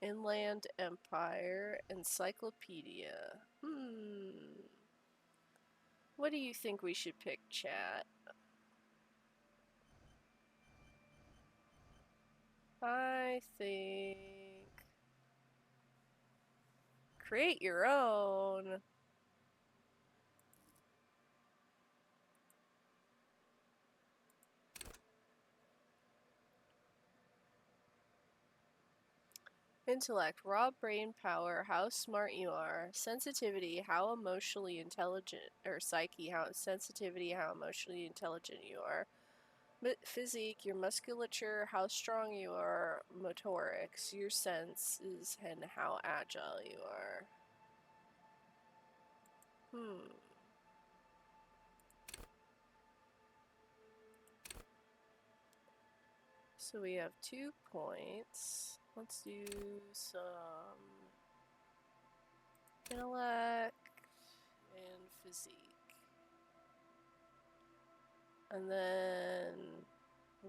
Inland Empire, Encyclopedia. What do you think we should pick, chat? I think... create your own. Intellect, raw brain power, how smart you are. Sensitivity, how emotionally intelligent, or psyche, how sensitivity, how emotionally intelligent you are. Physique, your musculature, how strong you are. Motorics, your senses, and how agile you are. So we have 2 points. Let's do some intellect and physique. And then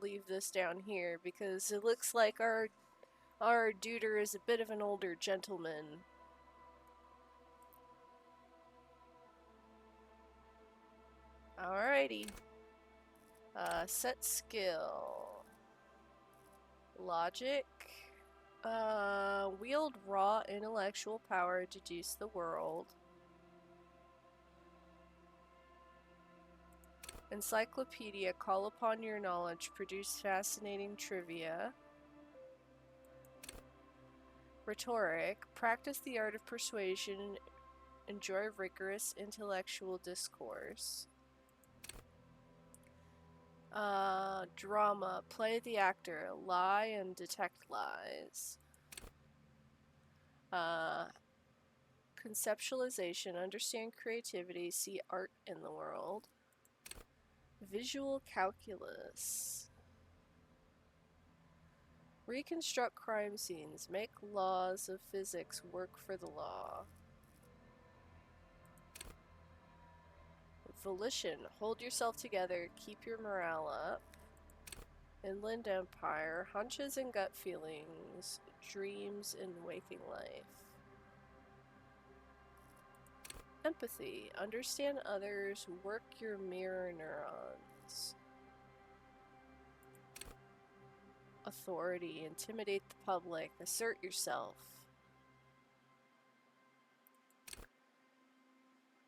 leave this down here because it looks like our duder is a bit of an older gentleman. Alrighty. Set skill. Logic. Wield raw intellectual power, deduce the world. Encyclopedia, call upon your knowledge, produce fascinating trivia. Rhetoric, practice the art of persuasion, enjoy rigorous intellectual discourse. Drama, play the actor, lie and detect lies. Conceptualization, understand creativity, see art in the world. Visual calculus. Reconstruct crime scenes, make laws of physics work for the law. Volition, hold yourself together, keep your morale up. Inland Empire, hunches and gut feelings, dreams in waking life. Empathy, understand others, work your mirror neurons. Authority, intimidate the public, assert yourself.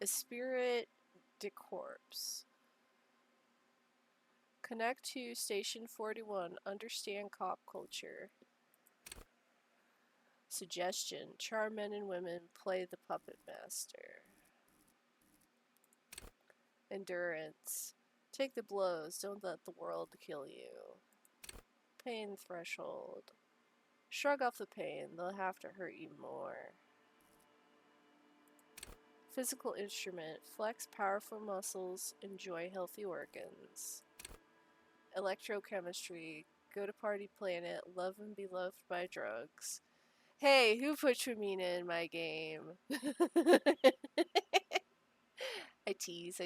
Esprit de corps. Connect to Station 41, understand cop culture. Suggestion, charm men and women, play the puppet master. Endurance, take the blows, don't let the world kill you. Pain threshold, shrug off the pain, they'll have to hurt you more. Physical instrument, flex powerful muscles, enjoy healthy organs. Electrochemistry, go to party planet, love and be loved by drugs. Hey, who put Tramina in my game? I tease.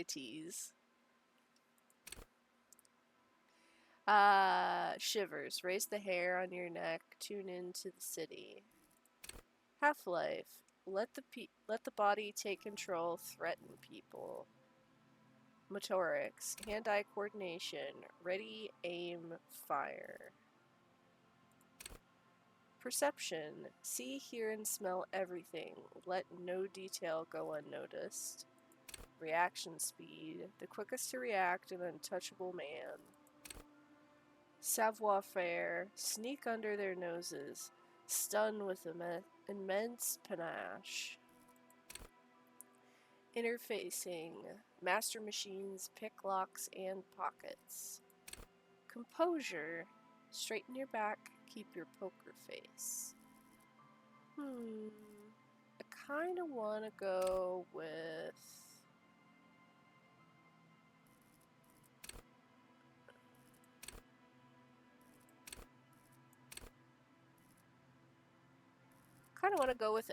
Shivers, raise the hair on your neck, tune into the city. Half-life, let the body take control, threaten people. Motorics, hand-eye coordination, ready, aim, fire. Perception, see, hear, and smell everything, let no detail go unnoticed. Reaction speed, the quickest to react, an untouchable man. Savoir-faire, sneak under their noses, stun with immense panache. Interfacing, master machines, pick locks, and pockets. Composure, straighten your back, keep your poker face. I kind of want to go with...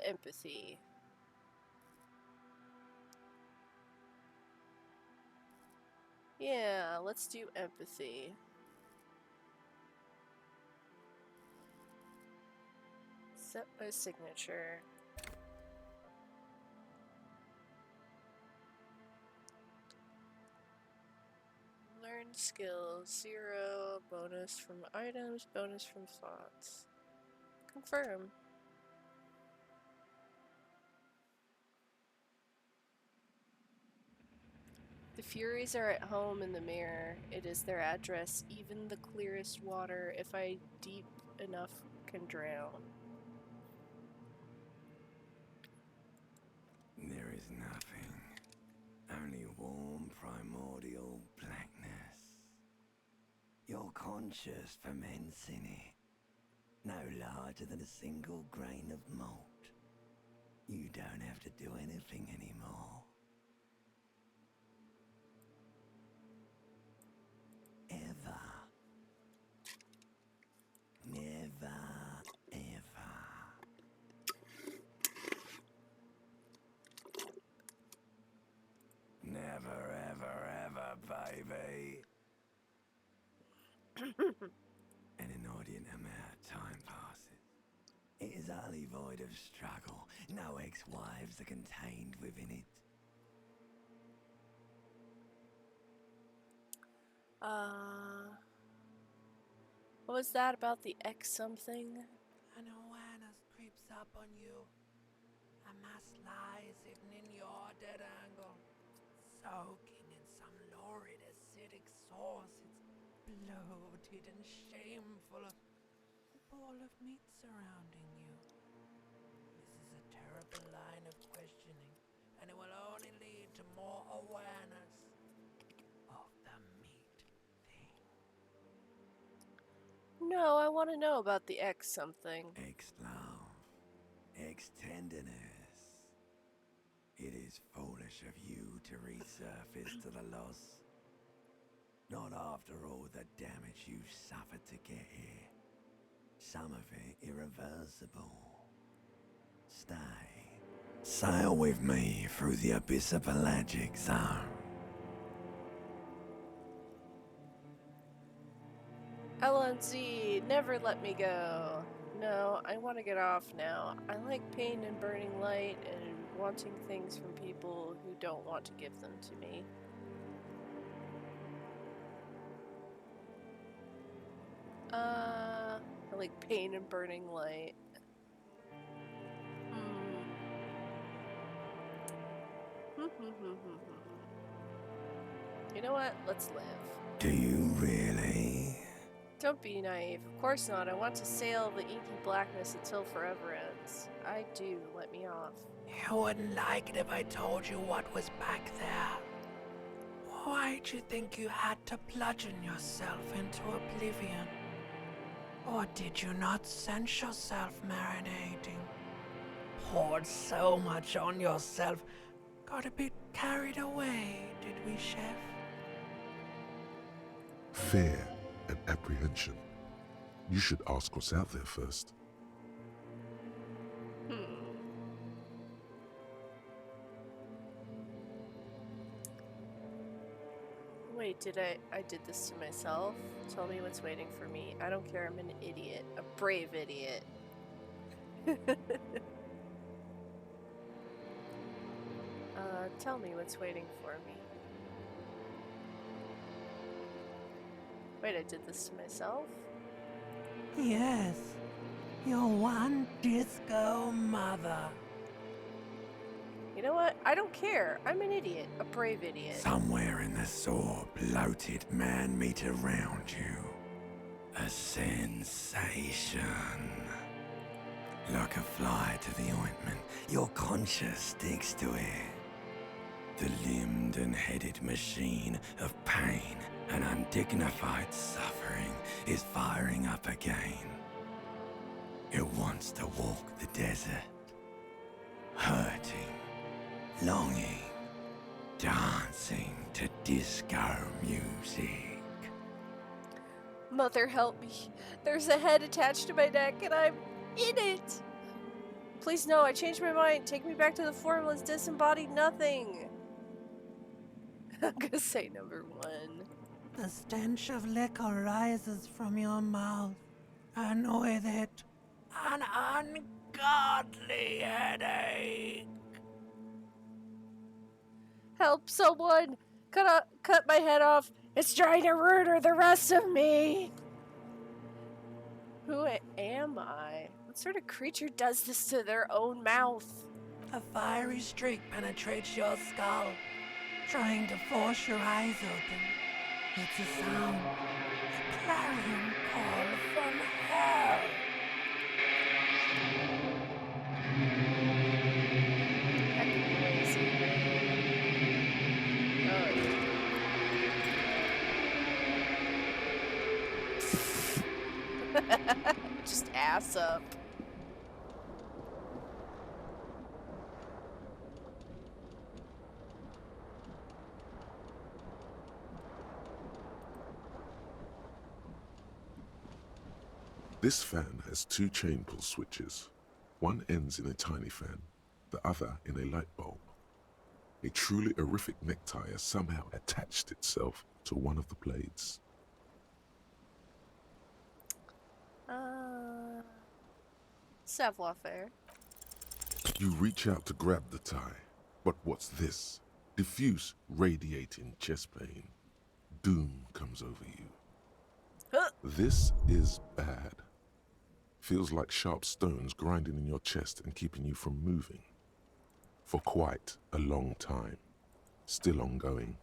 empathy. Yeah, let's do empathy. Set my signature. Learn skills. 0. Bonus from items. Bonus from thoughts. Confirm. The Furies are at home in the mirror. It is their address. Even the clearest water, if I deep enough, can drown. There is nothing. Only warm primordial blackness. Your conscious ferments in it. No larger than a single grain of malt. You don't have to do anything anymore. Ever. Never, ever. Never, ever, ever, baby. An inordinate amount of time passes. It is utterly void of struggle. No ex-wives are contained within it. What was that about the X something? An awareness creeps up on you. A mass lies hidden in your dead angle, soaking in some lurid acidic source. It's bloated and shameful, a ball of meat surrounding you. This is a terrible line of questioning, and it will only lead to more awareness of the meat thing. No, I want to know about the X something. Ex-love. Ex-tenderness. It is foolish of you to resurface to the loss. Not after all the damage you suffered to get here. Some of it irreversible. Stay. Sail with me through the abyss of pelagic zone. LNZ, never let me go. No, I want to get off now. I like pain and burning light and wanting things from people who don't want to give them to me. I like pain and burning light. You know what? Let's live. Do you really? Don't be naive. Of course not. I want to sail the inky blackness until forever ends. I do. Let me off. You wouldn't like it if I told you what was back there. Why'd you think you had to bludgeon yourself into oblivion? Or did you not sense yourself marinating? Poured so much on yourself, got a bit carried away, did we, Chef? Fear and apprehension. You should ask what's out there first. Wait, I did this to myself? Tell me what's waiting for me. I don't care, I'm an idiot. A brave idiot. Tell me what's waiting for me. Wait, I did this to myself? Yes, your one disco mother. You know what? I don't care. I'm an idiot. A brave idiot. Somewhere in the sore, bloated man-meat around you. A sensation. Like a fly to the ointment, your conscience sticks to it. The limbed and headed machine of pain and undignified suffering is firing up again. It wants to walk the desert, hurting, longing, dancing to disco music. Mother, help me. There's a head attached to my neck and I'm in it. Please no, I changed my mind. Take me back to the formless, disembodied nothing. I'm gonna say number 1. The stench of liquor rises from your mouth, and with it, an godly headache. Help someone! Cut my head off! It's trying to murder the rest of me! Who am I? What sort of creature does this to their own mouth? A fiery streak penetrates your skull, trying to force your eyes open. It's a sound, a clarion call from hell. Heck noisy, man. Oh. Just ass up. This fan has two chain pull switches. One ends in a tiny fan, the other in a light bulb. A truly horrific necktie has somehow attached itself to one of the blades. Savoir-faire. You reach out to grab the tie, but what's this? Diffuse, radiating chest pain. Doom comes over you. This is bad. Feels like sharp stones grinding in your chest and keeping you from moving. For quite a long time. Still ongoing.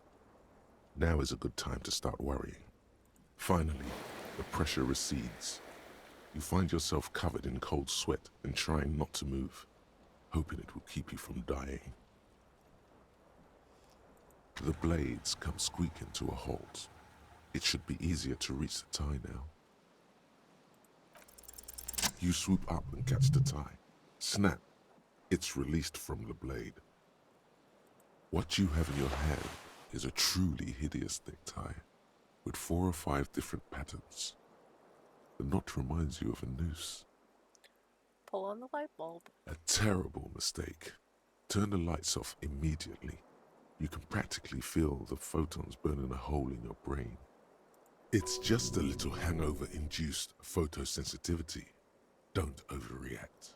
Now is a good time to start worrying. Finally, the pressure recedes. You find yourself covered in cold sweat and trying not to move, hoping it will keep you from dying. The blades come squeaking to a halt. It should be easier to reach the tie now. You swoop up and catch the tie. Snap! It's released from the blade. What you have in your hand is a truly hideous necktie, with 4 or 5 different patterns. The knot reminds you of a noose. Pull on the light bulb. A terrible mistake. Turn the lights off immediately. You can practically feel the photons burning a hole in your brain. It's just a little hangover-induced photosensitivity. Don't overreact.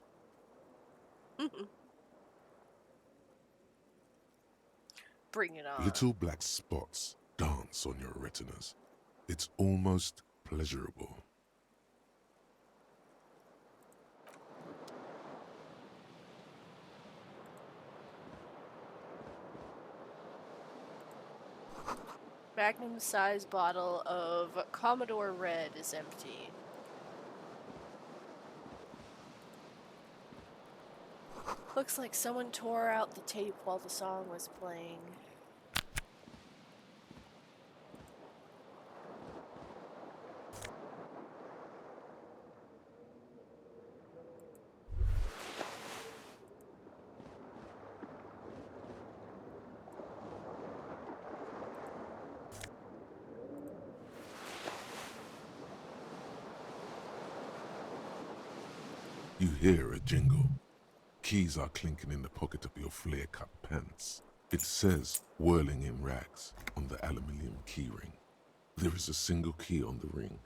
Bring it on. Little black spots dance on your retinas. It's almost pleasurable. Magnum-sized bottle of Commodore Red is empty. Looks like someone tore out the tape while the song was playing. You hear a jingle. Keys are clinking in the pocket of your flare-cut pants. It says, whirling in rags, on the aluminium keyring. There is a single key on the ring.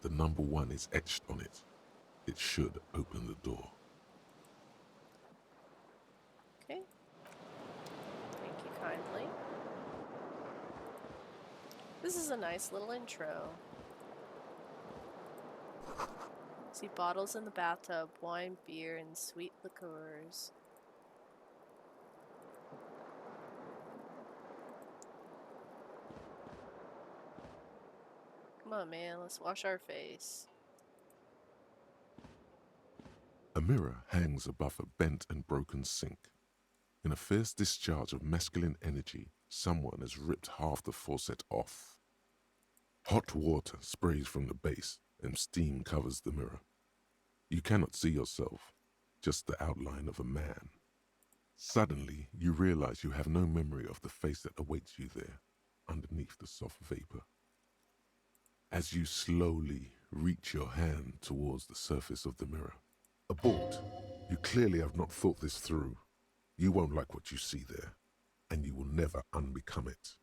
The number 1 is etched on it. It should open the door. Okay. Thank you kindly. This is a nice little intro. See bottles in the bathtub, wine, beer, and sweet liqueurs. Come on, man, let's wash our face. A mirror hangs above a bent and broken sink. In a fierce discharge of masculine energy, someone has ripped half the faucet off. Hot water sprays from the base and steam covers the mirror. You cannot see yourself, just the outline of a man. Suddenly, you realize you have no memory of the face that awaits you there, underneath the soft vapor. As you slowly reach your hand towards the surface of the mirror. Abort. You clearly have not thought this through. You won't like what you see there, and you will never unbecome it.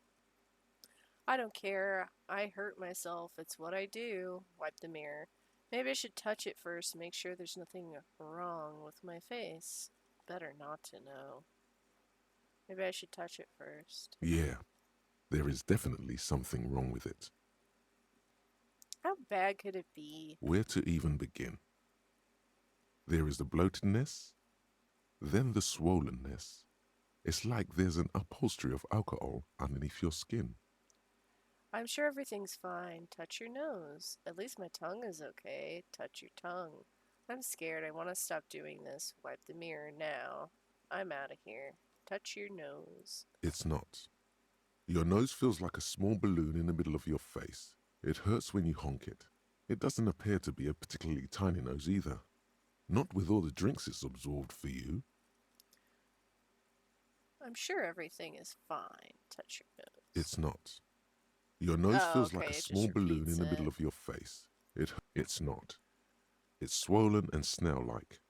I don't care. I hurt myself. It's what I do. Wipe the mirror. Maybe I should touch it first, make sure there's nothing wrong with my face. Better not to know. Maybe I should touch it first. Yeah, there is definitely something wrong with it. How bad could it be? Where to even begin? There is the bloatedness, then the swollenness. It's like there's an upholstery of alcohol underneath your skin. I'm sure everything's fine. Touch your nose. At least my tongue is okay. Touch your tongue. I'm scared. I want to stop doing this. Wipe the mirror now. I'm out of here. Touch your nose. It's not. Your nose feels like a small balloon in the middle of your face. It hurts when you honk it. It doesn't appear to be a particularly tiny nose either. Not with all the drinks it's absorbed for you. I'm sure everything is fine. Touch your nose. It's not. Your nose Oh, feels like okay, a it just small balloon repeats in the it. middle of your face. It's not. It's swollen and snail-like,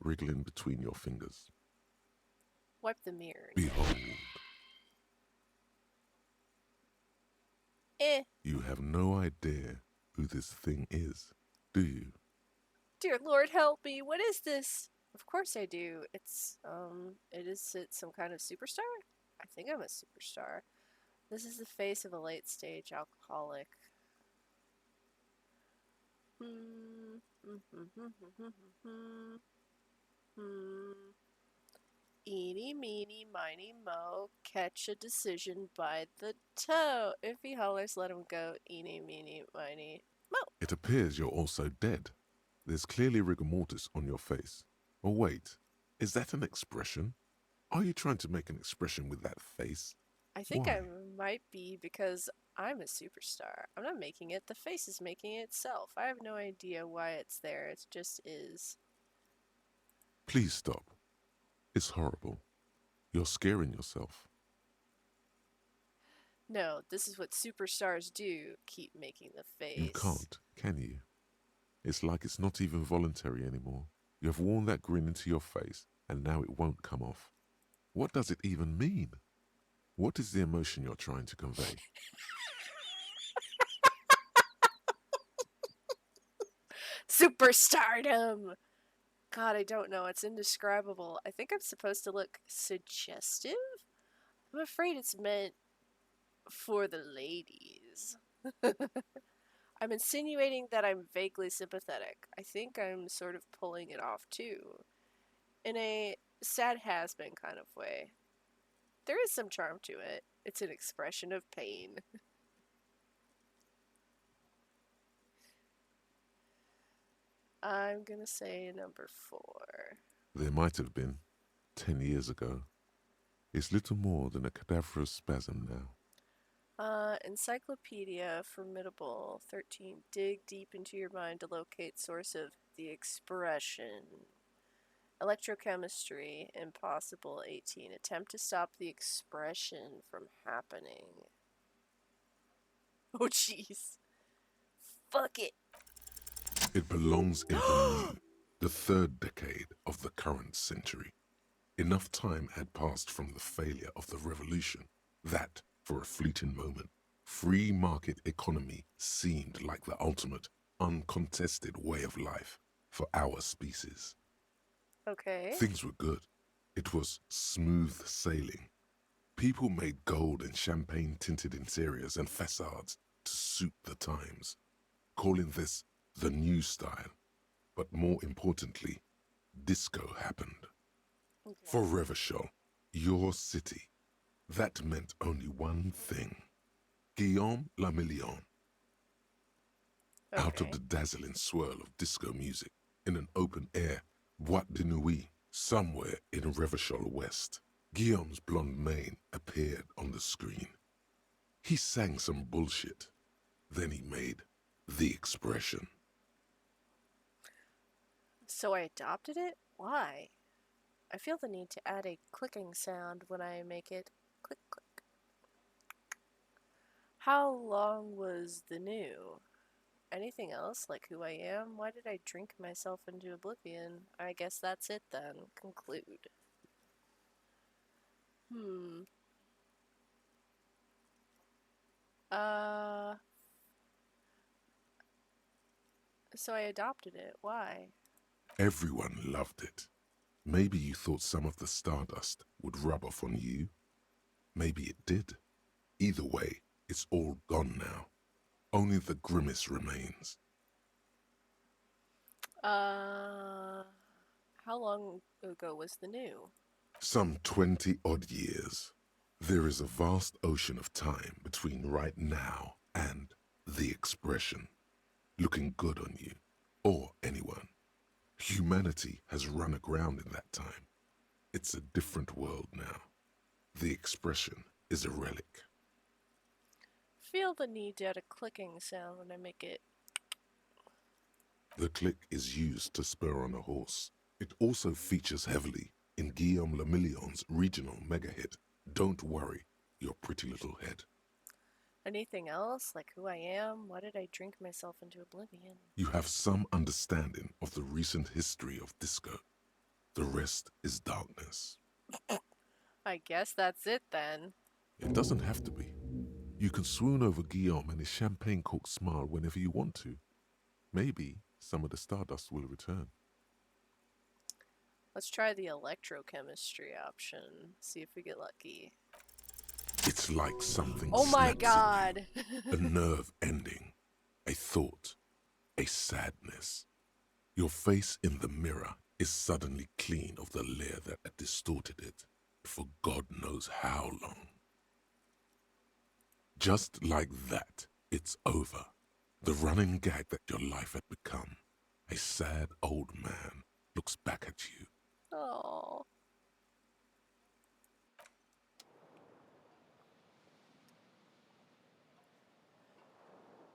wriggling between your fingers. Wipe the mirror. Behold, Eh. you have no idea who this thing is, do you? Dear Lord, help me. What is this? Of course I do. It's some kind of superstar? I think I'm a superstar. This is the face of a late stage alcoholic. Eeny, meeny, miny, mo, catch a decision by the toe. If he hollers, let him go. Eeny, meeny, miny, mo. It appears you're also dead. There's clearly rigor mortis on your face. Oh wait, is that an expression? Are you trying to make an expression with that face? I think Why? I might be because I'm a superstar. I'm not making it. The face is making it itself. I have no idea why it's there. It just is. Please stop. It's horrible. You're scaring yourself. No, this is what superstars do. Keep making the face. You can't, can you? It's like it's not even voluntary anymore. You have worn that grin into your face, and now it won't come off. What does it even mean? What is the emotion you're trying to convey? Superstardom! God, I don't know. It's indescribable. I think I'm supposed to look suggestive? I'm afraid it's meant for the ladies. I'm insinuating that I'm vaguely sympathetic. I think I'm sort of pulling it off too. In a sad has been kind of way. There is some charm to it. It's an expression of pain. I'm gonna say number 4. There might have been, 10 years ago. It's little more than a cadaverous spasm now. Encyclopedia, formidable. 13. Dig deep into your mind to locate source of the expression. Electrochemistry, impossible. 18. Attempt to stop the expression from happening. Oh, jeez. Fuck it. It belongs in the new, the third decade of the current century. Enough time had passed from the failure of the revolution that, for a fleeting moment, free market economy seemed like the ultimate, uncontested way of life for our species. Okay. Things were good. It was smooth sailing. People made gold and champagne-tinted interiors and facades to suit the times, calling this the new style. But more importantly, disco happened. Okay. For Revachol, your city, that meant only one thing. Guillaume la Million. Out of the dazzling swirl of disco music, in an open-air boîte de nuit, somewhere in Revachol West, Guillaume's blonde mane appeared on the screen. He sang some bullshit. Then he made the expression. So I adopted it? Why? I feel the need to add a clicking sound when I make it click click. How long was the new? Anything else, like who I am? Why did I drink myself into oblivion? I guess that's it then. Conclude. Hmm. Uh. So I adopted it. Why? Everyone loved it. Maybe you thought some of the stardust would rub off on you. Maybe it did. Either way, it's all gone now. Only the grimace remains. How long ago was the new? Some 20-odd years. There is a vast ocean of time between right now and the expression. Looking good on you, or anyone. Humanity has run aground in that time. It's a different world now. The expression is a relic. Feel the need to add a clicking sound when I make it. The click is used to spur on a horse. It also features heavily in Guillaume Le Million's regional mega hit, Don't Worry, Your Pretty Little Head. Anything else? Like who I am? Why did I drink myself into oblivion? You have some understanding of the recent history of disco. The rest is darkness. I guess that's it then. It doesn't have to be. You can swoon over Guillaume and his champagne-corked smile whenever you want to. Maybe some of the stardust will return. Let's try the electrochemistry option. See if we get lucky. It's like something Oh my snaps god! in you. A nerve ending. A thought. A sadness. Your face in the mirror is suddenly clean of the layer that had distorted it for God knows how long. Just like that, it's over. The running gag that your life had become. A sad old man looks back at you. Oh.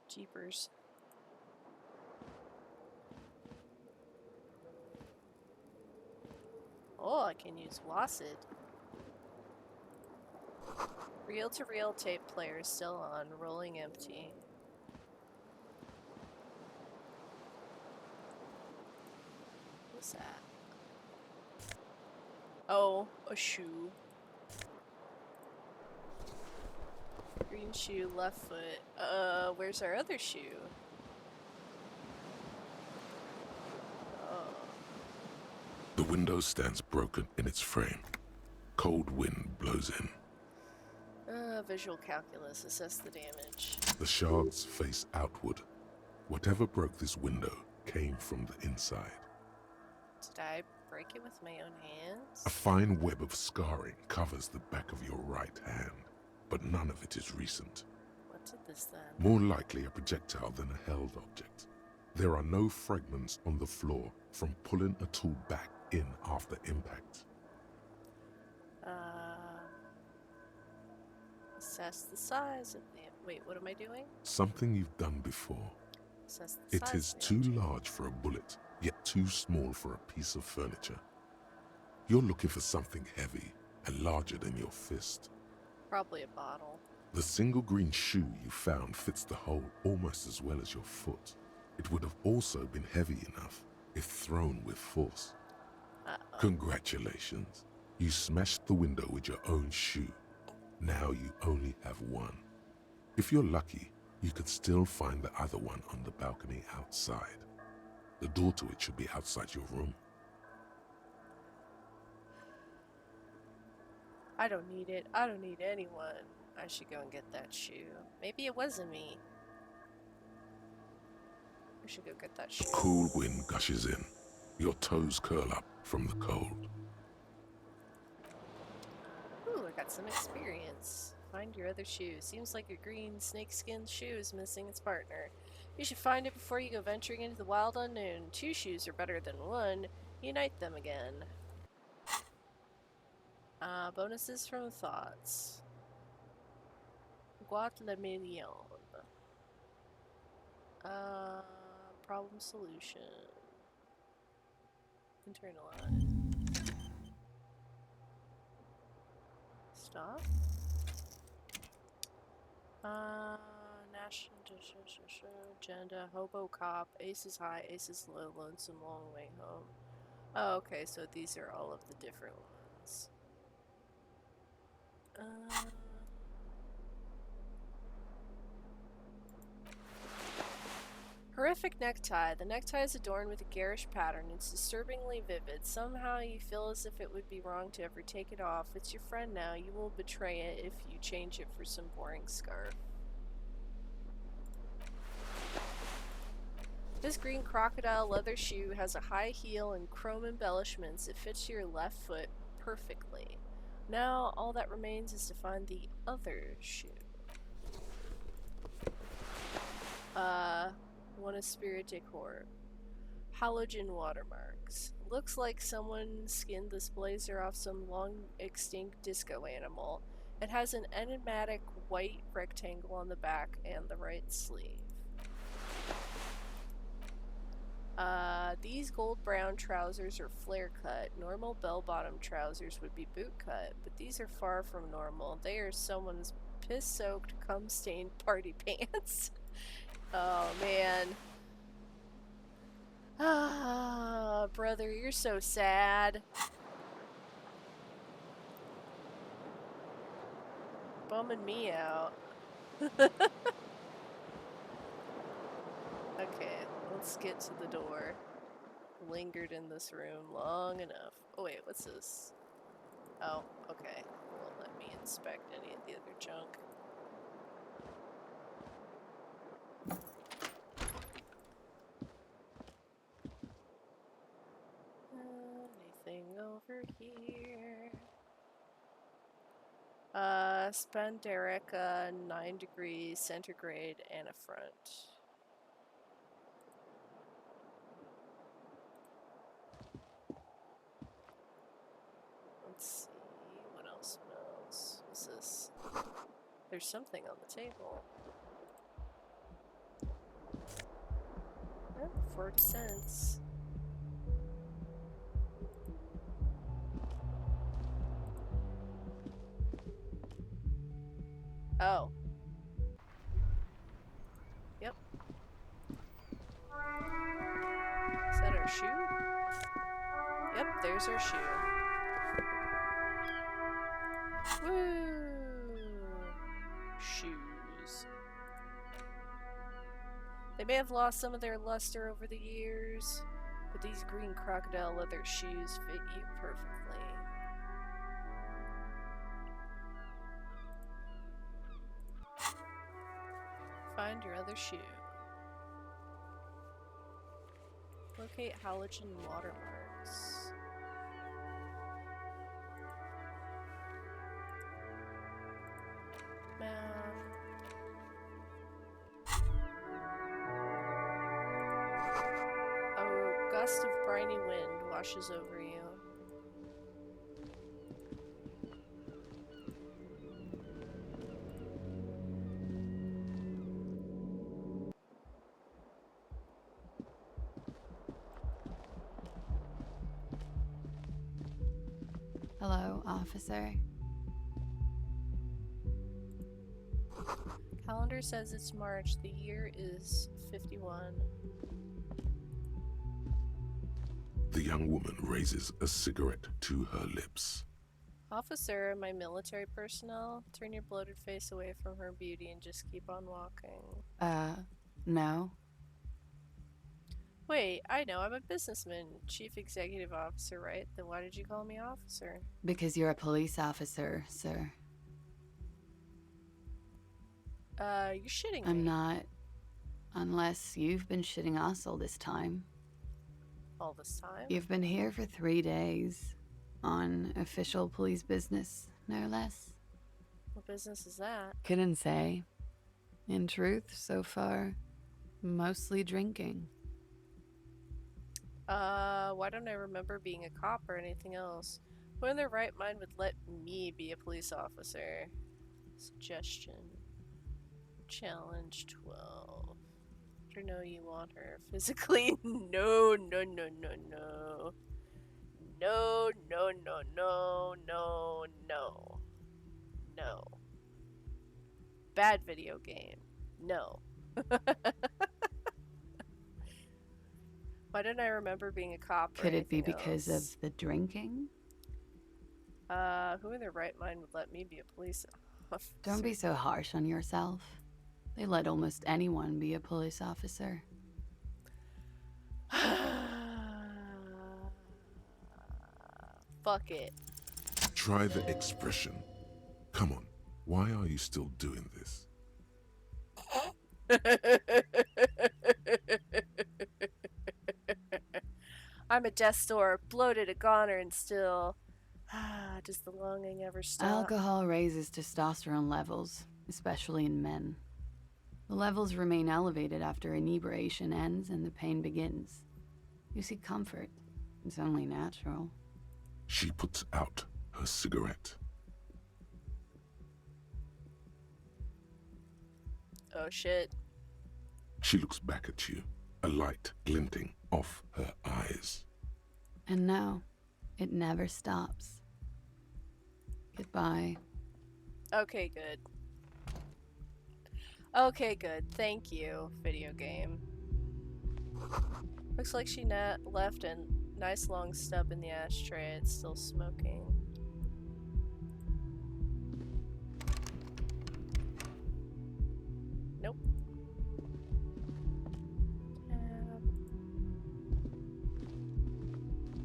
Jeepers. Oh, I can use Wassid. Reel-to-reel tape player still on, rolling empty. What's that? Oh, a shoe. Green shoe, left foot. Where's our other shoe? Oh. The window stands broken in its frame. Cold wind blows in. Visual calculus, assess the damage. The shards face outward. Whatever broke this window came from the inside. Did I break it with my own hands? A fine web of scarring covers the back of your right hand, but none of it is recent. What did this then? More likely a projectile than a held object. There are no fragments on the floor from pulling a tool back in after impact. Assess the size of the... Wait, what am I doing? Something you've done before. Assess the It size is of the too object. large for a bullet, yet too small for a piece of furniture. You're looking for something heavy and larger than your fist. Probably a bottle. The single green shoe you found fits the hole almost as well as your foot. It would have also been heavy enough if thrown with force. Uh-oh. Congratulations. You smashed the window with your own shoe. Now you only have one. If you're lucky, you could still find the other one on the balcony outside. The door to it should be outside your room. I don't need it. I don't need anyone. I should go and get that shoe. Maybe it wasn't me. I should go get that shoe. A cool wind gushes in. Your toes curl up from the cold. Ooh, I got some experience. Find your other shoe. Seems like your green snakeskin shoe is missing its partner. You should find it before you go venturing into the wild unknown. 2 shoes are better than 1. Unite them again. Bonuses from thoughts. Guat le million. Problem solution. Internalize. Stop. National agenda, hobo cop, aces high, aces low, lonesome long way home. Oh, okay, so these are all of the different ones. Horrific necktie. The necktie is adorned with a garish pattern. It's disturbingly vivid. Somehow you feel as if it would be wrong to ever take it off. It's your friend now. You will betray it if you change it for some boring scarf. This green crocodile leather shoe has a high heel and chrome embellishments. It fits your left foot perfectly. Now all that remains is to find the other shoe. One of spirit decor. Halogen watermarks. Looks like someone skinned this blazer off some long extinct disco animal. It has an enigmatic white rectangle on the back and the right sleeve. These gold brown trousers are flare cut. Normal bell-bottom trousers would be boot cut, but these are far from normal. They are someone's piss-soaked, cum-stained party pants. Oh, man. Ah, brother, you're so sad. Bumming me out. Okay, let's get to the door. Lingered in this room long enough. Oh wait, what's this? Oh, okay. Won't let me inspect any of the other junk. Anything over here? Spanderica, 9 degrees centigrade, and a front. Let's see, what else smells? What's this? There's something on the table. Oh, 40 cents. Oh. Yep. Is that our shoe? Yep, there's our shoe. Woo! Shoes. They may have lost some of their luster over the years, but these green crocodile leather shoes fit you perfectly. Find your other shoe. Locate halogen watermarks. Map. A gust of briny wind washes over you. Hello, officer. Calendar says it's March. The year is 51. The young woman raises a cigarette to her lips. Officer, my military personnel, turn your bloated face away from her beauty and just keep on walking. No. Wait, I know, I'm a businessman, chief executive officer, right? Then why did you call me officer? Because you're a police officer, sir. You're shitting me. I'm not. Unless you've been shitting us all this time. All this time? You've been here for 3 days. On official police business, no less. What business is that? Couldn't say. In truth, so far, mostly drinking. Why don't I remember being a cop or anything else? Who in their right mind would let me be a police officer? Suggestion. Challenge 12. I know you want her physically. No, no, no, no, no. No, no, no, no, no, no. No. Bad video game. No. Why didn't I remember being a cop or Could it be anything because else? of the drinking? Who in their right mind would let me be a police officer? Don't be so harsh on yourself. They let almost anyone be a police officer. Fuck it. Try the expression. Come on, why are you still doing this? I'm a death store, bloated, a goner, and still. Does the longing ever stop? Alcohol raises testosterone levels, especially in men. The levels remain elevated after inebriation ends and the pain begins. You seek comfort. It's only natural. She puts out her cigarette. Oh shit. She looks back at you, a light glinting off her eyes. And now, it never stops. Goodbye. Okay, good. Okay, good. Thank you, video game. Looks like she left a nice long stub in the ashtray. It's still smoking. Nope.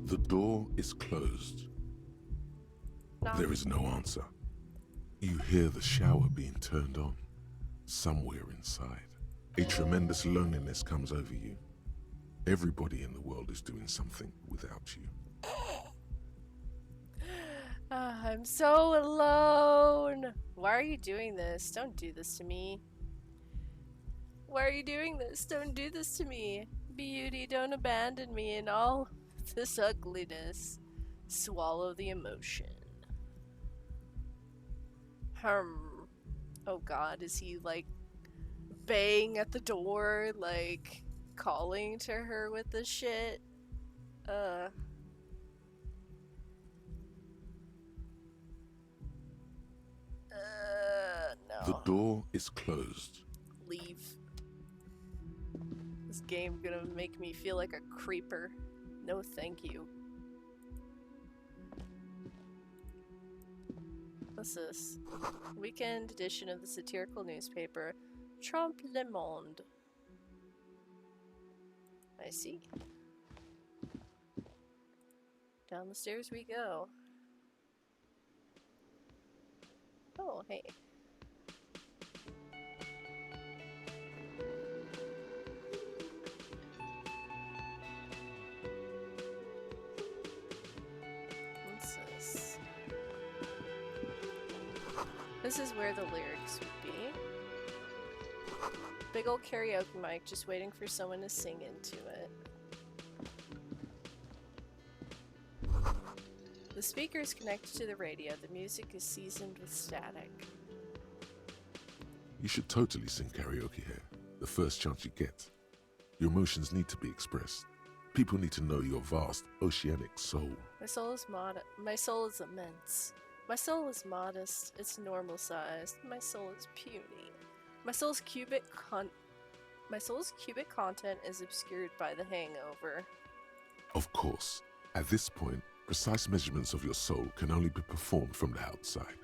The door is closed. Knock. There is no answer. You hear the shower being turned on. Somewhere inside, a tremendous loneliness comes over you. Everybody in the world is doing something without you. I'm so alone. Why are you doing this? Don't do this to me. Why are you doing this? Don't do this to me. Beauty, don't abandon me in all this ugliness. Swallow the emotion. Oh god, is he like baying at the door, like calling to her with this shit? No. The door is closed. Leave. This game gonna make me feel like a creeper. No thank you. What's this? Weekend edition of the satirical newspaper Trompe le Monde. I see. Down the stairs we go. Oh, hey. What's this? This is where the lyrics would be. Big old karaoke mic, just waiting for someone to sing into it. The speaker is connected to the radio. The music is seasoned with static. You should totally sing karaoke here, the first chance you get. Your emotions need to be expressed. People need to know your vast, oceanic soul. My soul is My soul is immense. My soul is modest. It's normal sized. My soul is puny. My soul's cubic content is obscured by the hangover. Of course, at this point, precise measurements of your soul can only be performed from the outside.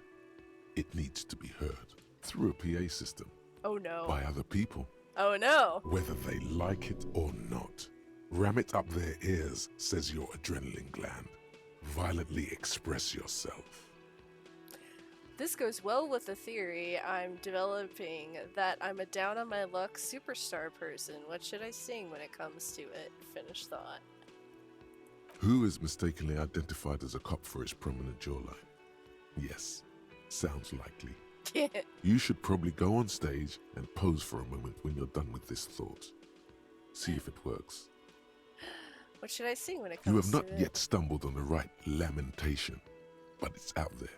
It needs to be heard through a PA system. Oh no. By other people. Oh no. Whether they like it or not. Ram it up their ears, says your adrenaline gland. Violently express yourself. This goes well with the theory I'm developing that I'm a down on my luck superstar person. What should I sing when it comes to it? Finish thought. Who is mistakenly identified as a cop for his prominent jawline? Yes, sounds likely. You should probably go on stage and pose for a moment when you're done with this thought. See if it works. What should I sing when it comes You have to not it? yet stumbled on the right lamentation, but it's out there.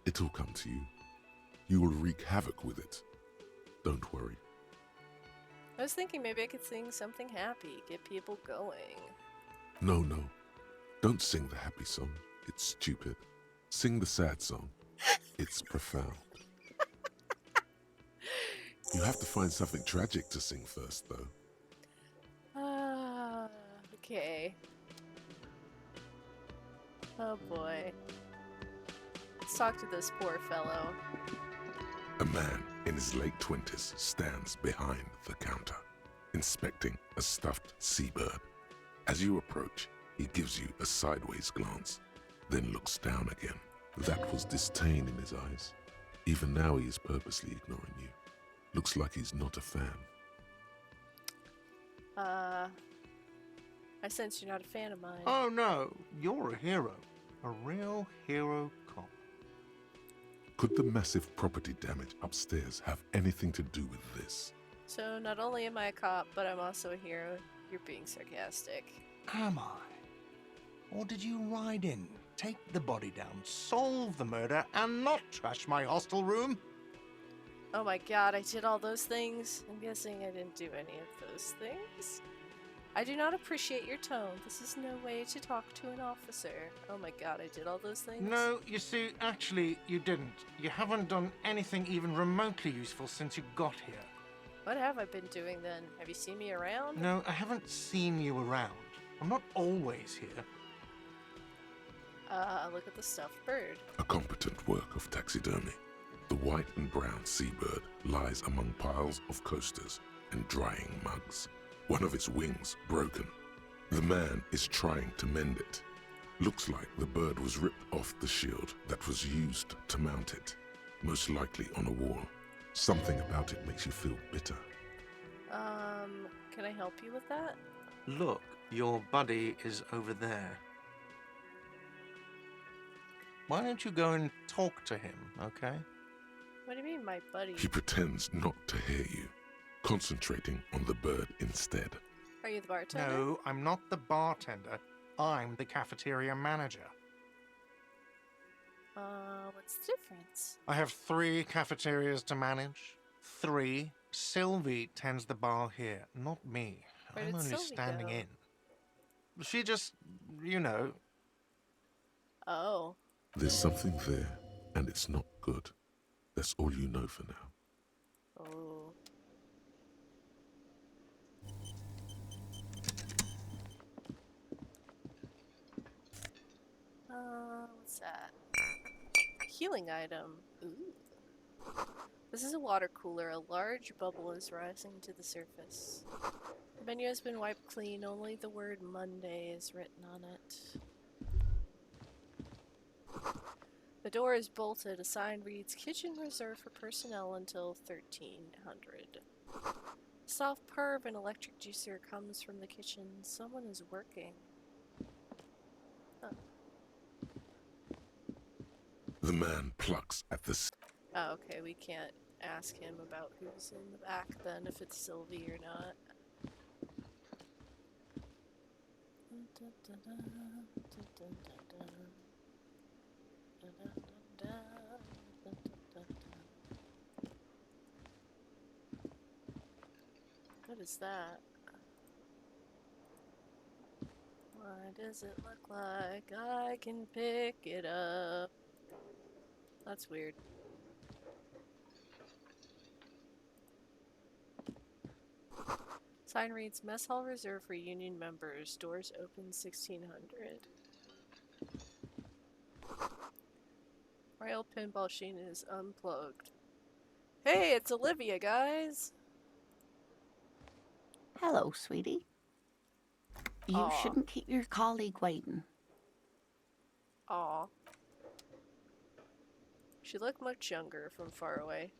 It'll come to you. You will wreak havoc with it. Don't worry. I was thinking maybe I could sing something happy, get people going. No. Don't sing the happy song. It's stupid. Sing the sad song. It's profound. You have to find something tragic to sing first, though. Okay. Oh boy. Let's talk to this poor fellow. A man in his late 20s stands behind the counter. inspecting a stuffed seabird. As you approach, he gives you a sideways glance, then looks down again. That was disdain in his eyes. Even now he is purposely ignoring you. Looks like he's not a fan. I sense you're not a fan of mine. Oh no, you're a hero. A real hero cop. Could the massive property damage upstairs have anything to do with this? So not only am I a cop, but I'm also a hero. You're being sarcastic. Am I? Or did you ride in, take the body down, solve the murder, and not trash my hostel room? Oh my god, I did all those things? I'm guessing I didn't do any of those things. I do not appreciate your tone. This is no way to talk to an officer. Oh my god, I did all those things? No, you see, actually, you didn't. You haven't done anything even remotely useful since you got here. What have I been doing then? Have you seen me around? No, I haven't seen you around. I'm not always here. Look at the stuffed bird. A competent work of taxidermy. The white and brown seabird lies among piles of coasters and drying mugs. One of its wings broken. The man is trying to mend it. Looks like the bird was ripped off the shield that was used to mount it, most likely on a wall. Something about it makes you feel bitter. Can I help you with that? Look, your buddy is over there. Why don't you go and talk to him, okay? What do you mean, my buddy? He pretends not to hear you, concentrating on the bird instead. Are you the bartender? No, I'm not the bartender. I'm the cafeteria manager. What's the difference? I have 3 cafeterias to manage. 3. Sylvie tends the bar here, not me. Where I'm did only Sylvie standing go? in. She just, you know. Oh. There's something there, and it's not good. That's all you know for now. Oh. What's that? Healing item. Ooh. This is a water cooler. A large bubble is rising to the surface. The menu has been wiped clean. Only the word Monday is written on it. The door is bolted. A sign reads, "Kitchen reserved for personnel until 1300. Soft purr of an electric juicer comes from the kitchen. Someone is working. Huh. The man plucks at the Oh, okay, we can't ask him about who's in the back then, if it's Sylvie or not. What is that? Why does it look like I can pick it up? That's weird. Sign reads, "Mess hall reserved for union members. Doors open 1600. Royal pinball machine is unplugged. Hey, it's Olivia, guys! Hello, sweetie. You Aw. shouldn't keep your colleague waiting. Aw. She looked much younger from far away.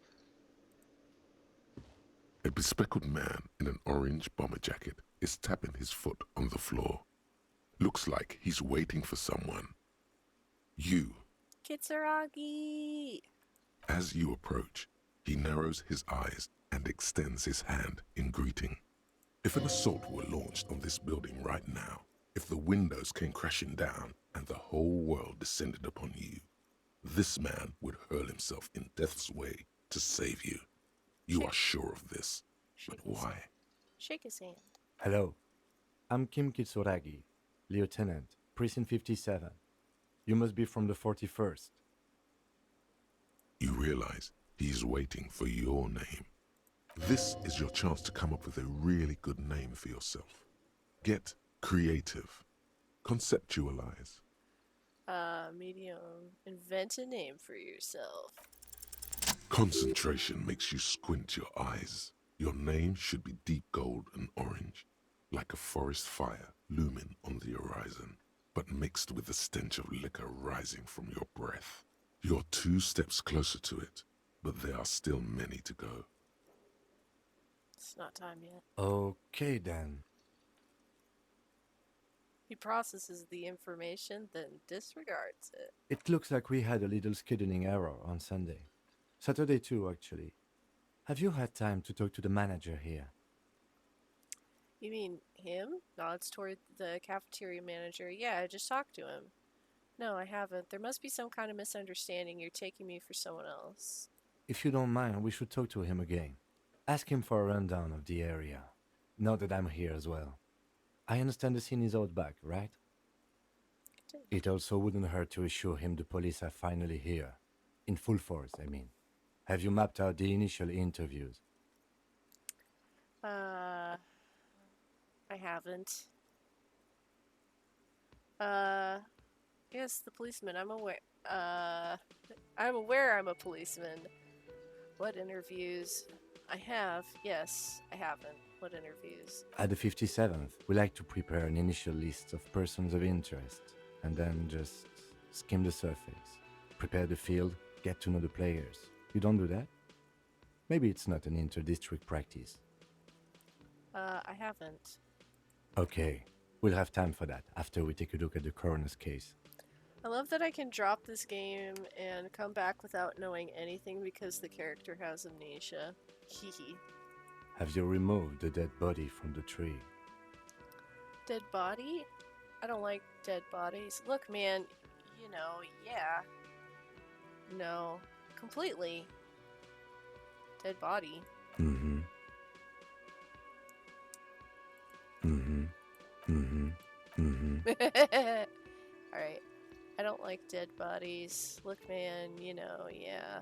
A bespectacled man in an orange bomber jacket is tapping his foot on the floor. Looks like he's waiting for someone. You. Kitsuragi! As you approach, he narrows his eyes and extends his hand in greeting. If an assault were launched on this building right now, if the windows came crashing down and the whole world descended upon you, this man would hurl himself in death's way to save you. You are sure of this, but why? Shake his hand. Hello, I'm Kim Kitsuragi, Lieutenant, Precinct 57. You must be from the 41st. You realize he is waiting for your name. This is your chance to come up with a really good name for yourself. Get creative. Conceptualize. Medium. Invent a name for yourself. Concentration makes you squint your eyes. Your name should be deep gold and orange, like a forest fire looming on the horizon, but mixed with the stench of liquor rising from your breath. You're 2 steps closer to it, but there are still many to go. It's not time yet. Okay then. He processes the information, then disregards it. It looks like we had a little scheduling error on Sunday. Saturday too, actually. Have you had time to talk to the manager here? You mean him? Nods toward the cafeteria manager. Yeah, I just talked to him. No, I haven't. There must be some kind of misunderstanding. You're taking me for someone else. If you don't mind, we should talk to him again. Ask him for a rundown of the area. Now that I'm here as well. I understand the scene is out back, right? It also wouldn't hurt to assure him the police are finally here. In full force, I mean. Have you mapped out the initial interviews? I haven't. Yes, the policeman. I'm aware. I'm aware I'm a policeman. What interviews? I have. Yes, I haven't. What interviews? At the 57th, we like to prepare an initial list of persons of interest, and then just skim the surface. Prepare the field, get to know the players. You don't do that? Maybe it's not an inter-district practice. I haven't. Okay, we'll have time for that after we take a look at the coroner's case. I love that I can drop this game and come back without knowing anything because the character has amnesia. Hehe. Have you removed the dead body from the tree? Dead body? I don't like dead bodies. Look, man, you know, yeah. No. Completely. Dead body. Mm-hmm. Mm-hmm. Mm-hmm. Mm-hmm. Alright. I don't like dead bodies. Look, man, you know, yeah.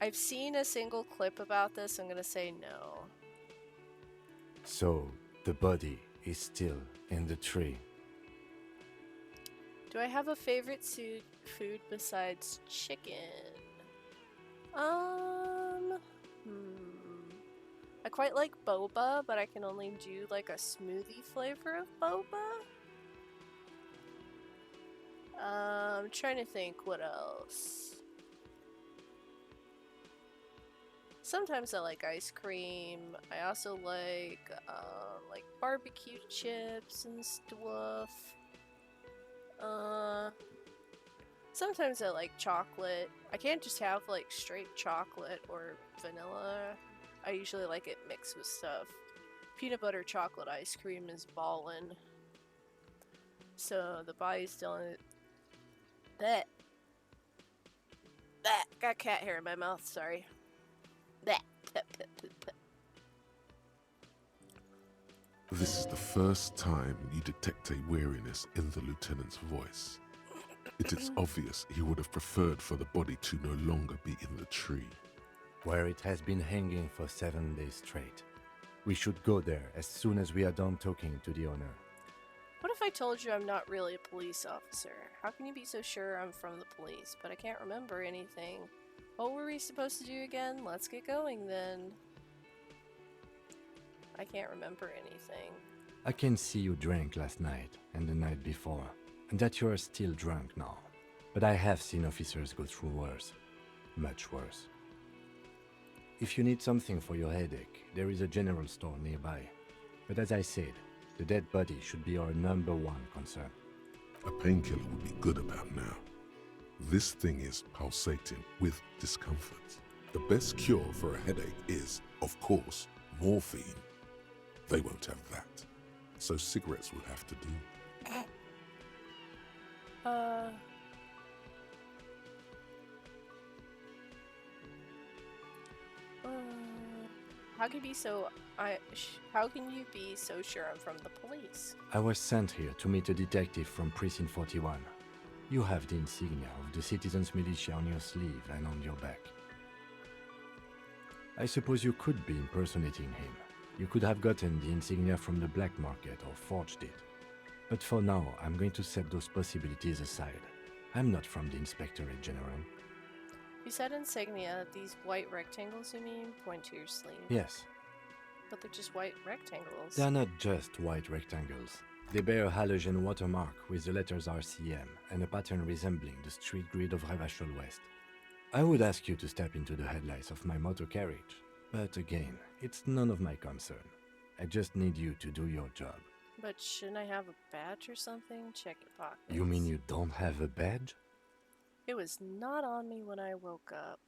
I've seen a single clip about this. I'm gonna say no. So, the body is still in the tree. Do I have a favorite food besides chicken? I quite like boba, but I can only do like a smoothie flavor of boba. I'm trying to think what else. Sometimes I like ice cream. I also like barbecue chips and stuff. Sometimes I like chocolate. I can't just have like straight chocolate or vanilla. I usually like it mixed with stuff. Peanut butter chocolate ice cream is ballin'. So the body's still in it. That got cat hair in my mouth, sorry. That. This is the first time you detect a weariness in the lieutenant's voice. It is obvious he would have preferred for the body to no longer be in the tree. Where it has been hanging for 7 days straight. We should go there as soon as we are done talking to the owner. What if I told you I'm not really a police officer? How can you be so sure I'm from the police? But I can't remember anything. What were we supposed to do again? Let's get going then. I can't remember anything. I can see you drank last night and the night before, and that you are still drunk now. But I have seen officers go through worse. Much worse. If you need something for your headache, there is a general store nearby. But as I said, the dead body should be our #1 concern. A painkiller would be good about now. This thing is pulsating with discomfort. The best cure for a headache is, of course, morphine. They won't have that. So cigarettes will have to do. How can you be so sure I'm from the police? I was sent here to meet a detective from Precinct 41. You have the insignia of the Citizens Militia on your sleeve and on your back. I suppose you could be impersonating him. You could have gotten the insignia from the black market or forged it. But for now, I'm going to set those possibilities aside. I'm not from the Inspectorate General. You said insignia. These white rectangles, you mean? Point to your sleeve. Yes, But they're just white rectangles. they are not just white rectangles. They bear a halogen watermark with the letters RCM and a pattern resembling the street grid of Revachol West. I would ask you to step into the headlights of my motor carriage, but again, it's none of my concern. I just need you to do your job. But shouldn't I have a badge or something? Check your pockets. You mean you don't have a badge? It was not on me when I woke up.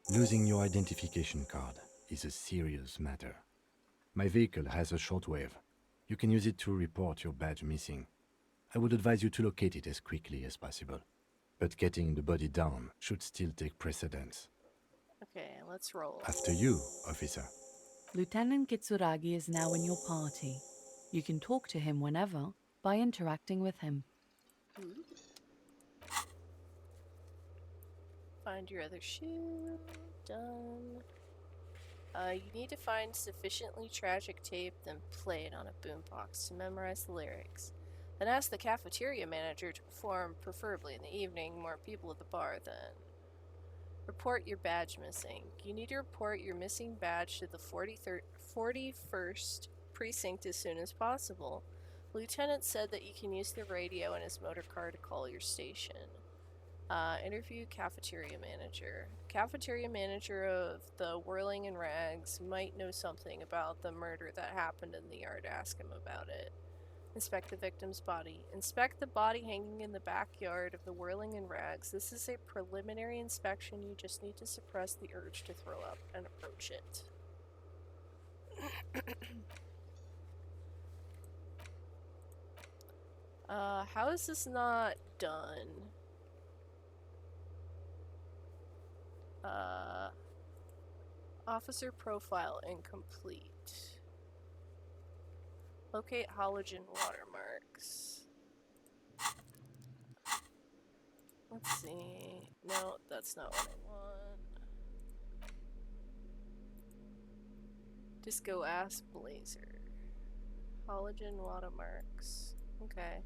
Losing your identification card is a serious matter. My vehicle has a shortwave. You can use it to report your badge missing. I would advise you to locate it as quickly as possible. But getting the body down should still take precedence. Okay, let's roll. After you, officer. Lieutenant Kitsuragi is now in your party. You can talk to him whenever by interacting with him. Find your other shoe. Done. You need to find sufficiently tragic tape, then play it on a boombox to memorize the lyrics. Then ask the cafeteria manager to perform, preferably in the evening, more people at the bar then. Report your badge missing. You need to report your missing badge to the 41st precinct as soon as possible. The lieutenant said that you can use the radio in his motor car to call your station. Interview cafeteria manager. Cafeteria manager of the Whirling in Rags might know something about the murder that happened in the yard. Ask him about it. Inspect the victim's body. Inspect the body hanging in the backyard of the Whirling in Rags. This is a preliminary inspection. You just need to suppress the urge to throw up and approach it. How is this not done? Officer profile incomplete. Locate halogen watermarks. Let's see. No, that's not what I want. Disco ass blazer. Halogen watermarks. Okay.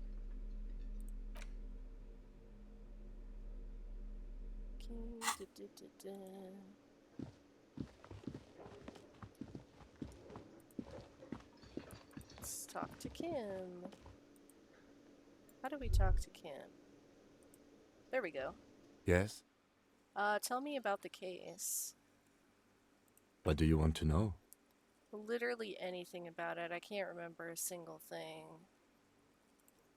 Let's talk to Kim. How do we talk to Kim? There we go. Yes? Tell me about the case. What do you want to know? Literally anything about it. I can't remember a single thing.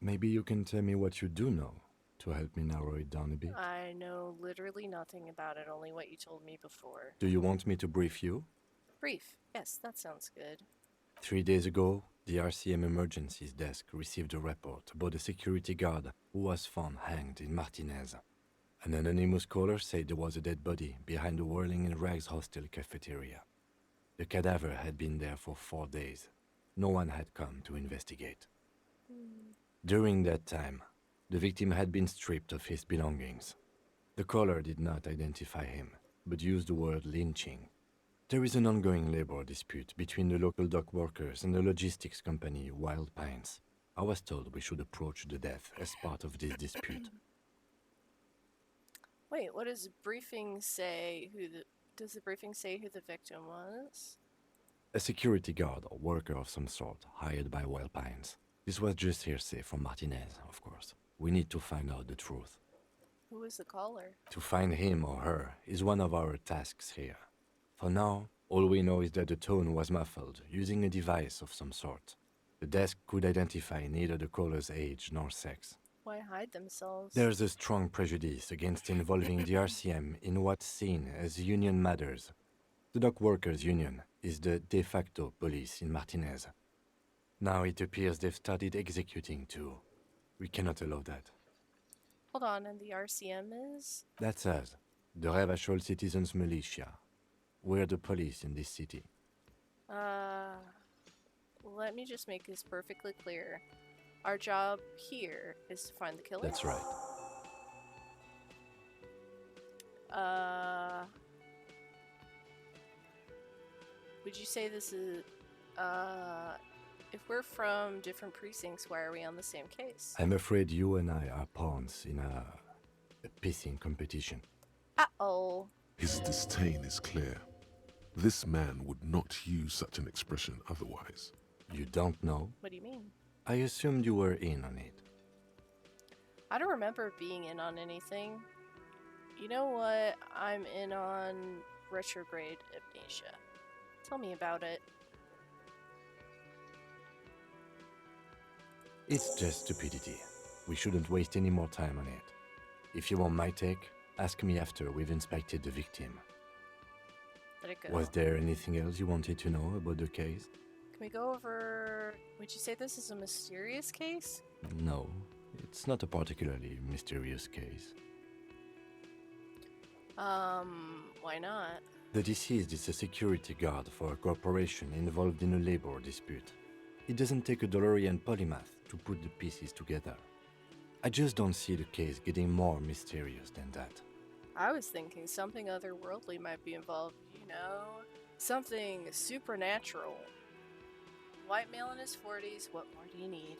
Maybe you can tell me what you do know to help me narrow it down a bit. I know literally nothing about it, only what you told me before. Do you want me to brief you? Brief. Yes, that sounds good. 3 days ago, the RCM emergencies desk received a report about a security guard who was found hanged in Martinez. An anonymous caller said there was a dead body behind the Whirling in Rags hostel cafeteria. The cadaver had been there for 4 days. No one had come to investigate. During that time, the victim had been stripped of his belongings. The caller did not identify him, but used the word lynching. There is an ongoing labor dispute between the local dock workers and the logistics company Wild Pines. I was told we should approach the death as part of this dispute. Wait, what does the briefing say? Does the briefing say who the victim was? A security guard or worker of some sort hired by Wild Pines. This was just hearsay from Martinez, of course. We need to find out the truth. Who was the caller? To find him or her is one of our tasks here. For now, all we know is that the tone was muffled, using a device of some sort. The desk could identify neither the caller's age nor sex. Why hide themselves? There's a strong prejudice against involving the RCM in what's seen as union matters. The dock workers' union is the de facto police in Martinez. Now it appears they've started executing too. We cannot allow that. Hold on, and the RCM is? That's us, the Revachol Citizens Militia. We're the police in this city. Let me just make this perfectly clear. Our job here is to find the killer? That's right. Would you say this is, if we're from different precincts, why are we on the same case? I'm afraid you and I are pawns in a pissing competition. Uh-oh. His disdain is clear. This man would not use such an expression otherwise. You don't know? What do you mean? I assumed you were in on it. I don't remember being in on anything. You know what? I'm in on retrograde amnesia. Tell me about it. It's just stupidity. We shouldn't waste any more time on it. If you want my take, ask me after we've inspected the victim. Let it go. Was there anything else you wanted to know about the case? Can we go over... Would you say this is a mysterious case? No, it's not a particularly mysterious case. Why not? The deceased is a security guard for a corporation involved in a labor dispute. It doesn't take a DeLorean polymath to put the pieces together. I just don't see the case getting more mysterious than that. I was thinking something otherworldly might be involved, you know? Something supernatural. White male in his 40s, what more do you need?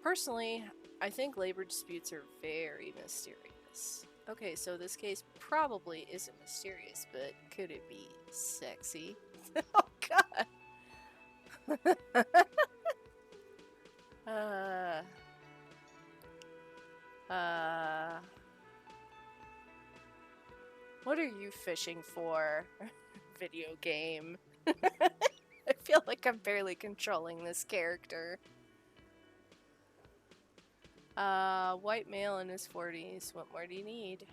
Personally, I think labor disputes are very mysterious. Okay, so this case probably isn't mysterious, but could it be sexy? Oh god! What are you fishing for? Video game. I feel like I'm barely controlling this character. White male in his 40s. What more do you need?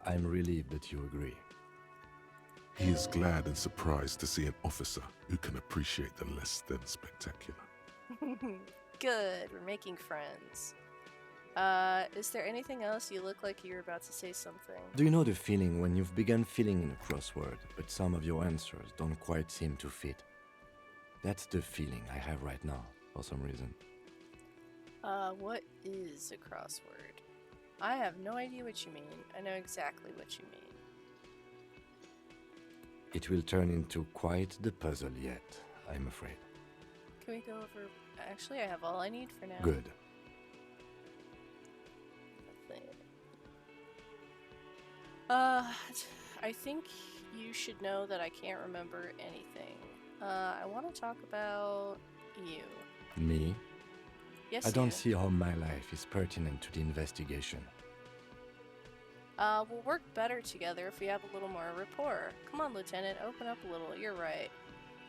I'm relieved that you agree. He is glad and surprised to see an officer who can appreciate the less than spectacular. Good, we're making friends. Is there anything else? You look like you're about to say something. Do you know the feeling when you've begun filling in a crossword, but some of your answers don't quite seem to fit? That's the feeling I have right now, for some reason. What is a crossword? I have no idea what you mean. I know exactly what you mean. It will turn into quite the puzzle yet, I'm afraid. Can we go over... Actually, I have all I need for now. Good. I think you should know that I can't remember anything. I want to talk about you. Me? Yes, I don't you. see how my life is pertinent to the investigation. We'll work better together if we have a little more rapport. Come on, Lieutenant, open up a little. You're right.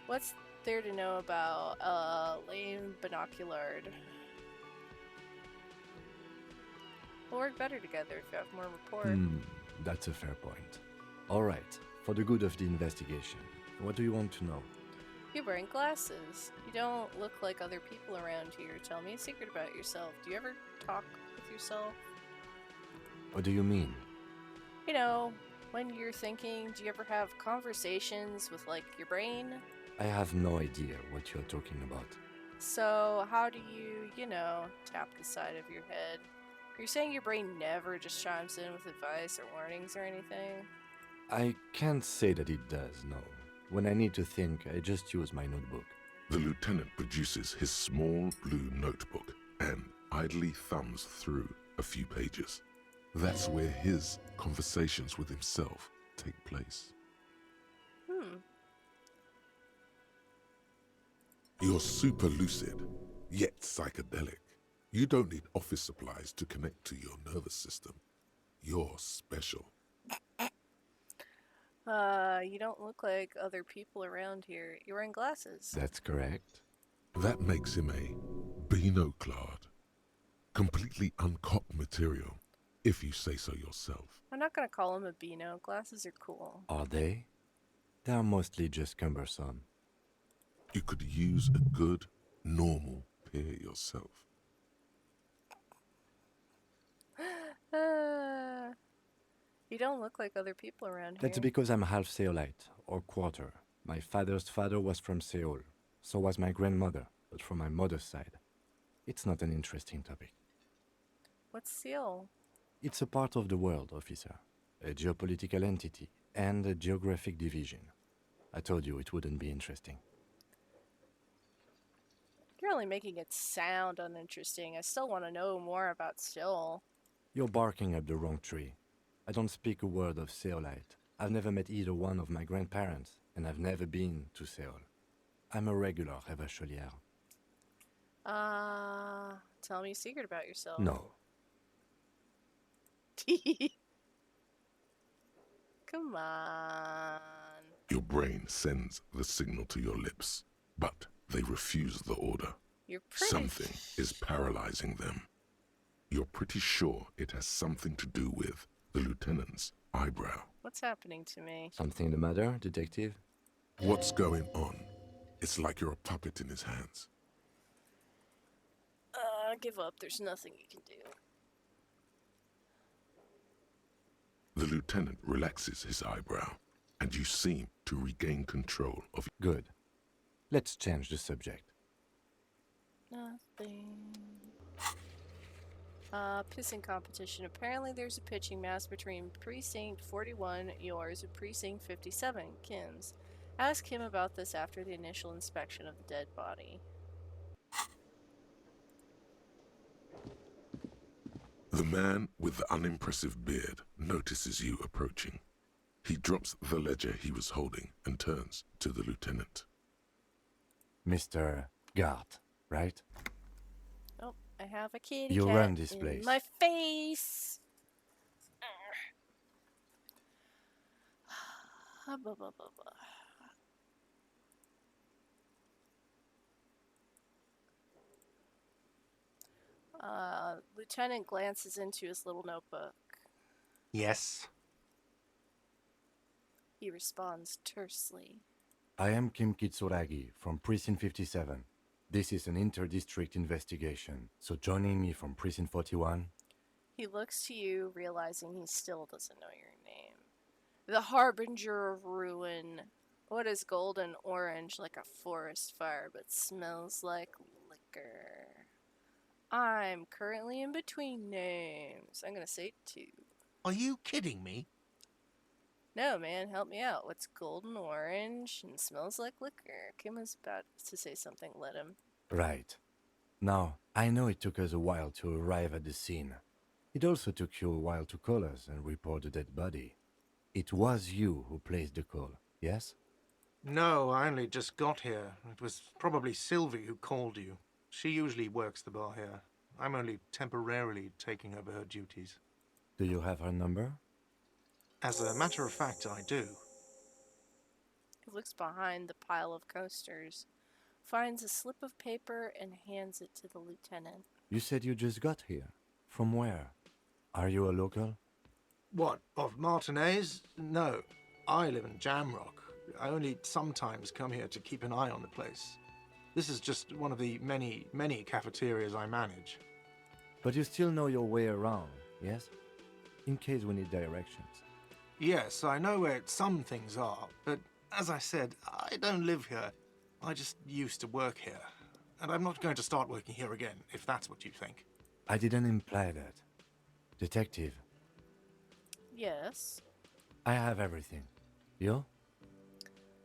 What's there to know about, lame binoculard? We'll work better together if you have more rapport. That's a fair point. All right, for the good of the investigation, what do you want to know? You're wearing glasses. You don't look like other people around here. Tell me a secret about yourself. Do you ever talk with yourself? What do you mean? You know, when you're thinking, do you ever have conversations with, like, your brain? I have no idea what you're talking about. So, how do you, you know, tap the side of your head? You're saying your brain never just chimes in with advice or warnings or anything? I can't say that it does, no. When I need to think, I just use my notebook. The lieutenant produces his small blue notebook and idly thumbs through a few pages. That's where his conversations with himself take place. You're super lucid, yet psychedelic. You don't need office supplies to connect to your nervous system. You're special. You don't look like other people around here. You're wearing glasses. That's correct. That makes him a binoclard. Completely uncopped material, if you say so yourself. I'm not gonna call him a Beano. Glasses are cool. Are they? They are mostly just cumbersome. You could use a good, normal pair yourself. You don't look like other people around That's here. because I'm half Seolite, or quarter. My father's father was from Seoul. So was my grandmother, but from my mother's side. It's not an interesting topic. What's Seoul? It's a part of the world, officer. A geopolitical entity and a geographic division. I told you it wouldn't be interesting. You're You're only making it sound uninteresting. I still want to know more about Still. You're barking up the wrong tree. I don't speak a word of Seolite. I've never met either one of my grandparents, and I've never been to Seoul. I'm a regular Revacholière. Tell me a secret about yourself. No. Come on. Your brain sends the signal to your lips, but they refuse the order. You're pretty. Something is paralyzing them. You're pretty sure it has something to do with the lieutenant's eyebrow. What's happening to me? Something the matter, detective? What's going on? It's like you're a puppet in his hands. Give up. There's nothing you can do. The lieutenant relaxes his eyebrow, and you seem to regain control of. Good. Let's change the subject. Nothing. Pissing competition. Apparently there's a pitching match between Precinct 41, yours, and Precinct 57, Kim's. Ask him about this after the initial inspection of the dead body. The man with the unimpressive beard notices you approaching. He drops the ledger he was holding and turns to the lieutenant. Mr. Gart, right? Oh, I have a kitty You cat run this in place. my face. Lieutenant glances into his little notebook. Yes. He responds tersely. I am Kim Kitsuragi from Precinct 57. This is an inter-district investigation, so joining me from Precinct 41... He looks to you, realizing he still doesn't know your name. The Harbinger of Ruin. What is golden orange like a forest fire but smells like liquor? I'm currently in between names. I'm gonna say 2. Are you kidding me? No, man, help me out. What's golden orange and smells like liquor? Kim was about to say something, let him. Right. Now, I know it took us a while to arrive at the scene. It also took you a while to call us and report the dead body. It was you who placed the call, yes? No, I only just got here. It was probably Sylvie who called you. She usually works the bar here. I'm only temporarily taking over her duties. Do you have her number? As a matter of fact, I do. He looks behind the pile of coasters, finds a slip of paper, and hands it to the lieutenant. You said you just got here. From where? Are you a local? What, of Martinez? No, I live in Jamrock. I only sometimes come here to keep an eye on the place. This is just one of the many, many cafeterias I manage. But you still know your way around, yes? In case we need directions. Yes, I know where some things are, but as I said, I don't live here. I just used to work here. And I'm not going to start working here again, if that's what you think. I didn't imply that. Detective, Yes. I have everything. You?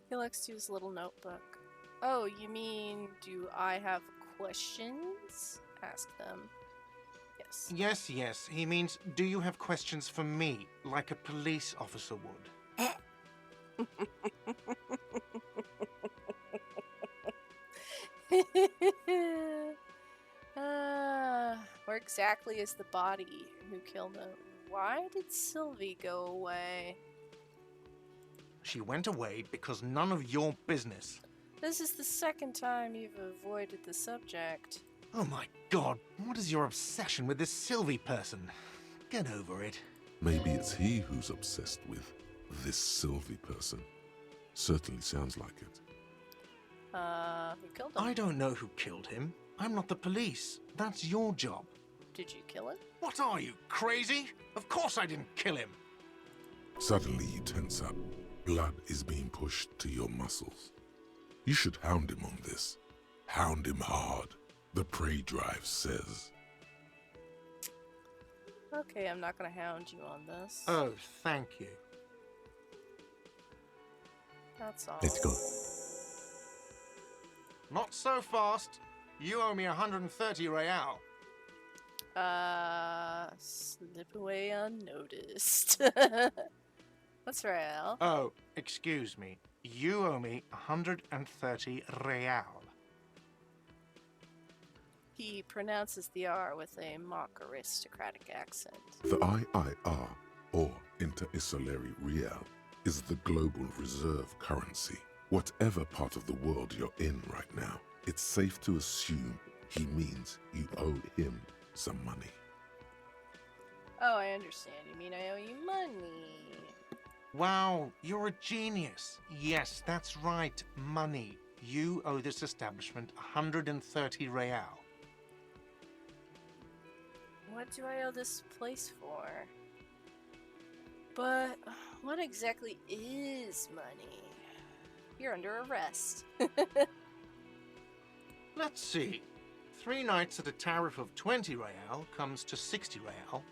He looks to his little notebook. Oh, you mean, do I have questions? Ask them. Yes. Yes, yes. He means, do you have questions for me, like a police officer would? Where exactly is the body? Who killed him? Why did Sylvie go away? She went away because none of your business. This is the second time you've avoided the subject. Oh my god, what is your obsession with this Sylvie person? Get over it. Maybe it's he who's obsessed with this Sylvie person. Certainly sounds like it. Who killed him? I don't know who killed him. I'm not the police. That's your job. Did you kill him? What are you, crazy? Of course I didn't kill him. Suddenly you tense up. Blood is being pushed to your muscles. You should hound him on this. Hound him hard. The prey drive says. Okay, I'm not gonna hound you on this. Oh, thank you. That's all. Let's go. Not so fast. You owe me 130 real. Slip away unnoticed. What's real? Oh, excuse me. You owe me 130 real. He pronounces the R with a mock aristocratic accent. The IIR, or Inter-Isolary Real, is the global reserve currency. Whatever part of the world you're in right now, it's safe to assume he means you owe him some money. Oh, I understand. You mean I owe you money? Wow, you're a genius. Yes, that's right, money. You owe this establishment 130 real. What do I owe this place for? But what exactly is money? You're under arrest. Let's see. 3 nights at a tariff of 20 real comes to 60 real.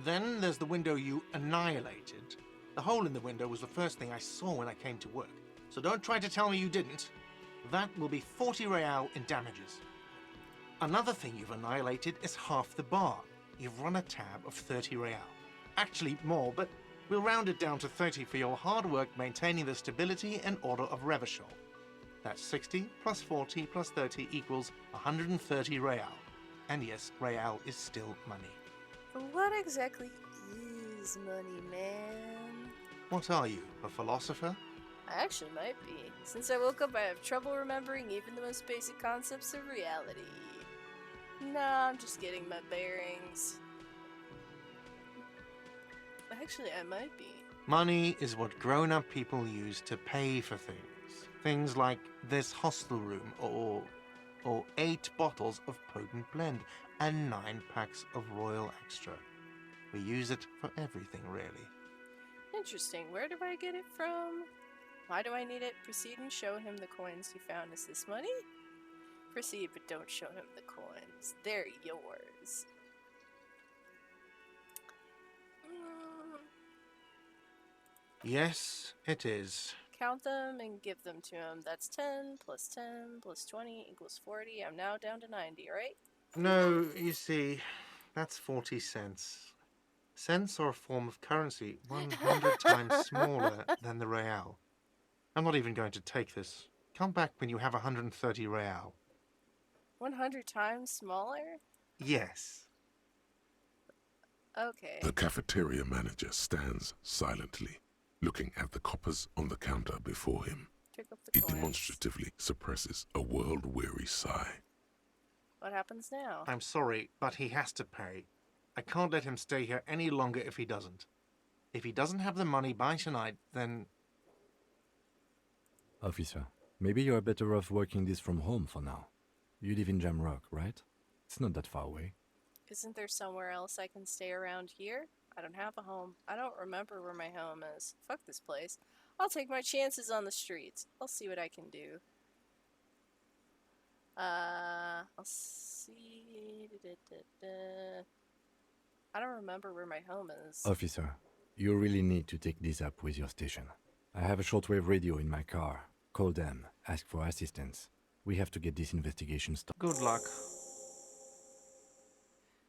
Then there's the window you annihilated. The hole in the window was the first thing I saw when I came to work. So don't try to tell me you didn't. That will be 40 real in damages. Another thing you've annihilated is half the bar. You've run a tab of 30 real. Actually more, but we'll round it down to 30 for your hard work maintaining the stability and order of Revachol. That's 60 plus 40 plus 30 equals 130 real. And yes, real is still money. But what exactly is money, man? What are you, a philosopher? I actually might be. Since I woke up, I have trouble remembering even the most basic concepts of reality. Nah, I'm just getting my bearings. Actually, I might be. Money is what grown-up people use to pay for things. Things like this hostel room, or 8 bottles of potent blend, and 9 packs of Royal Extra. We use it for everything, really. Interesting. Where do I get it from? Why do I need it? Proceed and show him the coins you found. Is this money? Proceed, but don't show him the coins. They're yours. Yes, it is. Count them and give them to him. That's 10 plus 10 plus 20 equals 40. I'm now down to 90, right? No, you see, that's 40 cents. Cents are a form of currency 100 times smaller than the real. I'm not even going to take this. Come back when you have 130 real. 100 times smaller? Yes. Okay. The cafeteria manager stands silently, looking at the coppers on the counter before him. Pick up the He coins. demonstratively suppresses a world-weary sigh. What happens now? I'm sorry, but he has to pay. I can't let him stay here any longer if he doesn't. If he doesn't have the money by tonight, then... Officer, maybe you're better off working this from home for now. You live in Jamrock, right? It's not that far away. Isn't there somewhere else I can stay around here? I don't have a home. I don't remember where my home is. Fuck this place. I'll take my chances on the streets. I'll see what I can do. I'll see... I don't remember where my home is. Officer, you really need to take this up with your station. I have a shortwave radio in my car. Call them, ask for assistance. We have to get this investigation started. Good luck.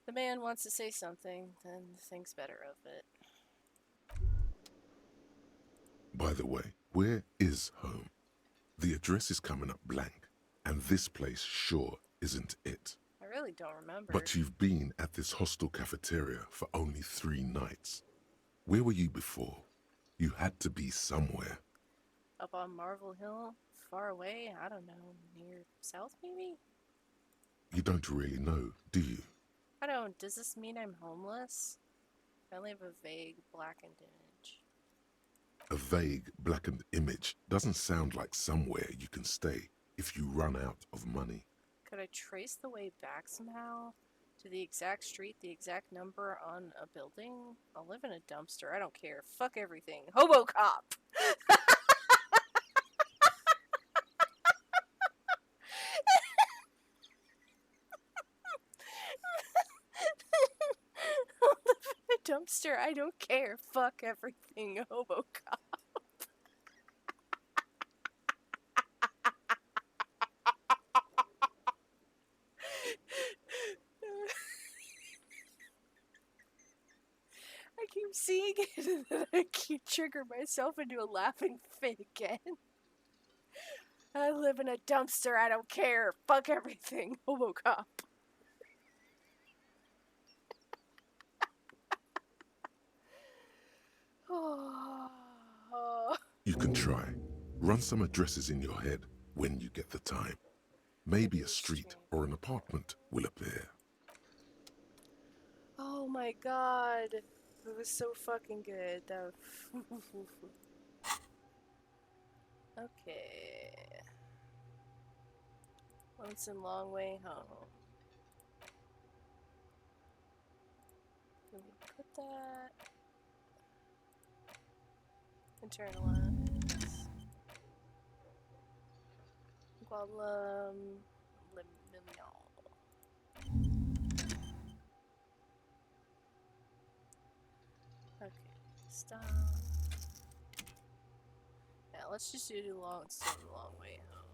The man wants to say something, then thinks better of it. By the way, where is home? The address is coming up blank, and this place sure isn't it. I really don't remember. But you've been at this hostel cafeteria for only 3 nights. Where were you before? You had to be somewhere. Up on Marvel Hill? Far away? I don't know. Near south, maybe? You don't really know, do you? I don't. Does this mean I'm homeless? I only have a vague blackened image. A vague, blackened image doesn't sound like somewhere you can stay if you run out of money. Could I trace the way back somehow? To the exact street, the exact number on a building? I'll live in a dumpster. I don't care. Fuck everything. Hobo cop! Dumpster, I don't care. Fuck everything, hobo cop. keep seeing it and then I keep trigger myself into a laughing fit again. I live in a dumpster, I don't care. Fuck everything. Hobocop. Oh. You can try. Run some addresses in your head when you get the time. Maybe a street or an apartment will appear. Oh my god. It was so fucking good. Okay. Lonesome long way home. Can we put that? Internalize. Gualam. Okay, stop. Now let's just do the long way home.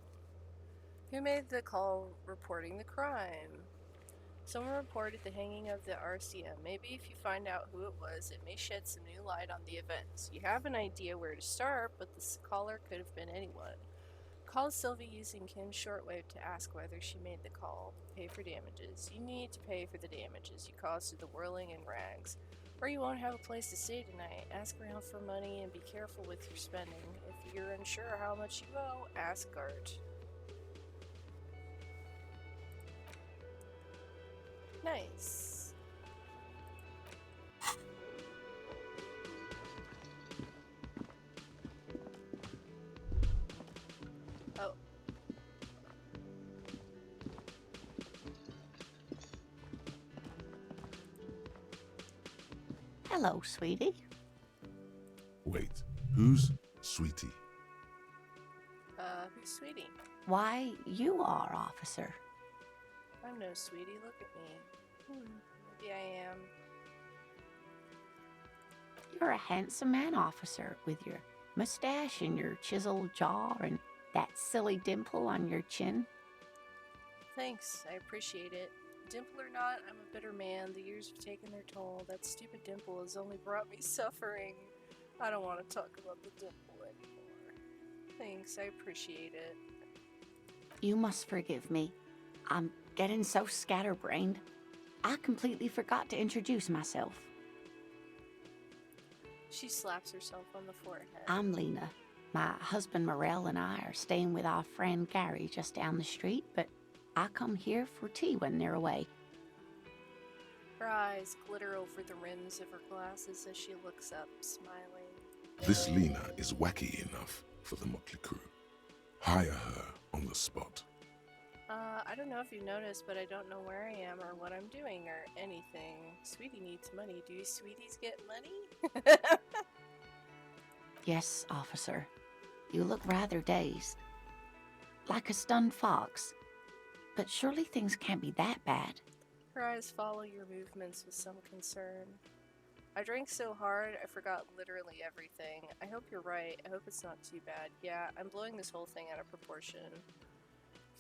Who made the call reporting the crime? Someone reported the hanging of the RCM. Maybe if you find out who it was, it may shed some new light on the events. You have an idea where to start, but the caller could have been anyone. Call Sylvie using Kim's shortwave to ask whether she made the call. Pay for damages. You need to pay for the damages you caused to the whirling and rags. Or you won't have a place to stay tonight. Ask around for money and be careful with your spending. If you're unsure how much you owe, ask Gart. Nice. Oh. Hello, sweetie. Wait, who's Sweetie? Who's Sweetie? Why, you are, officer. I'm no Sweetie, look at me. Maybe I am. You're a handsome man, officer, with your mustache and your chiseled jaw and that silly dimple on your chin. Thanks, I appreciate it. Dimple or not, I'm a bitter man. The years have taken their toll. That stupid dimple has only brought me suffering. I don't want to talk about the dimple anymore. Thanks, I appreciate it. You must forgive me. I'm getting so scatterbrained. I completely forgot to introduce myself. She slaps herself on the forehead. I'm Lena. My husband Morel and I are staying with our friend Gary just down the street, but I come here for tea when they're away. Her eyes glitter over the rims of her glasses as she looks up, smiling. This Lena is wacky enough for the Motley Crew. Hire her on the spot. I don't know if you've noticed, but I don't know where I am or what I'm doing or anything. Sweetie needs money. Do you sweeties get money? Yes, officer. You look rather dazed. Like a stunned fox. But surely things can't be that bad. Her eyes follow your movements with some concern. I drank so hard, I forgot literally everything. I hope you're right. I hope it's not too bad. Yeah, I'm blowing this whole thing out of proportion.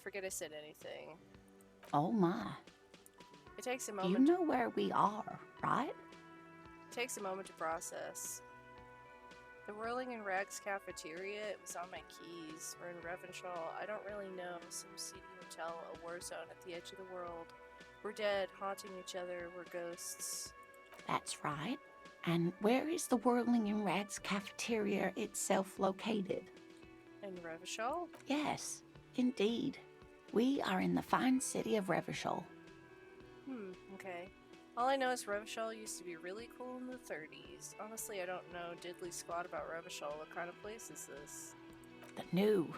Forget I said anything. Oh my. It takes a You moment. know where we are, right? It takes a moment to process. The Whirling in Rags cafeteria, it was on my keys. We're in Revenshaw. I don't really know. Some seedy hotel, a war zone at the edge of the world. We're dead, haunting each other. We're ghosts. That's right. And where is the Whirling in Rags cafeteria itself located? In Revenshaw? Yes, indeed. We are in the fine city of Revachol. Okay. All I know is Revachol used to be really cool in the 30s. Honestly, I don't know diddly squat about Revachol. What kind of place is this? The new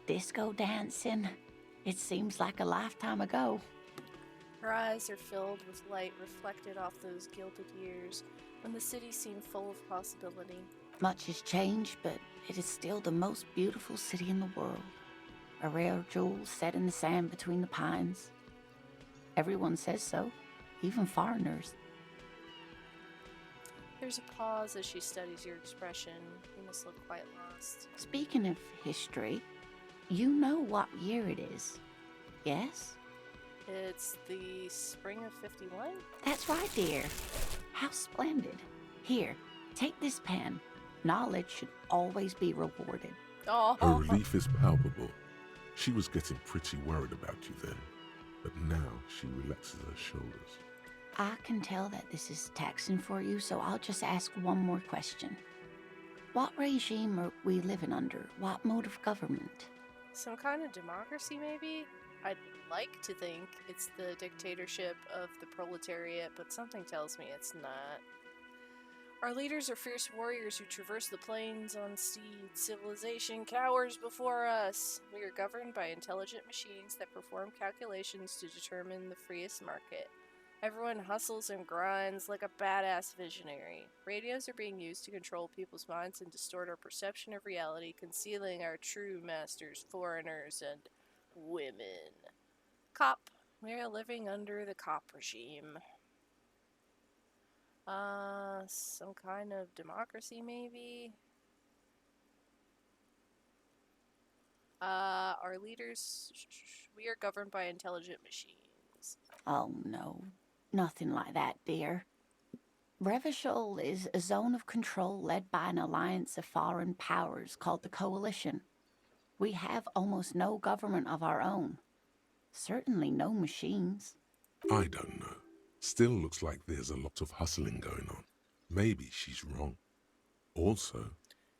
disco dancing. It seems like a lifetime ago. Her eyes are filled with light reflected off those gilded years, when the city seemed full of possibility. Much has changed, but it is still the most beautiful city in the world. A rare jewel set in the sand between the pines. Everyone says so, even foreigners. There's a pause as she studies your expression. You must look quite lost. Speaking of history, you know what year it is, yes? It's the spring of 51? That's right, dear. How splendid. Here, take this pen. Knowledge should always be rewarded. Her Oh, relief is palpable. She was getting pretty worried about you then, but now she relaxes her shoulders. I can tell that this is taxing for you, so I'll just ask one more question. What regime are we living under? What mode of government? some kind of democracy, maybe? I'd like to think it's the dictatorship of the proletariat, but something tells me it's not. Our leaders are fierce warriors who traverse the plains on steeds. Civilization cowers before us. We are governed by intelligent machines that perform calculations to determine the freest market. Everyone hustles and grinds like a badass visionary. Radios are being used to control people's minds and distort our perception of reality, concealing our true masters, foreigners, and women. Cop. We are living under the cop regime. Some kind of democracy, maybe? Our leaders, we are governed by intelligent machines. Oh no, nothing like that, dear. Revachol is a zone of control led by an alliance of foreign powers called the Coalition. We have almost no government of our own. Certainly no machines. I don't know. Still looks like there's a lot of hustling going on. Maybe she's wrong. Also,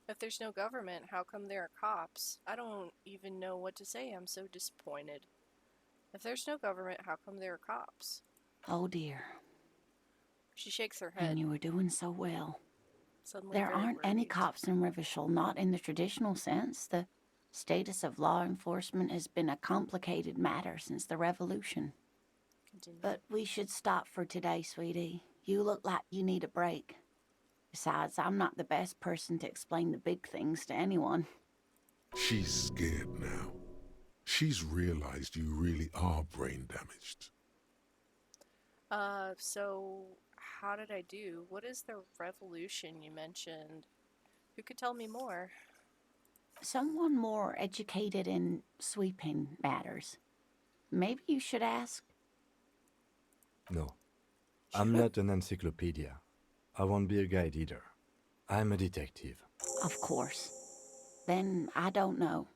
If there's no government, how come there are cops? I don't even know what to say. I'm so disappointed. If there's no government, how come there are cops? Oh dear, She shakes her head. and you were doing so well. Suddenly There very aren't any relieved. cops in Revachol, not in the traditional sense. The status of law enforcement has been a complicated matter since the revolution. Continue. But we should stop for today, sweetie. You look like you need a break. Besides, I'm not the best person to explain the big things to anyone. she's scared now. She's realized you really are brain damaged. So how did I do? What is the revolution you mentioned? Who could tell me more? Someone more educated in sweeping matters. Maybe you should ask. No, I'm not an encyclopedia. I won't be a guide either. I'm a detective. Of course. Then I don't know.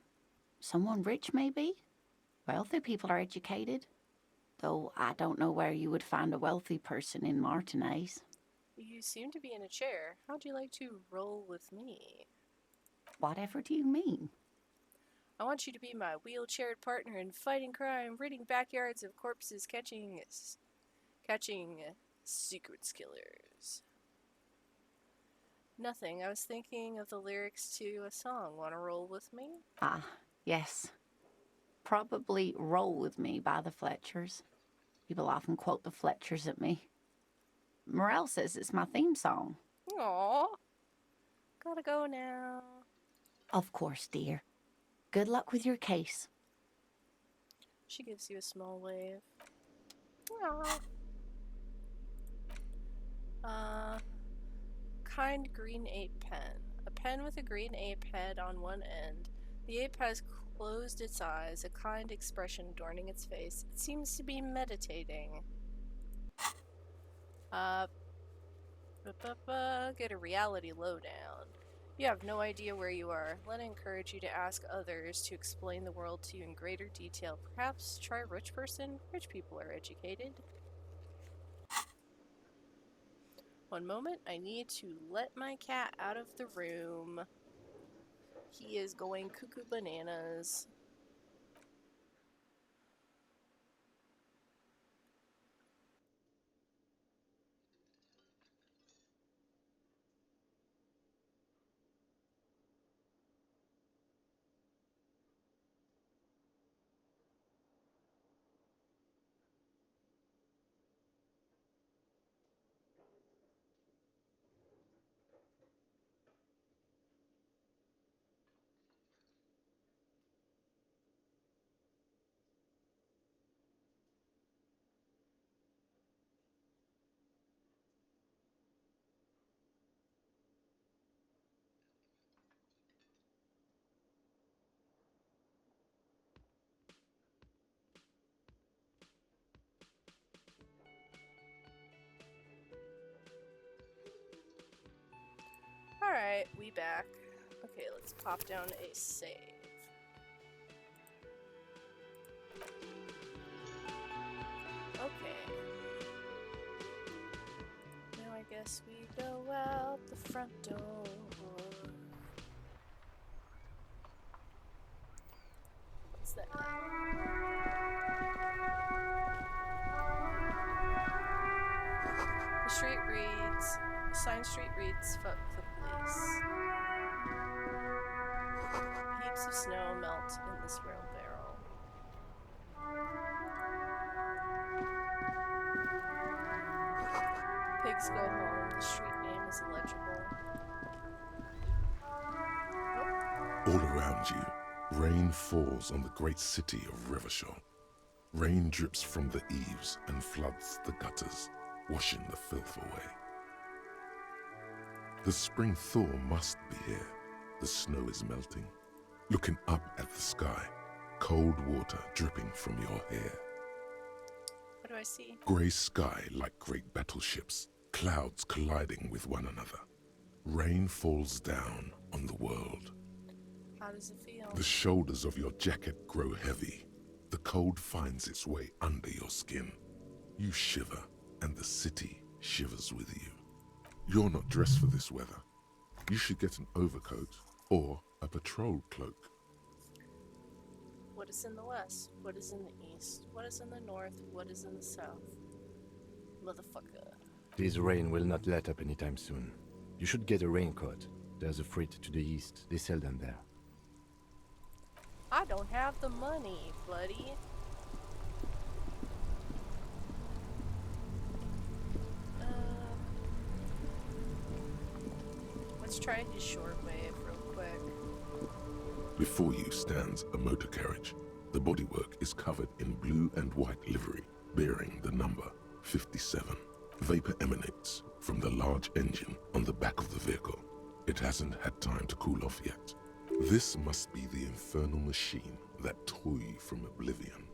Someone rich, maybe? Wealthy people are educated. Though I don't know where you would find a wealthy person in Martinez. You seem to be in a chair. How'd you like to roll with me? Whatever do you mean? I want you to be my wheelchaired partner in fighting crime, ridding backyards of corpses, catching secret killers. Nothing. I was thinking of the lyrics to a song. Want to roll with me? Ah, yes. Probably Roll With Me by the Fletchers. People often quote the Fletchers at me. Morel says it's my theme song. Aww. Gotta go now. Of course, dear. Good luck with your case. She gives you a small wave. Aww. Kind green ape pen. A pen with a green ape head on one end. The ape has closed its eyes, a kind expression adorning its face. It seems to be meditating. Get a reality lowdown. You have no idea where you are. Let me encourage you to ask others to explain the world to you in greater detail. Perhaps try rich person? Rich people are educated. One moment, I need to let my cat out of the room. He is going cuckoo bananas. Alright, we back. Okay, let's pop down a save. Okay. Now I guess we go out the front door. What's that? The street reads, Sign Street reads, fuck the police. Heaps of snow melt in this rail barrel. Pigs go home, the street name is illegible. All around you, rain falls on the great city of Revachol. Rain drips from the eaves and floods the gutters, washing the filth away. The spring thaw must be here. The snow is melting. Looking up at the sky, cold water dripping from your hair. What do I see? Grey sky like great battleships, clouds colliding with one another. Rain falls down on the world. How does it feel? The shoulders of your jacket grow heavy. The cold finds its way under your skin. You shiver, and the city shivers with you. You're not dressed for this weather. You should get an overcoat or a patrol cloak. What is in the west? What is in the east? What is in the north? What is in the south? Motherfucker. This rain will not let up anytime soon. You should get a raincoat. There's a freight to the east. They sell them there. I don't have the money, buddy. Let's try his shortwave real quick. Before you stands a motor carriage. The bodywork is covered in blue and white livery, bearing the number 57. Vapor emanates from the large engine on the back of the vehicle. It hasn't had time to cool off yet. This must be the infernal machine that tore you from oblivion.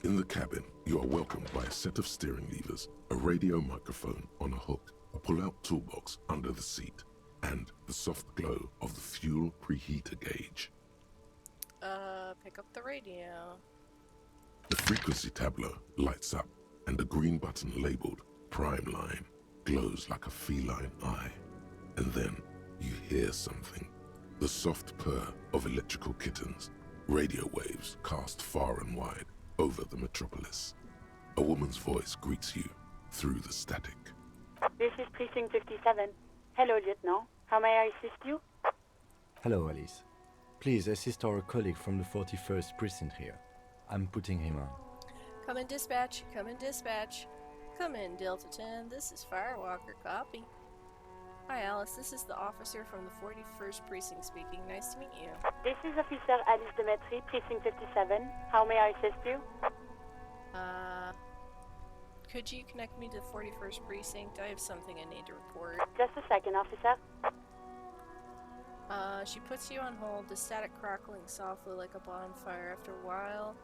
In the cabin, you are welcomed by a set of steering levers, a radio microphone on a hook, a pull-out toolbox under the seat, and the soft glow of the fuel preheater gauge. Pick up the radio. The frequency tableau lights up, and a green button labeled Prime Line glows like a feline eye. And then you hear something. The soft purr of electrical kittens, radio waves cast far and wide over the metropolis. A woman's voice greets you through the static. This is Precinct 57. Hello, Lieutenant. How may I assist you? Hello, Alice. Please assist our colleague from the 41st Precinct here. I'm putting him on. Come in dispatch, come in dispatch. Come in, Delta 10, this is Firewalker, copy. Hi Alice, this is the officer from the 41st Precinct speaking. Nice to meet you. This is Officer Alice Demetri, Precinct 57. How may I assist you? Could you connect me to the 41st Precinct? I have something I need to report. Just a second, officer. She puts you on hold, the static crackling softly like a bonfire. After a while,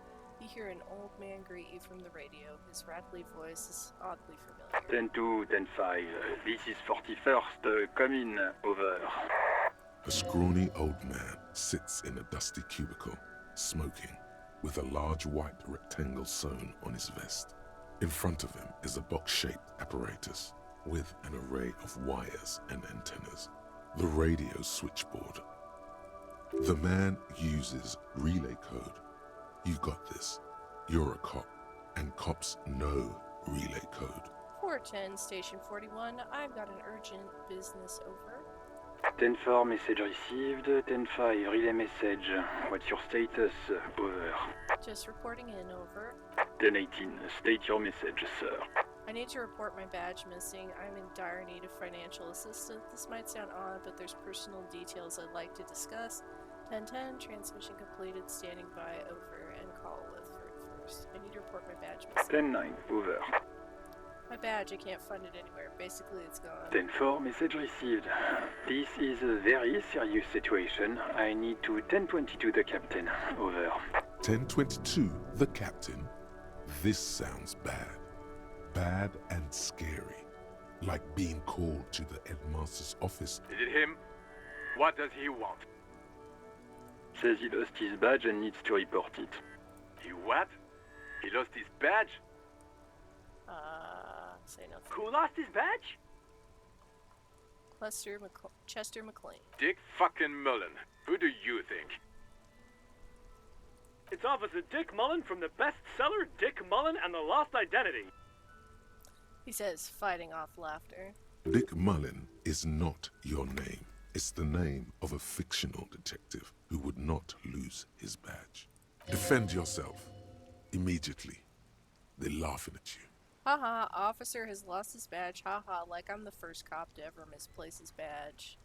you hear an old man greet you from the radio. His rattly voice is oddly familiar. 10-2, 10-5. This is 41st. Come in. Over. A scrawny old man sits in a dusty cubicle, smoking, with a large white rectangle sewn on his vest. In front of him is a box-shaped apparatus with an array of wires and antennas. The radio switchboard. The man uses relay code. You got this. You're a cop, and cops know relay code. 410, Station 41. I've got an urgent business, over. 10-4, message received. 10-5, relay message. What's your status? Over. Just reporting in, over. 10-18, state your message, sir. I need to report my badge missing. I'm in dire need of financial assistance. This might sound odd, but there's personal details I'd like to discuss. 10-10, transmission completed, standing by, over, and call with 41st. I need to report my badge missing. 10-9, over. My badge, I can't find it anywhere. Basically, it's gone. 10-4, message received. This is a very serious situation. I need to 10-22 the captain. Over. 1022, the captain. This sounds bad. Bad and scary. like being called to the headmaster's office. Is it him? What does he want? Says he lost his badge and needs to report it. He what? He lost his badge? Say nothing. Who lost his badge? Chester McLean. Dick fucking Mullen. Who do you think? It's Officer Dick Mullen from the bestseller Dick Mullen and the Lost Identity. He says, fighting off laughter. Dick Mullen is not your name. It's the name of a fictional detective who would not lose his badge. Defend yourself. Immediately. They're laughing at you. Haha, officer has lost his badge. Haha, like I'm the first cop to ever misplace his badge.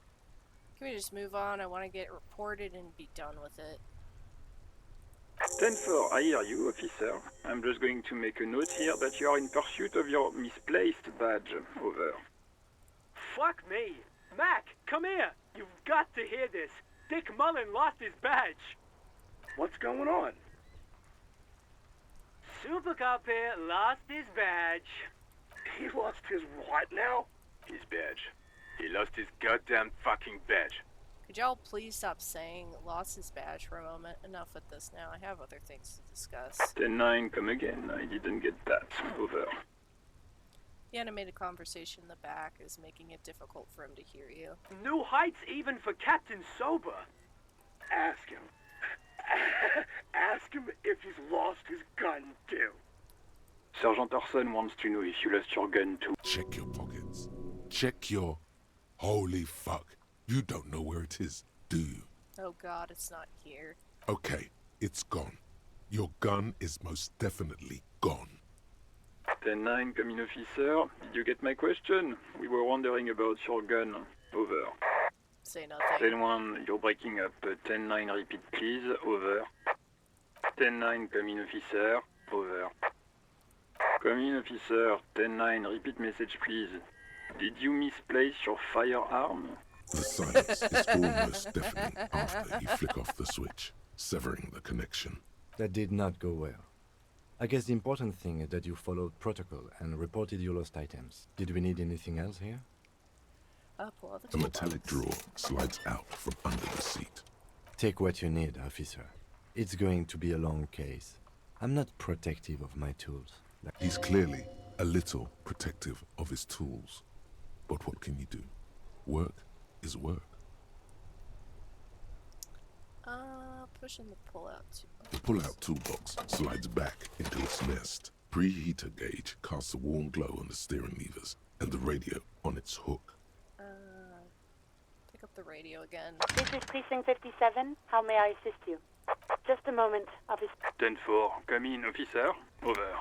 Can we just move on? I want to get it reported and be done with it. 10-4, I hear you, officer. I'm just going to make a note here that you are in pursuit of your misplaced badge. Over. Fuck me. Mac, come here. You've got to hear this. Dick Mullen lost his badge. What's going on? Super Cop here lost his badge. He lost his what now? His badge. He lost his goddamn fucking badge. Could y'all please stop saying lost his badge for a moment? Enough with this now. I have other things to discuss. 10-9, come again. I didn't get that. Over. The animated conversation in the back is making it difficult for him to hear you. New heights even for Captain Sober. Ask him. Ask him if he's lost his gun too. Sergeant Orson wants to know if you lost your gun too. Check your pockets. Check your... Holy fuck. You don't know where it is, do you? Oh god, it's not here. Okay, it's gone. Your gun is most definitely gone. 10-9, come in, officer. Did you get my question? We were wondering about your gun. Over. Say nothing. 10-1, you're breaking up. 10-9, repeat please. Over. 10-9, come in, officer. Over. Come in, officer. 10-9, repeat message please. Did you misplace your firearm? The silence is almost deafening after you flick off the switch, severing the connection. That did not go well. I guess the important thing is that you followed protocol and reported your lost items. Did we need anything else here? Pull out the A metallic drawer slides out from under the seat. Take what you need, officer. It's going to be a long case. I'm not protective of my tools. He's clearly a little protective of his tools. But what can you do? Work is work. Pushing the pull-out toolbox. The pull-out toolbox slides back into its nest. Preheater gauge casts a warm glow on the steering levers and the radio on its hook. Pick up the radio again. This is Precinct 57. How may I assist you? Just a moment, officer. 10-4, come in, officer. Over.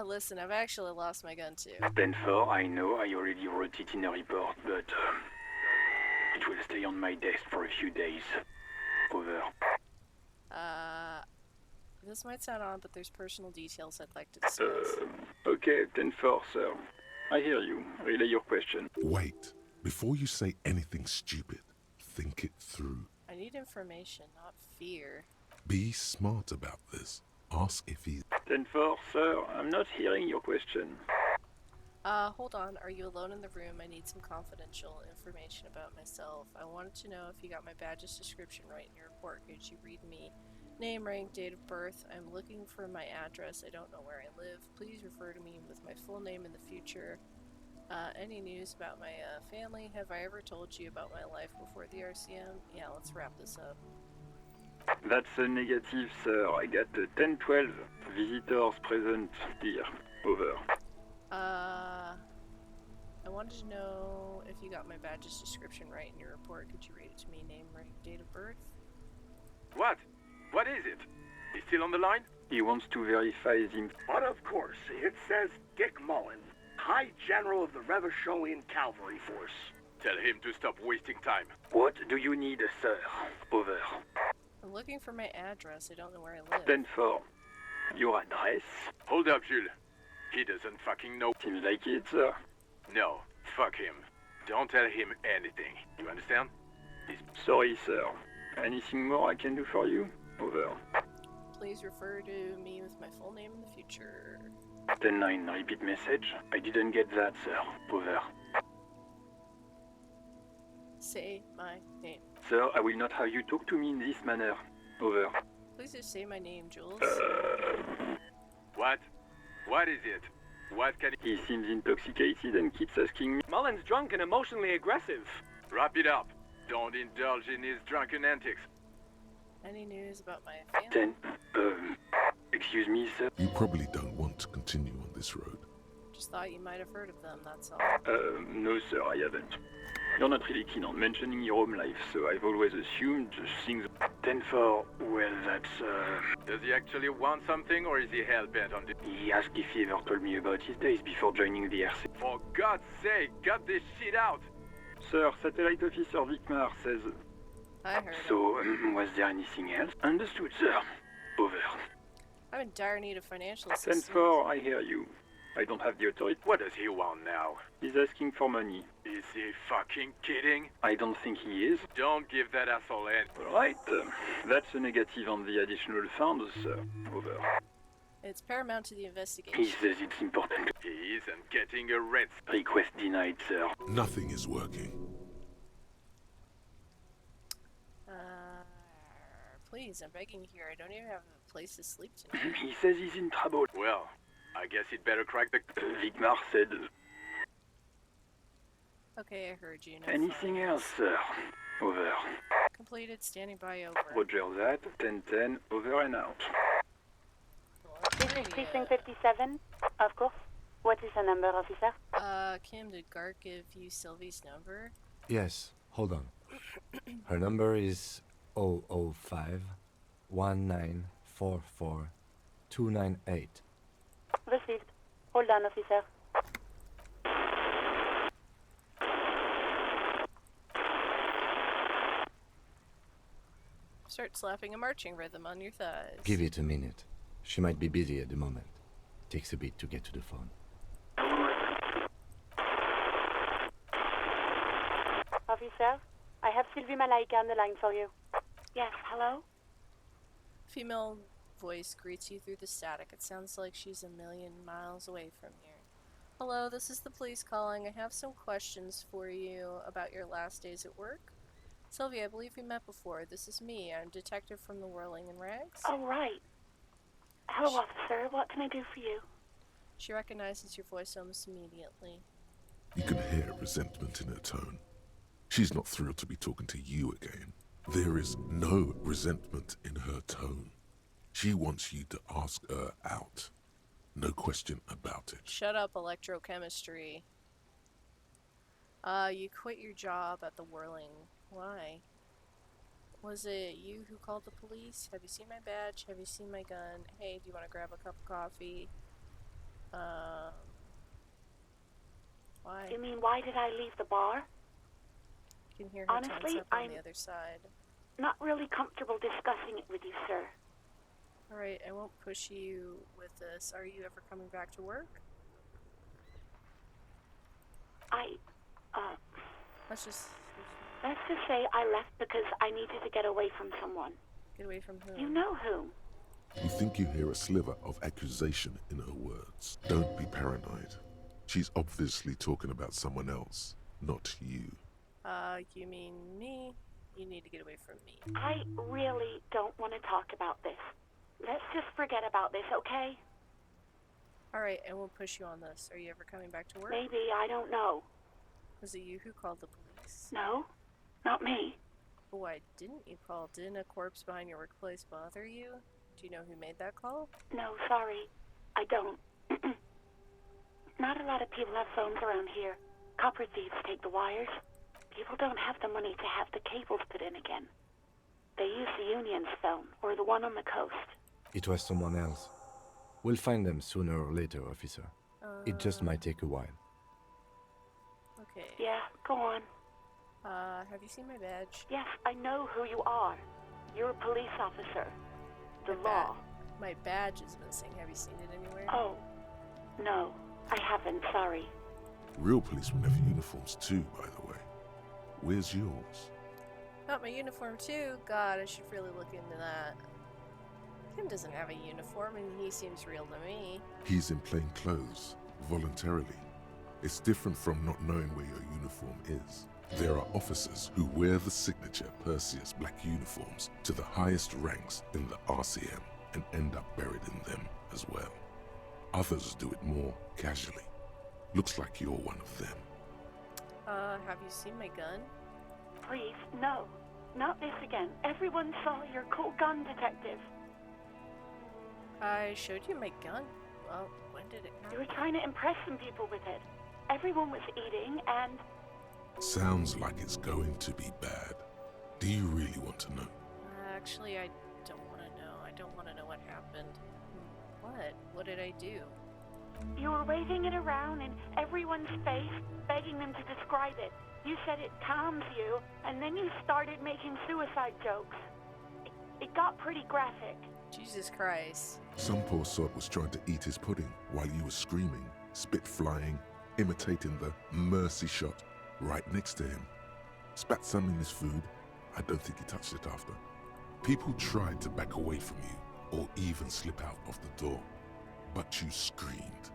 Listen, I've actually lost my gun too. 10-4, I know, I already wrote it in a report, but it will stay on my desk for a few days. Over. This might sound odd, but there's personal details I'd like to discuss. Okay, 10-4, sir. I hear you. Relay your question. Wait. Before you say anything stupid, think it through. I need information, not fear. Be smart about this. Ask if he's... 10-4, sir. I'm not hearing your question. Hold on. Are you alone in the room? I need some confidential information about myself. I wanted to know if you got my badge's description right in your report. Could you read me name, rank, date of birth? I'm looking for my address. I don't know where I live. Please refer to me with my full name in the future. Any news about my family? Have I ever told you about my life before the RCM? Yeah, let's wrap this up. That's a negative, sir. I got 10-12 visitors present here. Over. I wanted to know if you got my badge's description right in your report. Could you read it to me? Name, rank, date of birth? What? What is it? He's still on the line? He wants to verify him. But of course, it says Dick Mullen, High General of the Revacholian Cavalry Force. Tell him to stop wasting time. What do you need, sir? Over. I'm looking for my address. I don't know where I live. 10-4. Your address? Hold up, Jules. He doesn't fucking know. Seems like it, sir. No, fuck him. Don't tell him anything. You understand? Sorry, sir. Anything more I can do for you? Over. Please refer to me with my full name in the future. 10-9, repeat message. I didn't get that, sir. Over. Say my name. Sir, I will not have you talk to me in this manner. Over. Please just say my name, Jules. What? What is it? What can He seems intoxicated and keeps asking me. Mullen's drunk and emotionally aggressive. Wrap it up. Don't indulge in his drunken antics. Any news about my family? 10. Excuse me, sir. You probably don't want to continue on this road. Just thought you might have heard of them, that's all. No, sir, I haven't. You're not really keen on mentioning your home life, so I've always assumed things. 10-4, well, that's, Does he actually want something, or is he hell-bent on it? He asked if he ever told me about his days before joining the RC. For God's sake, cut this shit out! Sir, Satellite Officer Vicmar says... I heard So, was there anything else? Understood, sir. Over. I'm in dire need of financial assistance. 10-4, I hear you. I don't have the authority. What does he want now? He's asking for money. Is he fucking kidding? I don't think he is. Don't give that asshole any. Right, that's a negative on the additional funds, sir. Over. It's paramount to the investigation. He says it's important. He isn't getting a red. Request denied, sir. Nothing is working. Please, I'm begging here. I don't even have a place to sleep tonight. He says he's in trouble. Well, I guess he'd better crack the... Vicmar said... Okay, I heard you. No Anything fine. else, sir? Over. Completed, standing by, over. Roger that. 10-10, over and out. This is Precinct 57, of course. What is the number, officer? Kim, did Gart give you Sylvie's number? Yes, hold on. Her number is 005 1944 298. Received. Hold on, officer. Start slapping a marching rhythm on your thighs. Give it a minute. She might be busy at the moment. Takes a bit to get to the phone. Officer, I have Sylvie Malaika on the line for you. Yes, hello? Female voice greets you through the static. It sounds like she's a million miles away from here. Hello, this is the police calling. I have some questions for you about your last days at work. Sylvia, I believe we met before. This is me. I'm detective from the Whirling in Rags. Oh, right. Hello, officer. What can I do for you? She recognizes your voice almost immediately. You can hear resentment in her tone. She's not thrilled to be talking to you again. There is no resentment in her tone. She wants you to ask her out. No question about it. Shut up, electrochemistry. You quit your job at the Whirling. Why? Was it you who called the police? Have you seen my badge? Have you seen my gun? Hey, do you want to grab a cup of coffee? Why? You mean, why did I leave the bar? You can hear her tense Honestly, up on I'm the other side. not really comfortable discussing it with you, sir. Alright, I won't push you with this. Are you ever coming back to work? Let's just say I left because I needed to get away from someone. get away from whom? You know whom. You think you hear a sliver of accusation in her words. Don't be paranoid. She's obviously talking about someone else, not you. You mean me? You need to get away from me. I really don't want to talk about this. Let's just forget about this, okay? Alright, I won't push you on this. Are you ever coming back to work? Maybe, I don't know. Was it you who called the police? No, not me. Why didn't you call? Didn't a corpse behind your workplace bother you? Do you know who made that call? No, sorry. I don't. Not a lot of people have phones around here. Copper thieves take the wires. People don't have the money to have the cables put in again. They use the union's phone, or the one on the coast. It was someone else. We'll find them sooner or later, officer. It just might take a while. Okay. Yeah, go on. Have you seen my badge? Yes, I know who you are. You're a police officer. The law. My badge is missing. Have you seen it anywhere? Oh, no, I haven't, sorry. Real policemen have uniforms too, by the way. Where's yours? Not my uniform too? God, I should really look into that. Tim doesn't have a uniform and he seems real to me. He's in plain clothes, voluntarily. It's different from not knowing where your uniform is. There are officers who wear the signature Perseus black uniforms to the highest ranks in the RCM and end up buried in them as well. Others do it more casually. Looks like you're one of them. Have you seen my gun? Please, no. Not this again. Everyone saw your cool gun, detective. I showed you my gun. Well, when did it happen? You were trying to impress some people with it. Everyone was eating and... Sounds like it's going to be bad. Do you really want to know? Actually, I don't want to know. I don't want to know what happened. What? What did I do? You were waving it around in everyone's face, begging them to describe it. You said it calms you, and then you started making suicide jokes. It got pretty graphic. Jesus Christ. Some poor sod was trying to eat his pudding while you were screaming, spit flying, imitating the mercy shot right next to him. Spat some in his food. I don't think he touched it after. People tried to back away from you or even slip out of the door. But you screamed.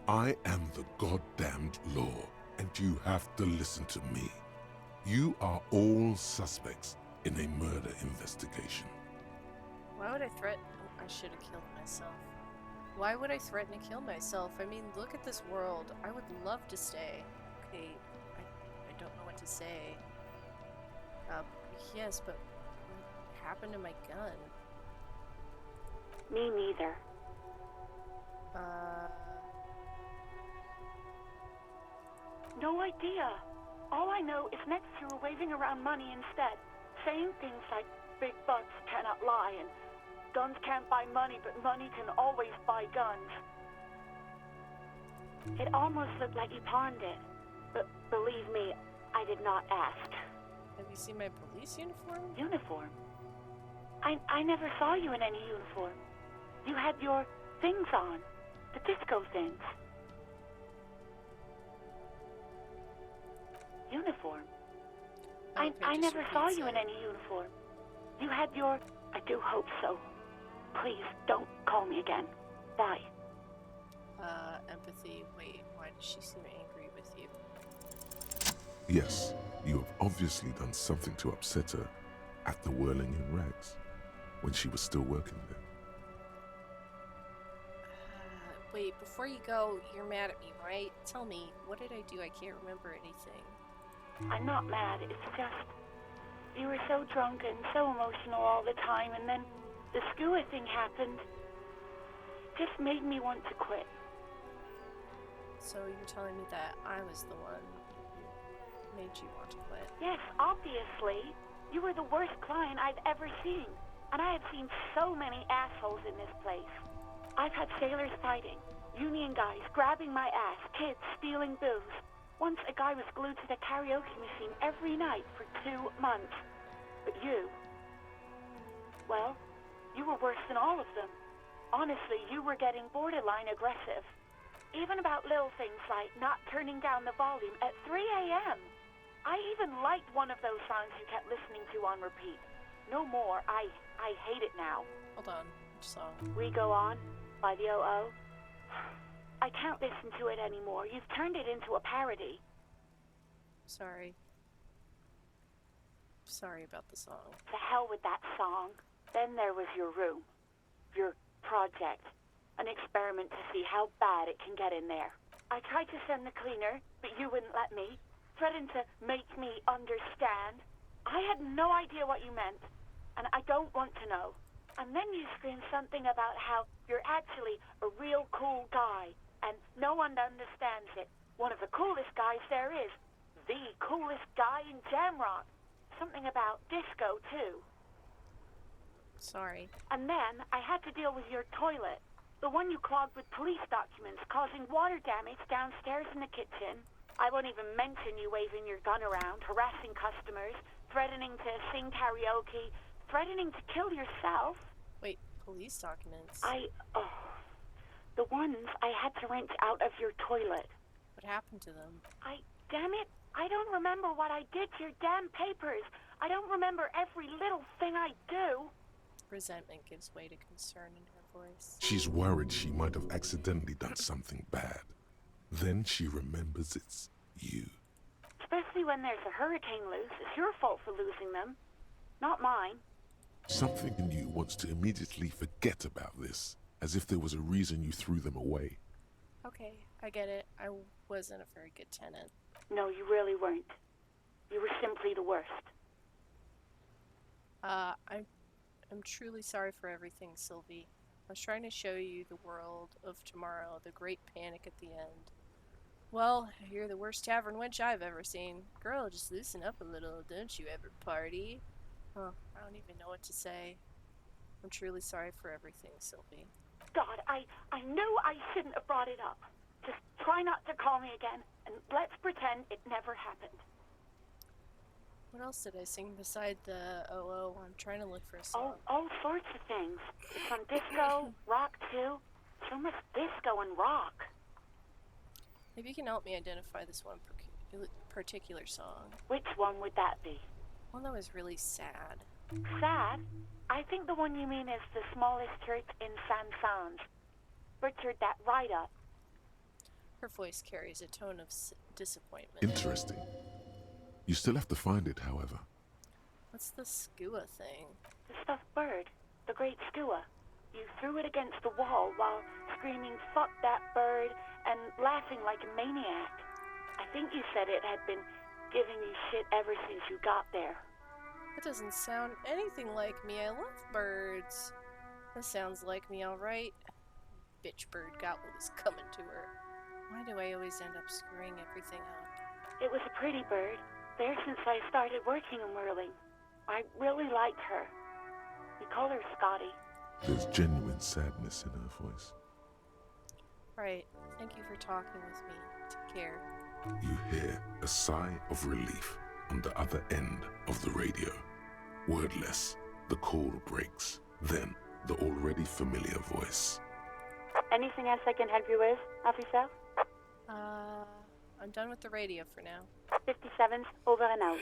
I am the goddamned law, and you have to listen to me. You are all suspects in a murder investigation. Why would I threaten? I should have killed myself. Why would I threaten to kill myself? I mean, look at this world. I would love to stay. Okay, I don't know what to say. Yes, but what happened to my gun? Me neither. No idea. All I know is next you were waving around money instead, saying things like big bucks cannot lie and guns can't buy money, but money can always buy guns. It almost looked like you pawned it, but believe me, I did not ask. Have you seen my police uniform? Uniform? I never saw you in any uniform. You had your things on, the disco things. Uniform? Okay, I just never saw repeat you in it. any uniform. You had your... I do hope so. Please, don't call me again. Bye. Empathy. Wait, why does she seem angry with you? Yes, you have obviously done something to upset her at the Whirling in Rags when she was still working there. Wait, before you go, you're mad at me, right? Tell me, what did I do? I can't remember anything. I'm not mad, it's just... You were so drunk and so emotional all the time, and then the skua thing happened. Just made me want to quit. So you're telling me that I was the one who made you want to quit? Yes, obviously. You were the worst client I've ever seen. And I have seen so many assholes in this place. I've had sailors fighting, union guys grabbing my ass, kids stealing booze. Once a guy was glued to the karaoke machine every night for 2 months. But you... Well, you were worse than all of them. Honestly, you were getting borderline aggressive. Even about little things like not turning down the volume at 3 a.m. I even liked one of those songs you kept listening to on repeat. No more. I hate it now. Hold on. Which song? We Go On by the O.O. I can't listen to it anymore. You've turned it into a parody. Sorry. Sorry about the song. To hell with that song. Then there was your room. Your project. An experiment to see how bad it can get in there. I tried to send the cleaner, but you wouldn't let me. Threatened to make me understand. I had no idea what you meant, and I don't want to know. And then you screamed something about how you're actually a real cool guy, and no one understands it. One of the coolest guys there is. The coolest guy in Jamrock. Something about disco, too. Sorry. And then I had to deal with your toilet. The one you clogged with police documents, causing water damage downstairs in the kitchen. I won't even mention you waving your gun around, harassing customers, threatening to sing karaoke, threatening to kill yourself. Wait, police documents? The ones I had to wrench out of your toilet. What happened to them? Damn it, I don't remember what I did to your damn papers. I don't remember every little thing I do. Resentment gives way to concern in her voice. She's worried she might have accidentally done something bad. Then she remembers it's you. Especially when there's a hurricane loose. It's your fault for losing them, not mine. Something in you wants to immediately forget about this, as if there was a reason you threw them away. Okay, I get it. I wasn't a very good tenant. No, you really weren't. You were simply the worst. I'm truly sorry for everything, Sylvie. I was trying to show you the world of tomorrow, the great panic at the end. Well, you're the worst tavern wench I've ever seen. Girl, just loosen up a little. Don't you ever party? Huh, I don't even know what to say. I'm truly sorry for everything, Sylvie. God, I knew I shouldn't have brought it up. Just try not to call me again, and let's pretend it never happened. What else did I sing beside the OO? I'm trying to look for a song. All sorts of things. Some disco, rock too. So much disco and rock. Maybe you can help me identify this one particular song. Which one would that be? One that was really sad. Sad? I think the one you mean is the smallest church in Saint-Saëns. Butchered that right up. Her voice carries a tone of disappointment. Interesting. You still have to find it, however. What's the skua thing? The stuffed bird. The great skua. You threw it against the wall while screaming, "Fuck that bird," and laughing like a maniac. I think you said it had been giving you shit ever since you got there. That doesn't sound anything like me. I love birds. This sounds like me, alright. Bitch bird got what was coming to her. Why do I always end up screwing everything up? It was a pretty bird. There since I started working in whirling. I really liked her. We call her Scotty. There's genuine sadness in her voice. Right. Thank you for talking with me. Take care. You hear a sigh of relief on the other end of the radio. Wordless, the call breaks. Then, the already familiar voice. Anything else I can help you with, officer? I'm done with the radio for now. 57's over and out.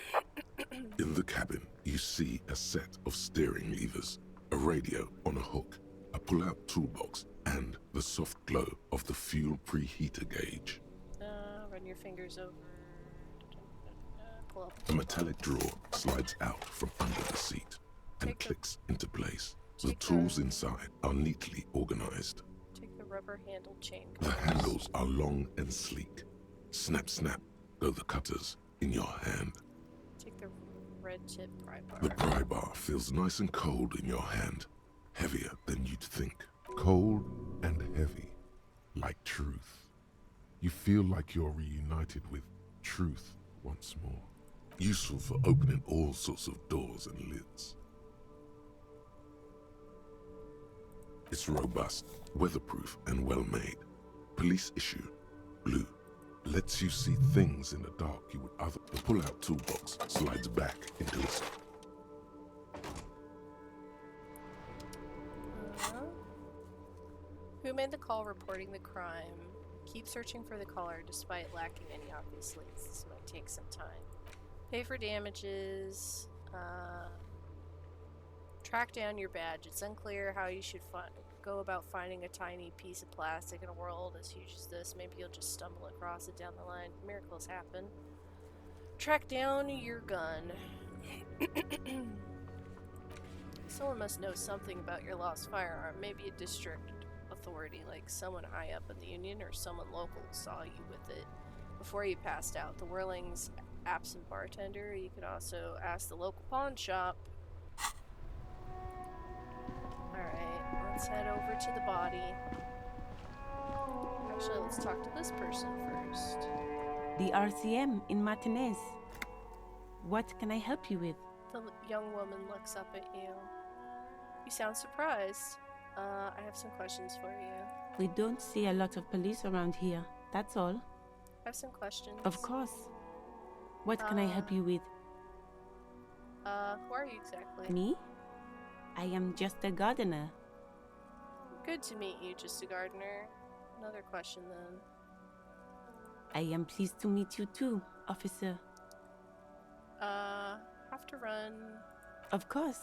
In the cabin, you see a set of steering levers, a radio on a hook, a pull-out toolbox, and the soft glow of the fuel preheater gauge. Run your fingers over. Pull up. A metallic drawer slides out from under the seat and clicks into place. The tools inside are neatly organized. Take the rubber-handled chain. The handles are long and sleek. Snap, snap, go the cutters in your hand. Take the red-tip pry bar. The pry bar feels nice and cold in your hand, heavier than you'd think. Cold and heavy, like truth. You feel like you're reunited with truth once more. Useful for opening all sorts of doors and lids. It's robust, weatherproof, and well-made. Police issue, blue. Lets you see things in the dark you would other. The pull-out toolbox slides back into its. Who made the call reporting the crime? Keep searching for the caller despite lacking any obvious leads. This might take some time. Pay for damages. Track down your badge. It's unclear how you should go about finding a tiny piece of plastic in a world as huge as this. Maybe you'll just stumble across it down the line. Miracles happen. Track down your gun. Someone must know something about your lost firearm. Maybe a district authority, like someone high up in the union or someone local saw you with it before you passed out. The Whirling's absent bartender. You could also ask the local pawn shop. Alright, let's head over to the body. Actually, let's talk to this person first. The RCM in Martinez. What can I help you with? The young woman looks up at you. You sound surprised. I have some questions for you. We don't see a lot of police around here, that's all. I have some questions. Of course. What can I help you with? Who are you exactly? Me? I am just a gardener. Good to meet you, just a gardener. Another question then. I am pleased to meet you too, officer. Have to run. Of course.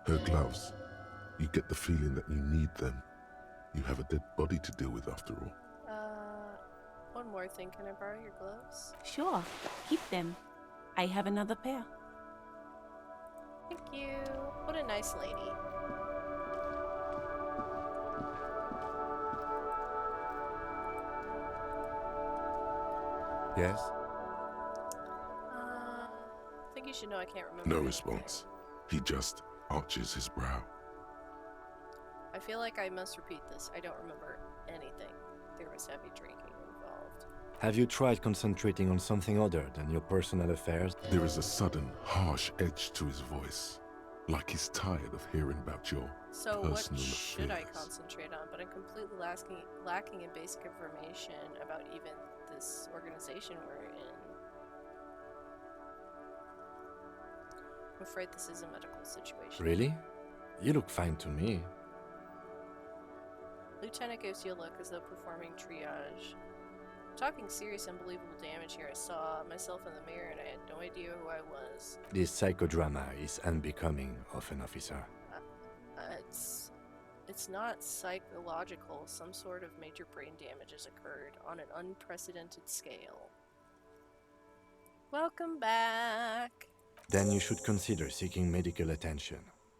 Her gloves, You get the feeling that you need them. You have a dead body to deal with after all. One more thing. Can I borrow your gloves? Sure, keep them. I have another pair. Thank you. What a nice lady. Yes? I think you should know I can't remember. No anything. response. He just arches his brow. I feel like I must repeat this. I don't remember anything. There was heavy drinking involved. Have you tried concentrating on something other than your personal affairs? There is a sudden, harsh edge to his voice, like he's tired of hearing about your So what personal should I affairs. concentrate on? But I'm completely lacking in basic information about even this organization we're in. I'm afraid this is a medical situation. Really? You look fine to me. Lieutenant gives you a look as though performing triage. Talking serious, unbelievable damage here. I saw myself in the mirror and I had no idea who I was. This psychodrama is unbecoming of an officer. It's not psychological. Some sort of major brain damage has occurred on an unprecedented scale. Welcome back. Then you should consider seeking medical attention.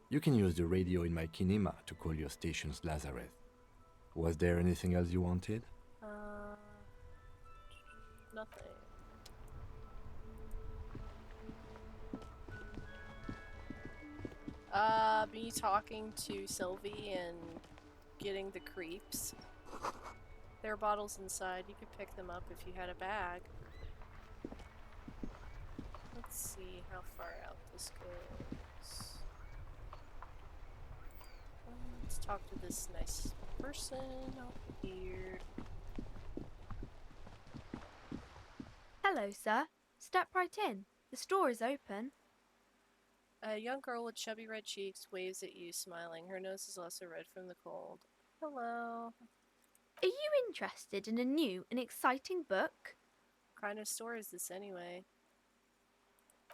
You can use the radio in my kinema to call your station's Lazareth. Was there anything else you wanted? Nothing. Me talking to Sylvie and getting the creeps. There are bottles inside. You could pick them up if you had a bag. Let's see how far out this goes. Let's talk to this nice person over here. Hello, sir. Step right in. The store is open. A young girl with chubby red cheeks waves at you, smiling. Her nose is also red from the cold. Hello. Are you interested in a new and exciting book? What kind of store is this anyway?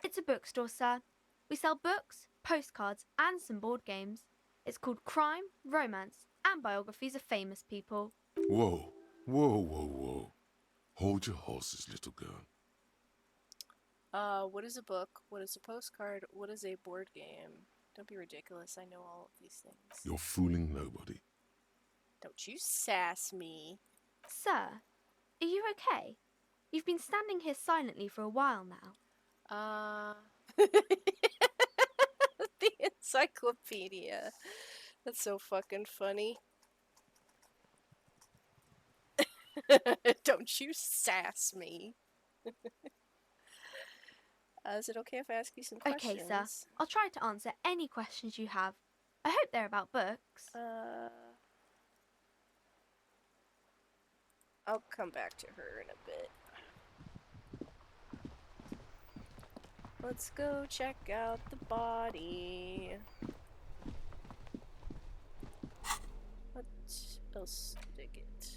It's a bookstore, sir. We sell books, postcards, and some board games. It's called Crime, Romance, and Biographies of Famous People. Whoa, whoa, whoa, whoa. Hold your horses, little girl. What is a book? What is a postcard? What is a board game? Don't be ridiculous. I know all of these things. You're fooling nobody. Don't you sass me. Sir, are you okay? You've been standing here silently for a while now. The encyclopedia. That's so fucking funny. Don't you sass me. Is it okay if I ask you some questions? Okay, sir. I'll try to answer any questions you have. I hope they're about books. I'll come back to her in a bit. Let's go check out the body. What else did I get?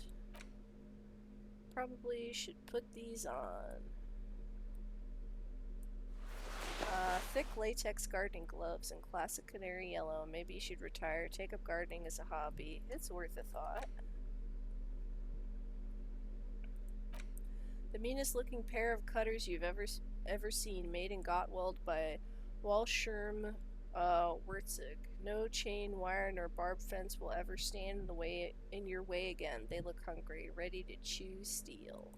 Probably should put these on. Thick latex gardening gloves and classic canary yellow. Maybe you should retire, take up gardening as a hobby. It's worth a thought. The meanest looking pair of cutters you've ever seen, made in Gottwald by Walscherm Wurzig. No chain, wire, nor barbed fence will ever stand in your way again. They look hungry, ready to chew steel.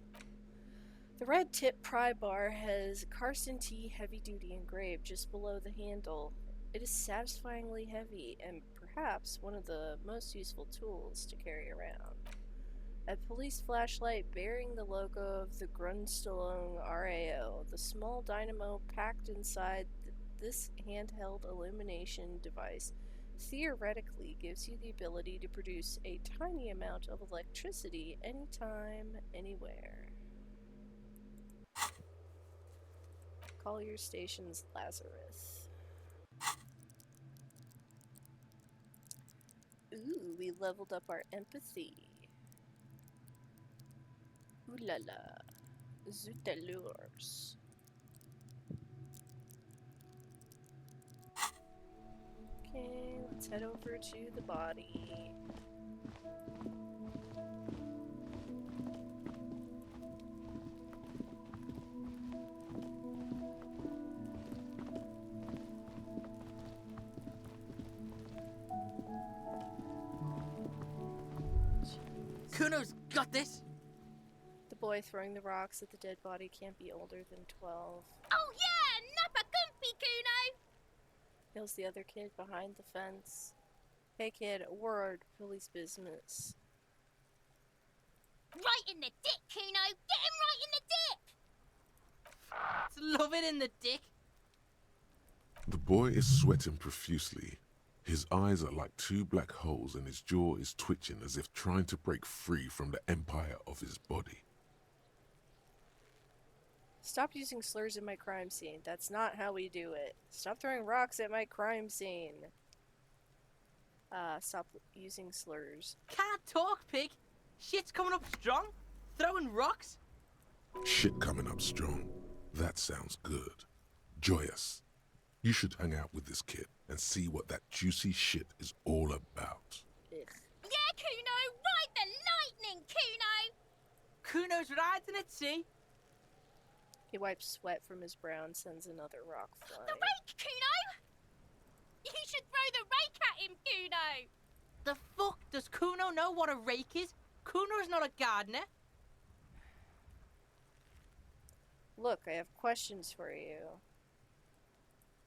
The red tip pry bar has Carson T heavy duty engraved just below the handle. It is satisfyingly heavy and perhaps one of the most useful tools to carry around. A police flashlight bearing the logo of the Grundstellung RAO. The small dynamo packed inside this handheld illumination device theoretically gives you the ability to produce a tiny amount of electricity anytime, anywhere. Collier Station's Lazarus. Ooh, we leveled up our empathy. Ooh la la. Zut allures. Okay, let's Let's head over to the body. Kuno's got this! The boy throwing the rocks at the dead body can't be older than 12. Oh yeah, Nappa Gumpy Kuno! Yells the other kid behind the fence. Hey kid, word, police business. Right in the dick, Kuno! Get him right in the dick! Love it in the dick! The boy is sweating profusely. His eyes are like two black holes and his jaw is twitching as if trying to break free from the empire of his body. Stop using slurs in my crime scene. That's not how we do it. Stop throwing rocks at my crime scene. Stop using slurs. Can't talk, pig! Shit's coming up strong! Throwing rocks! Shit coming up strong. That sounds good. Joyous. You should hang out with this kid and see what that juicy shit is all about. Yeah, Kuno! Ride the lightning, Kuno! Kuno's riding at sea! He wipes sweat from his brow and sends another rock flying. The rake, Kuno! You should throw the rake at him, Kuno! The fuck does Kuno know what a rake is? Kuno's not a gardener. Look, I have questions for you.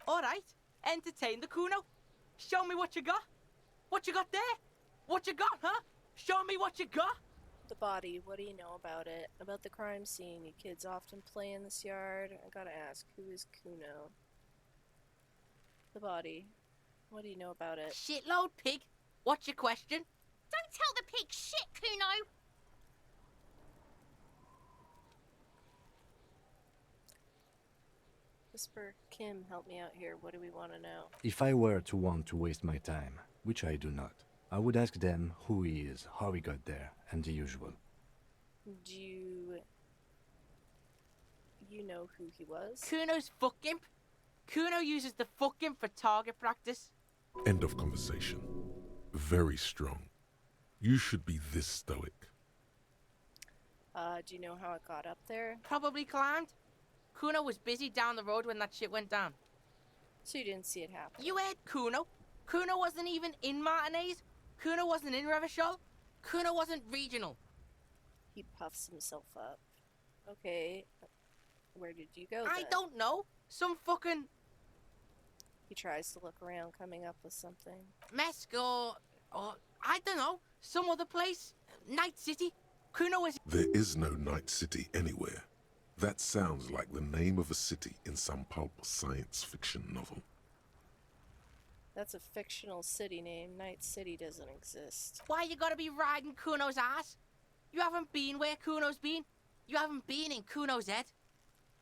Alright, entertain the Kuno. Show me what you got. What you got there? What you got, huh? Show me what you got. The body, what do you know about it? About the crime scene, you kids often play in this yard. I gotta ask, who is Kuno? The body, what do you know about it? Shitload, pig. What's your question? Don't tell the pig shit, Kuno! Whisper, Kim, help me out here. What do we want to know? If I were to want to waste my time, which I do not, I would ask them who he is, how he got there, and the usual. Do you know who he was? Kuno's fuck imp. Kuno uses the fuck imp for target practice. End of conversation. Very strong. You should be this stoic. Do you know how it got up there? Probably climbed. Kuno was busy down the road when that shit went down. So you didn't see it happen? You heard Kuno. Kuno wasn't even in Martinez. Kuno wasn't in Revachol. Kuno wasn't regional. He puffs himself up. Okay, where did you go I then? don't know. Some fucking... He tries to look around, coming up with something. Mesco, or I don't know, some other place. Night City. Kuno is... There is no Night City anywhere. That sounds like the name of a city in some pulp science fiction novel. That's a fictional city name. Night City doesn't exist. Why you gotta be riding Kuno's ass? You haven't been where Kuno's been. You haven't been in Kuno's head.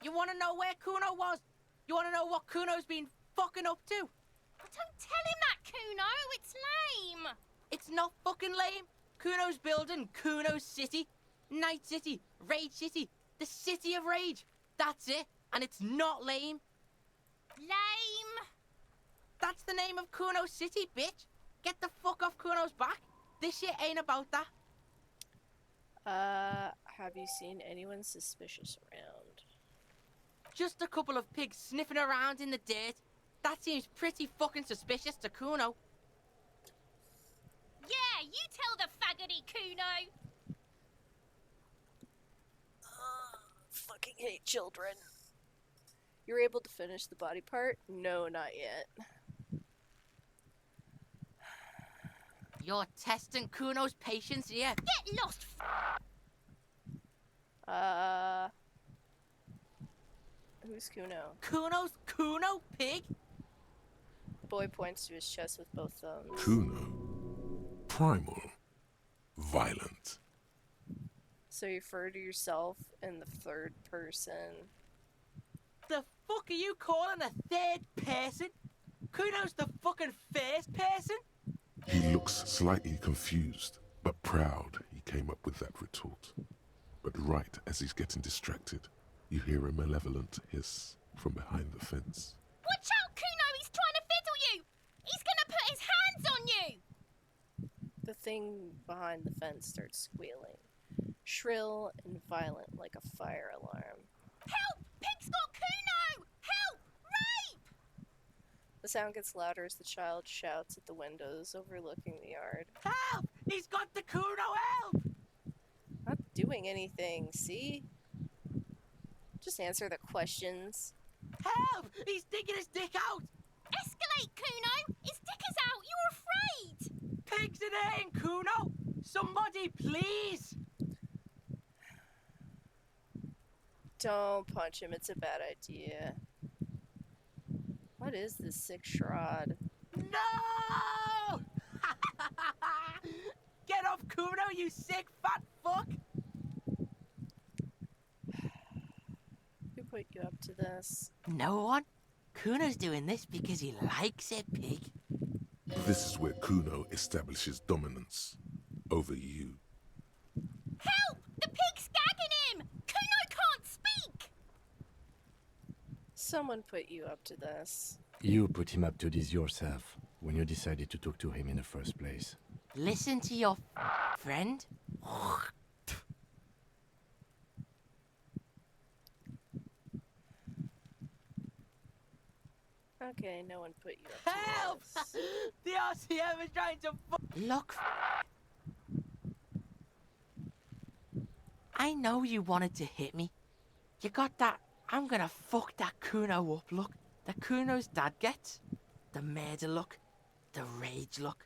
You wanna know where Kuno was? You wanna know what Kuno's been fucking up to? Don't tell him that, Kuno! It's lame! It's not fucking lame. Kuno's building Kuno's City. Night City. Rage City. The City of Rage. That's it. And it's not lame. Lame! That's the name of Kuno City, bitch. Get the fuck off Kuno's back. This shit ain't about that. Have you seen anyone suspicious around? Just a couple of pigs sniffing around in the dirt. That seems pretty fucking suspicious to Kuno. Yeah, you tell the faggoty, Kuno! Fucking hate children. You were able to finish the body part? No, not yet. You're testing Kuno's patience here. Get lost! Who's Kuno? Kuno's Kuno, pig? The boy points to his chest with both thumbs. Kuno. Primal. Violent. So you refer to yourself in the third person. The fuck are you calling a third person? Kuno's the fucking first person? He looks slightly confused, but proud he came up with that retort. But right as he's getting distracted, you hear a malevolent hiss from behind the fence. Watch out, Kuno! He's trying to fiddle you! He's gonna put his hands thing behind the fence starts squealing, shrill and violent like a fire alarm. Help! Pig's got Kuno! Help! Rape! The sound gets louder as the child shouts at the windows overlooking the yard. Help! He's got the Kuno! Help! Not doing anything, see? Just answer the questions. Help! He's digging his dick out! Escalate, Kuno! His dick is out! You're afraid! Pigs in here in Kuno! Somebody, please! Don't punch him, it's a bad idea. What is this sick shroud? No! Get off Kuno, you sick fat fuck! Who put you up to this? No one. Kuno's doing this because he likes it, pig. This is where Kuno establishes dominance over you. Help! The pig's gagging him! Kuno can't speak! Someone put you up to this. You put him up to this yourself when you decided to talk to him in the first place. Listen to your friend. Okay, no one put you up to Help! this. The RCM is trying to Look. I know you wanted to hit me. You got that I'm gonna fuck that Kuno up look that Kuno's dad gets. The murder look. The rage look.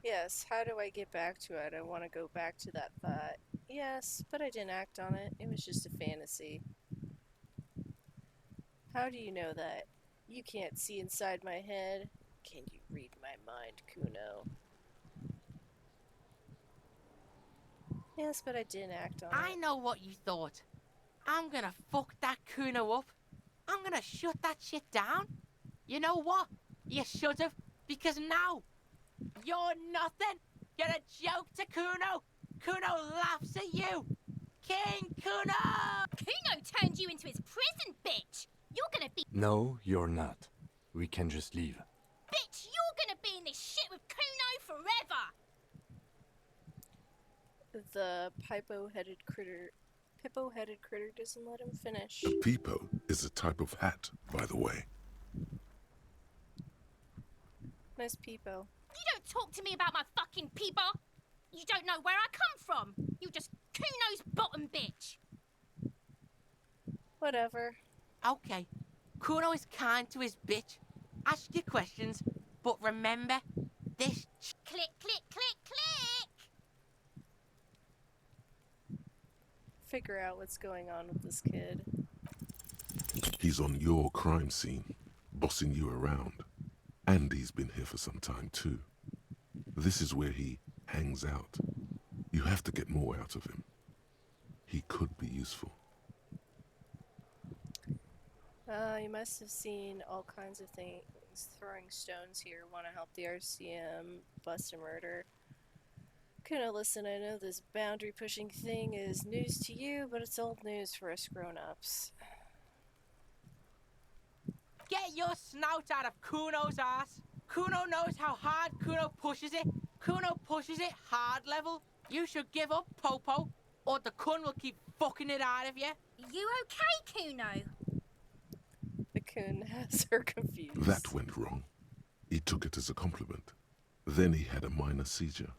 Yes, how do I get back to it? I want to go back to that thought. Yes, but I didn't act on it. It was just a fantasy. How do you know that? You can't see inside my head. Can you read my mind, Kuno? Yes, but I didn't act on I it. know what you thought. I'm gonna fuck that Kuno up. I'm gonna shut that shit down. You know what? You should have, because now you're nothing. You're a joke to Kuno. Kuno laughs at you. King Kuno! Kuno turned you into his prison, bitch! You're gonna be... No, you're not. We can just leave. Bitch, you're gonna be in this shit with Kuno forever! The Pippo-headed critter doesn't let him finish. A peepo is a type of hat, by the way. Nice peepo. You don't talk to me about my fucking peeper! You don't know where I come from! You just Kuno's bottom bitch! Whatever. Okay. Kuno is kind to his bitch. Ask your questions, but remember, this... Click, click, click, click! Figure out what's going on with this kid. He's on your crime scene, bossing you around. And he's been here for some time too. This is where he hangs out. You have to get more out of him. He could be useful. You must have seen all kinds of things. Throwing stones here. Want to help the RCM bust a murder. Kuno, listen, I know this boundary-pushing thing is news to you, but it's old news for us grown-ups. Get your snout out of Kuno's ass. Kuno knows how hard Kuno pushes it. Kuno pushes it hard level. You should give up, Popo, or the Kun will keep fucking it out of you. You okay, Kuno? The Kun has her confused. That went wrong. He took it as a compliment. Then he had a minor seizure.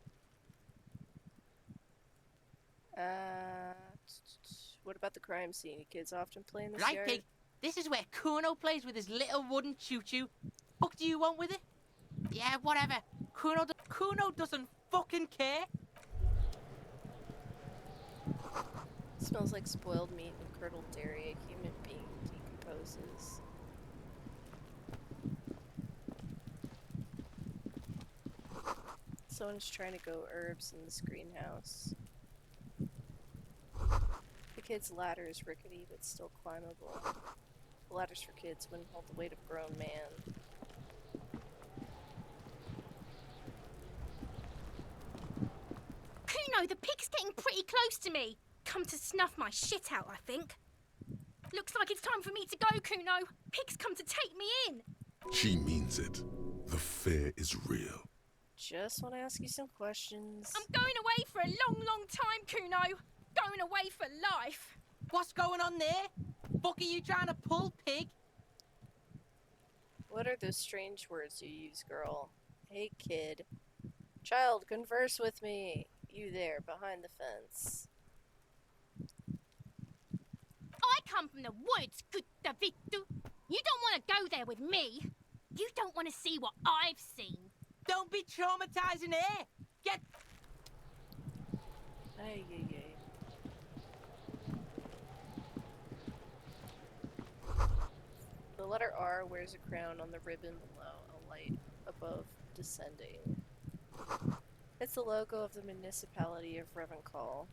What about the crime scene? You kids often play in this Right, yard? pig. This is where Kuno plays with his little wooden choo-choo. Fuck do you want with it? Yeah, whatever. Kuno doesn't fucking care. Smells like spoiled meat and curdled dairy. A human being decomposes. Someone's trying to grow herbs in this greenhouse. The kid's ladder is rickety but still climbable. The ladders for kids wouldn't hold the weight of a grown man. Kuno, the pig's getting pretty close to me. Come to snuff my shit out, I think. Looks like it's time for me to go, Kuno. Pig's come to take me in. She means it. The fear is real. Just want to ask you some questions. I'm going away for a long, long time, Kuno. Going away for life. What's going on there? Fuck are you trying to pull, pig? What are those strange words you use, girl? Hey, kid. Child, converse with me. You there, behind the fence. I come from the woods, good Davidu. You don't want to go there with me. You don't want to see what I've seen. Don't be traumatizing here. Get... Ay, ay, ay. The letter R wears a crown on the ribbon below, a light above descending. It's the logo of the municipality of Revencall.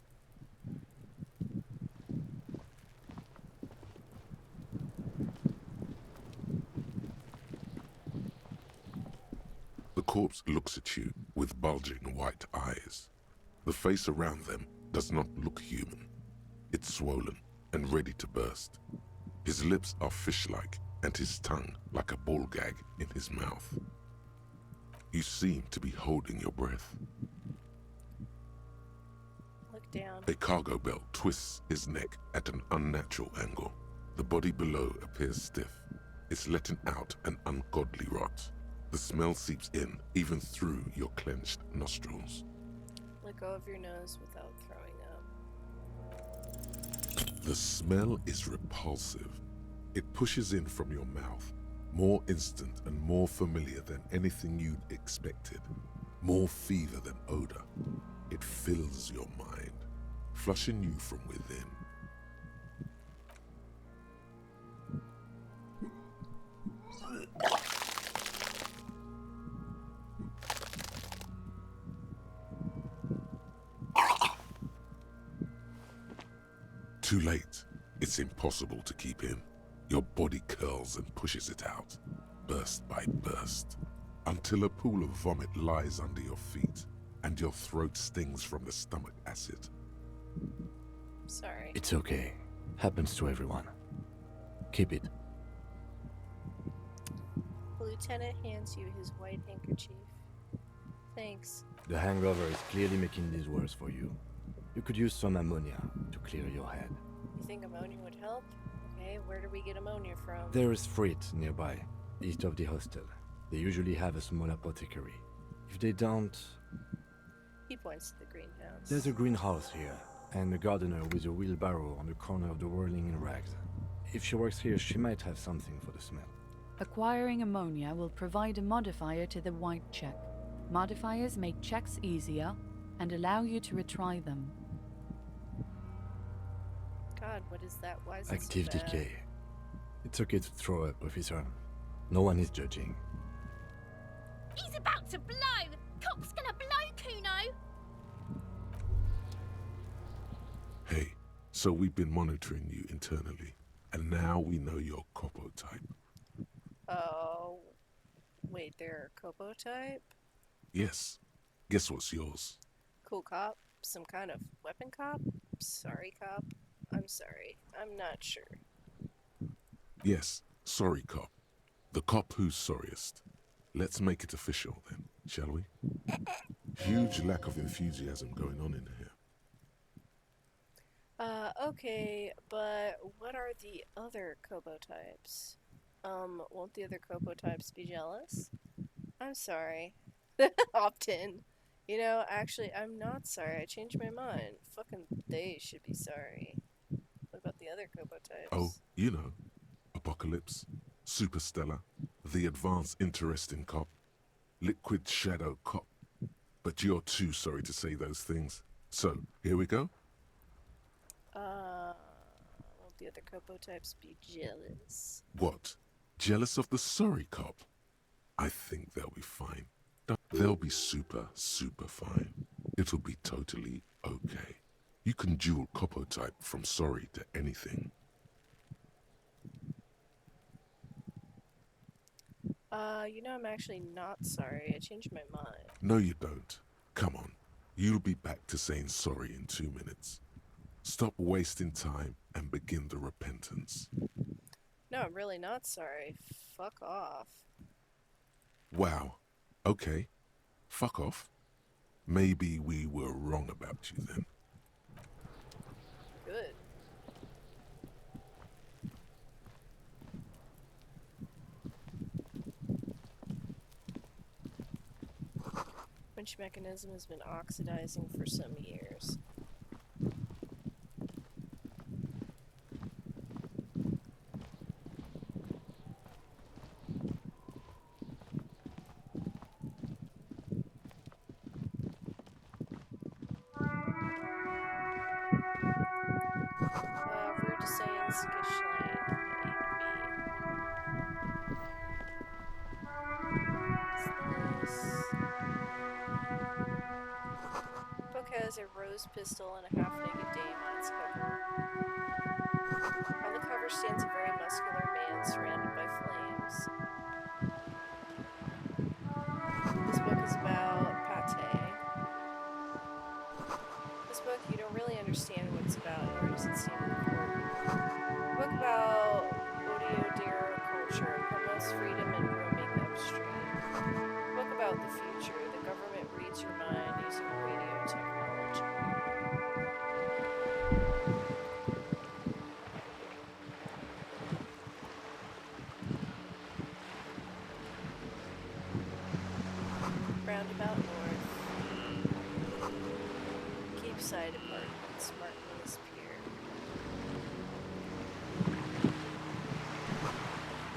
The corpse looks at you with bulging white eyes. The face around them does not look human. It's swollen and ready to burst. His lips are fish-like and his tongue like a ball gag in his mouth. You seem to be holding your breath. Look down. A cargo belt twists his neck at an unnatural angle. The body below appears stiff. It's letting out an ungodly rot. The smell seeps in, even through your clenched nostrils. Let go of your nose without throwing up. The smell is repulsive. It pushes in from your mouth, more instant and more familiar than anything you'd expected. More fever than odor. It fills your mind, flushing you from within. Too late. It's impossible to keep in. Your body curls and pushes it out, burst by burst, until a pool of vomit lies under your feet and your throat stings from the stomach acid. Sorry. It's okay. Happens to everyone. Keep it. The lieutenant hands you his white handkerchief. Thanks. The hangover is clearly making this worse for you. You could use some ammonia to clear your head. You think ammonia would help? Okay, where do we get ammonia from? There is freight nearby, east of the hostel. They usually have a small apothecary. If they don't... He points to the greenhouse. There's a greenhouse here, and a gardener with a wheelbarrow on the corner of the whirling in rags. If she works here, she might have something for the smell. Acquiring ammonia will provide a modifier to the white check. Modifiers make checks easier and allow you to retry them. God, what is that? Why is it Active so bad? decay. It's okay to throw up, officer. No one is judging. He's about to blow. Cop's gonna blow, Kuno. Hey, so we've been monitoring you internally, and now we know your Copo type. Oh, wait, they're a Copo type? Yes. Guess what's yours? Cool cop? Some kind of weapon cop? Sorry cop? I'm sorry. I'm not sure. Yes, sorry cop. The cop who's sorriest. Let's make it official then, shall we? Huge lack of enthusiasm going on in here. Okay, but what are the other Kobo types? Won't the other Kobo types be jealous? I'm sorry. Opt in. You know, actually, I'm not sorry. I changed my mind. Fucking they should be sorry. What about the other Kobo types? Oh, you know, Apocalypse, Superstellar, the Advanced Interesting Cop, Liquid Shadow Cop. But you're too sorry to say those things. So, here we go? Won't the other Kobo types be jealous? What? Jealous of the sorry cop? I think they'll be fine. They'll be super, super fine. It'll be totally okay. You can dual Copo type from sorry to anything. You know, I'm actually not sorry. I changed my mind. No, you don't. Come on. You'll be back to saying sorry in 2 minutes. Stop wasting time and begin the repentance. No, I'm really not sorry. Fuck off. Wow. Okay. Fuck off. Maybe we were wrong about you then. Good. Winch mechanism has been oxidizing for some years. Rude to say in Skishline, Book has a rose pistol and a half-naked dame on its cover. On the cover stands a very muscular man surrounded by flames. This book is about pate. This book, you don't really understand what it's about, nor does it seem important. A book about Odio culture, promotes freedom and roaming upstream. A book about the future. The government reads your mind using radio technology. Roundabout North. Keepside Apartments, Martinez Pier.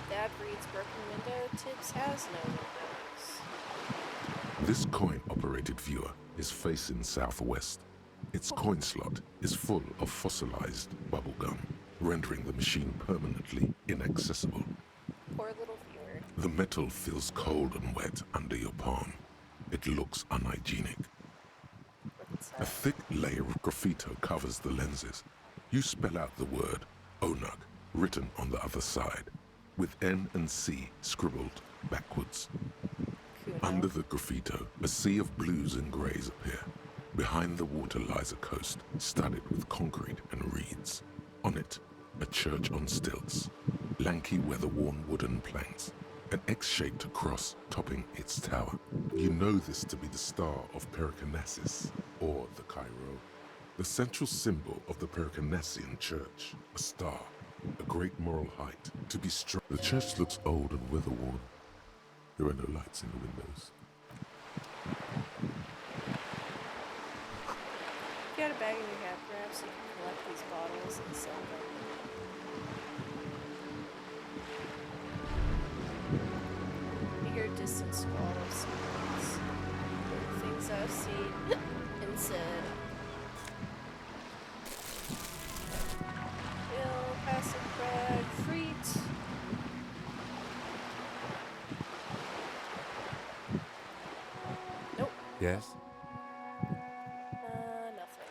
Dad reads broken window, Tibbs has no windows. This coin-operated viewer is facing southwest. Its coin slot is full of fossilized bubblegum, rendering the machine permanently inaccessible. Poor little viewer. The metal feels cold and wet under your palm. It looks unhygienic. A thick layer of graffito covers the lenses. You spell out the word Onug, written on the other side, with N and C scribbled backwards. Under the graffito, a sea of blues and greys appear. Behind the water lies a coast, studded with concrete and reeds. On it, a church on stilts, lanky weather-worn wooden planks, an X-shaped cross topping its tower. You know this to be the Star of Pericarnassus, or the Cairo, the central symbol of the Pericarnassian Church, a star, a great moral height, to be struck. The church looks old and weather-worn. There are no lights in the windows. You got a bag in your hat, perhaps you can collect these bottles and sell them. You hear distant squall of sounds. Things I've seen and said. Ill, passive brag, freet. Nope. Yes? Nothing.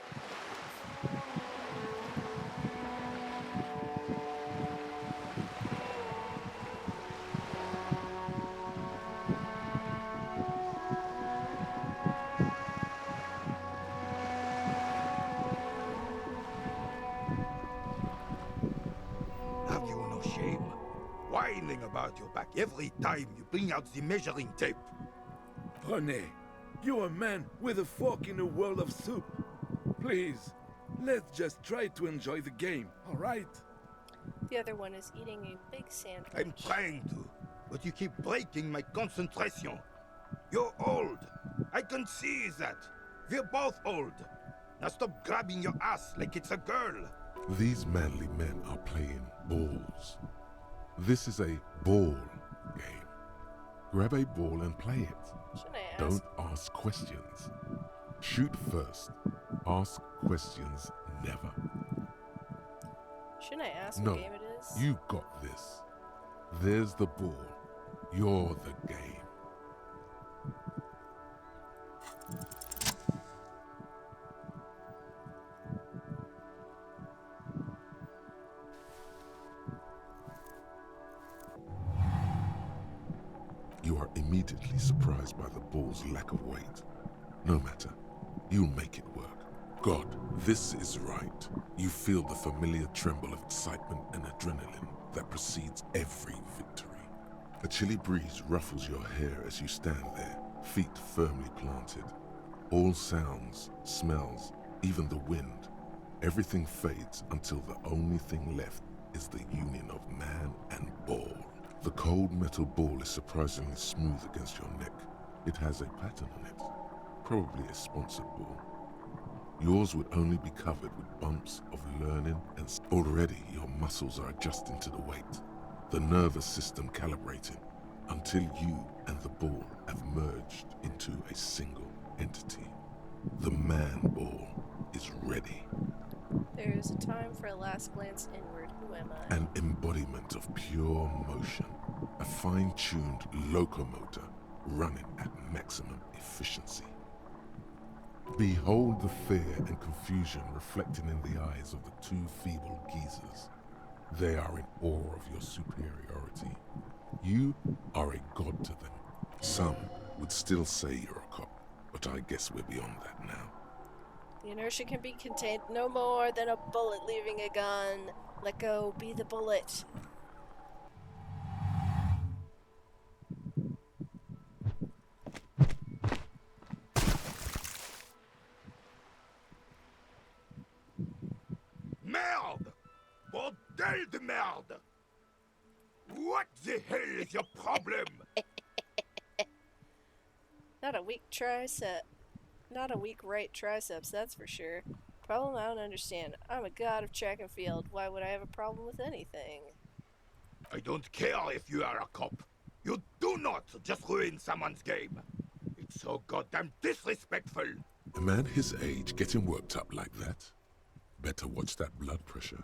Have you no shame? Whining about your back every time you bring out the measuring tape. René, you're a man with a fork in a world of soup. Please, let's just try to enjoy the game, all right? The other one is eating a big sandwich. I'm trying to, but you keep breaking my concentration. You're old. I can see that. We're both old. Now stop grabbing your ass like it's a girl. These manly men are playing balls. This is a ball game. Grab a ball and play it. Shouldn't I ask? Don't ask questions. Shoot first. Ask questions never. Shouldn't I ask No, what game it is? you got this. There's the ball. You're the game. You are immediately surprised by the ball's lack of weight. No matter, you'll make it work. God, this is right. You feel the familiar tremble of excitement and adrenaline that precedes every victory. A chilly breeze ruffles your hair as you stand there, feet firmly planted. All sounds, smells, even the wind, everything fades until the only thing left is the union of man and ball. The cold metal ball is surprisingly smooth against your neck. It has a pattern on it, probably a sponsored ball. Yours would only be covered with bumps of learning, and already your muscles are adjusting to the weight, the nervous system calibrating, until you and the ball have merged into a single entity. The man ball is ready. There is a time for a last glance inward. Who am I? An embodiment of pure motion, a fine-tuned locomotor running at maximum efficiency. Behold the fear and confusion reflecting in the eyes of the two feeble geezers. They are in awe of your superiority. You are a god to them. Some would still say you're a cop, but I guess we're beyond that now. The inertia can be contained no more than a bullet leaving a gun. Let go, be the bullet. Merde! Bordel de merde! What the hell is your problem? Not a weak tricep. Not a weak right triceps, that's for sure. Problem I don't understand. I'm a god of track and field. Why would I have a problem with anything? I don't care if you are a cop. You do not just ruin someone's game. It's so goddamn disrespectful. A man his age getting worked up like that? Better watch that blood pressure.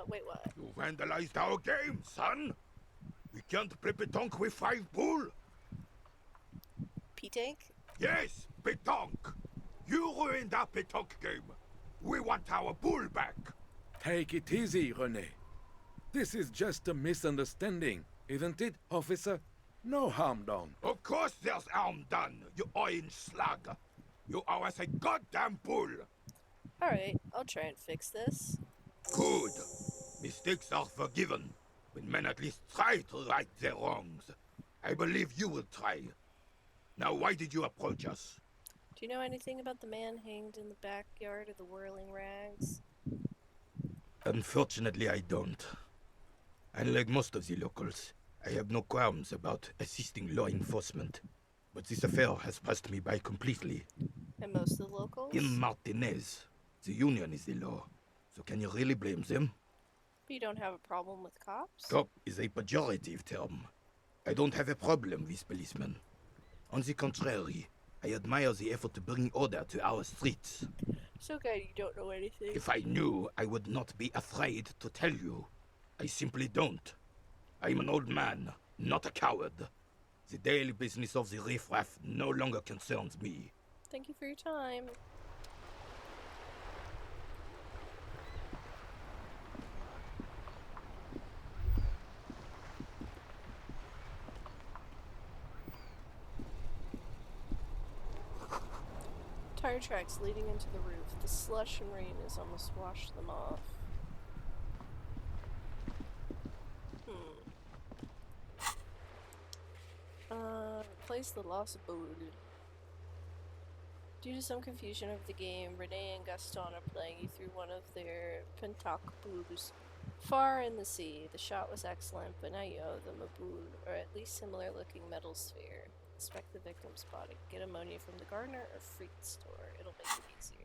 Wait, what? You vandalized our game, son. We can't play pétanque with 5 bull. P-Tank? Yes, pétanque. You ruined our pétanque game. We want our bull back. Take it easy, René. This is just a misunderstanding, isn't it, officer? No harm done. Of course there's harm done, you orange slug. You owe us a goddamn bull. Alright, I'll try and fix this. Good. Mistakes are forgiven when men at least try to right their wrongs. I believe you will try. Now, why did you approach us? Do you know anything about the man hanged in the backyard of the Whirling Rags? Unfortunately, I don't. Unlike most of the locals, I have no qualms about assisting law enforcement. But this affair has passed me by completely. And most of the locals? In Martinez, the union is the law. So can you really blame them? You don't have a problem with cops? Cop is a pejorative term. I don't have a problem with policemen. On the contrary, I admire the effort to bring order to our streets. So good you don't know anything. If I knew, I would not be afraid to tell you. I simply don't. I'm an old man, not a coward. The daily business of the riffraff no longer concerns me. Thank you for your time. Tire tracks leading into the roof. The slush and rain has almost washed them off. Replace the lost bowl. Due to some confusion of the game, Renee and Gaston are playing you through one of their pentak bools. Far in the sea, the shot was excellent, but now you owe them a boule, or at least similar looking metal sphere. Inspect the victim spotting. Get ammonia from the gardener or freak store. It'll make it easier.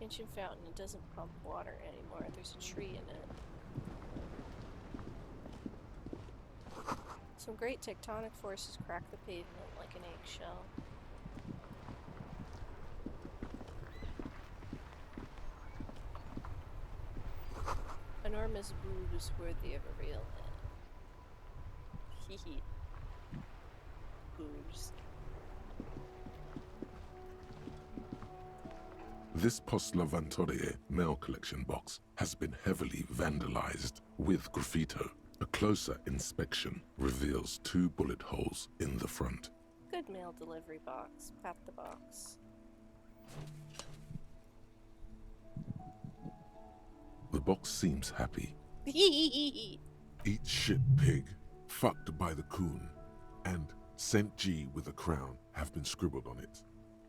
Ancient fountain. It doesn't pump water anymore. There's a tree in it. Some great tectonic forces crack the pavement like an eggshell. Enormous brood is worthy of a real man. Hehe. Boobs. This Post Lavantorie mail collection box has been heavily vandalized with graffito. A closer inspection reveals 2 bullet holes in the front. Good mail delivery box. Pat the box. The box seems happy. Eat Eat shit, pig. Fucked by the coon. And St. G with a crown have been scribbled on it.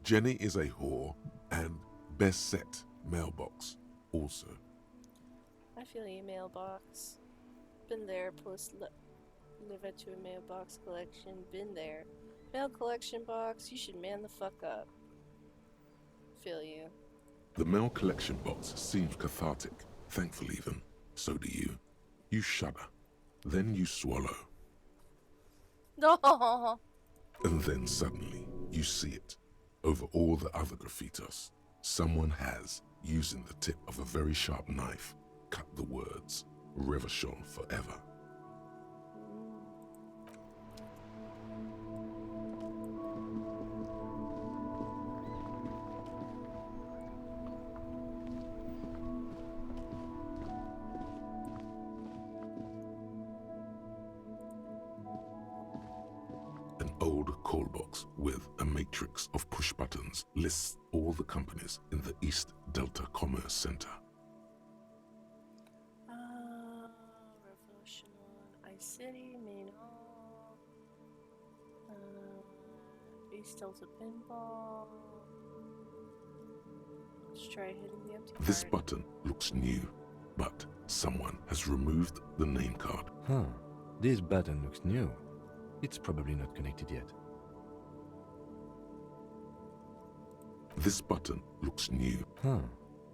Jenny is a whore, and best set mailbox also. I feel you, mailbox. Been there, live it to a mailbox collection. Been there. Mail collection box, you should man the fuck up. Feel you. The mail collection box seems cathartic. Thankful even. So do you. You shudder. Then you swallow. No. And then suddenly, you see it. Over all the other graffitos, someone has, using the tip of a very sharp knife, cut the words, Reverchon forever. An old call box with a matrix of push buttons lists all the companies in the East Delta Commerce Center. Revolution on iCity, Main Hall, East Delta Pinball. Let's try hitting the empty This card. button looks new, but someone has removed the name card. Huh. This button looks new. It's probably not connected yet. This button looks new. Huh.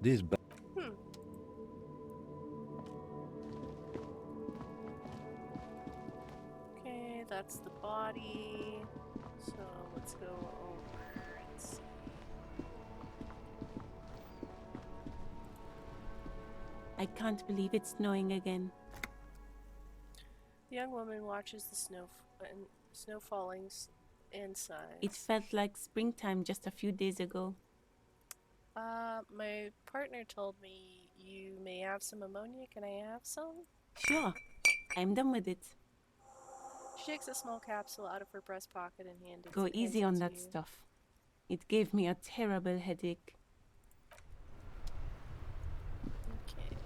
This button. Okay, that's the body. So let's go over and see. I can't believe it's snowing again. The young woman watches the snow falling and sighs. It felt like springtime just a few days ago. My partner told me you may have some ammonia. Can I have some? Sure, I'm done with it. She takes a small capsule out of her breast pocket and hands Go easy on it to that you. stuff. It gave me a terrible headache. Okay.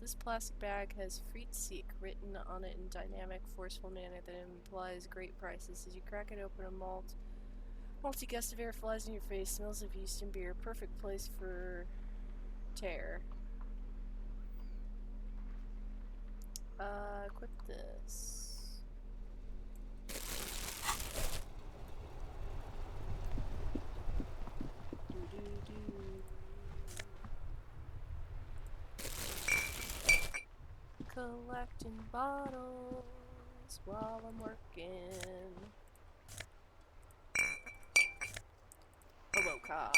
This plastic bag has Friedseek written on it in dynamic, forceful manner that implies great prices. As you crack it open, a malty gust of air flies in your face, smells of yeast and beer. Perfect place for tear. Equip this. Collecting bottles while I'm working. Hello, cop.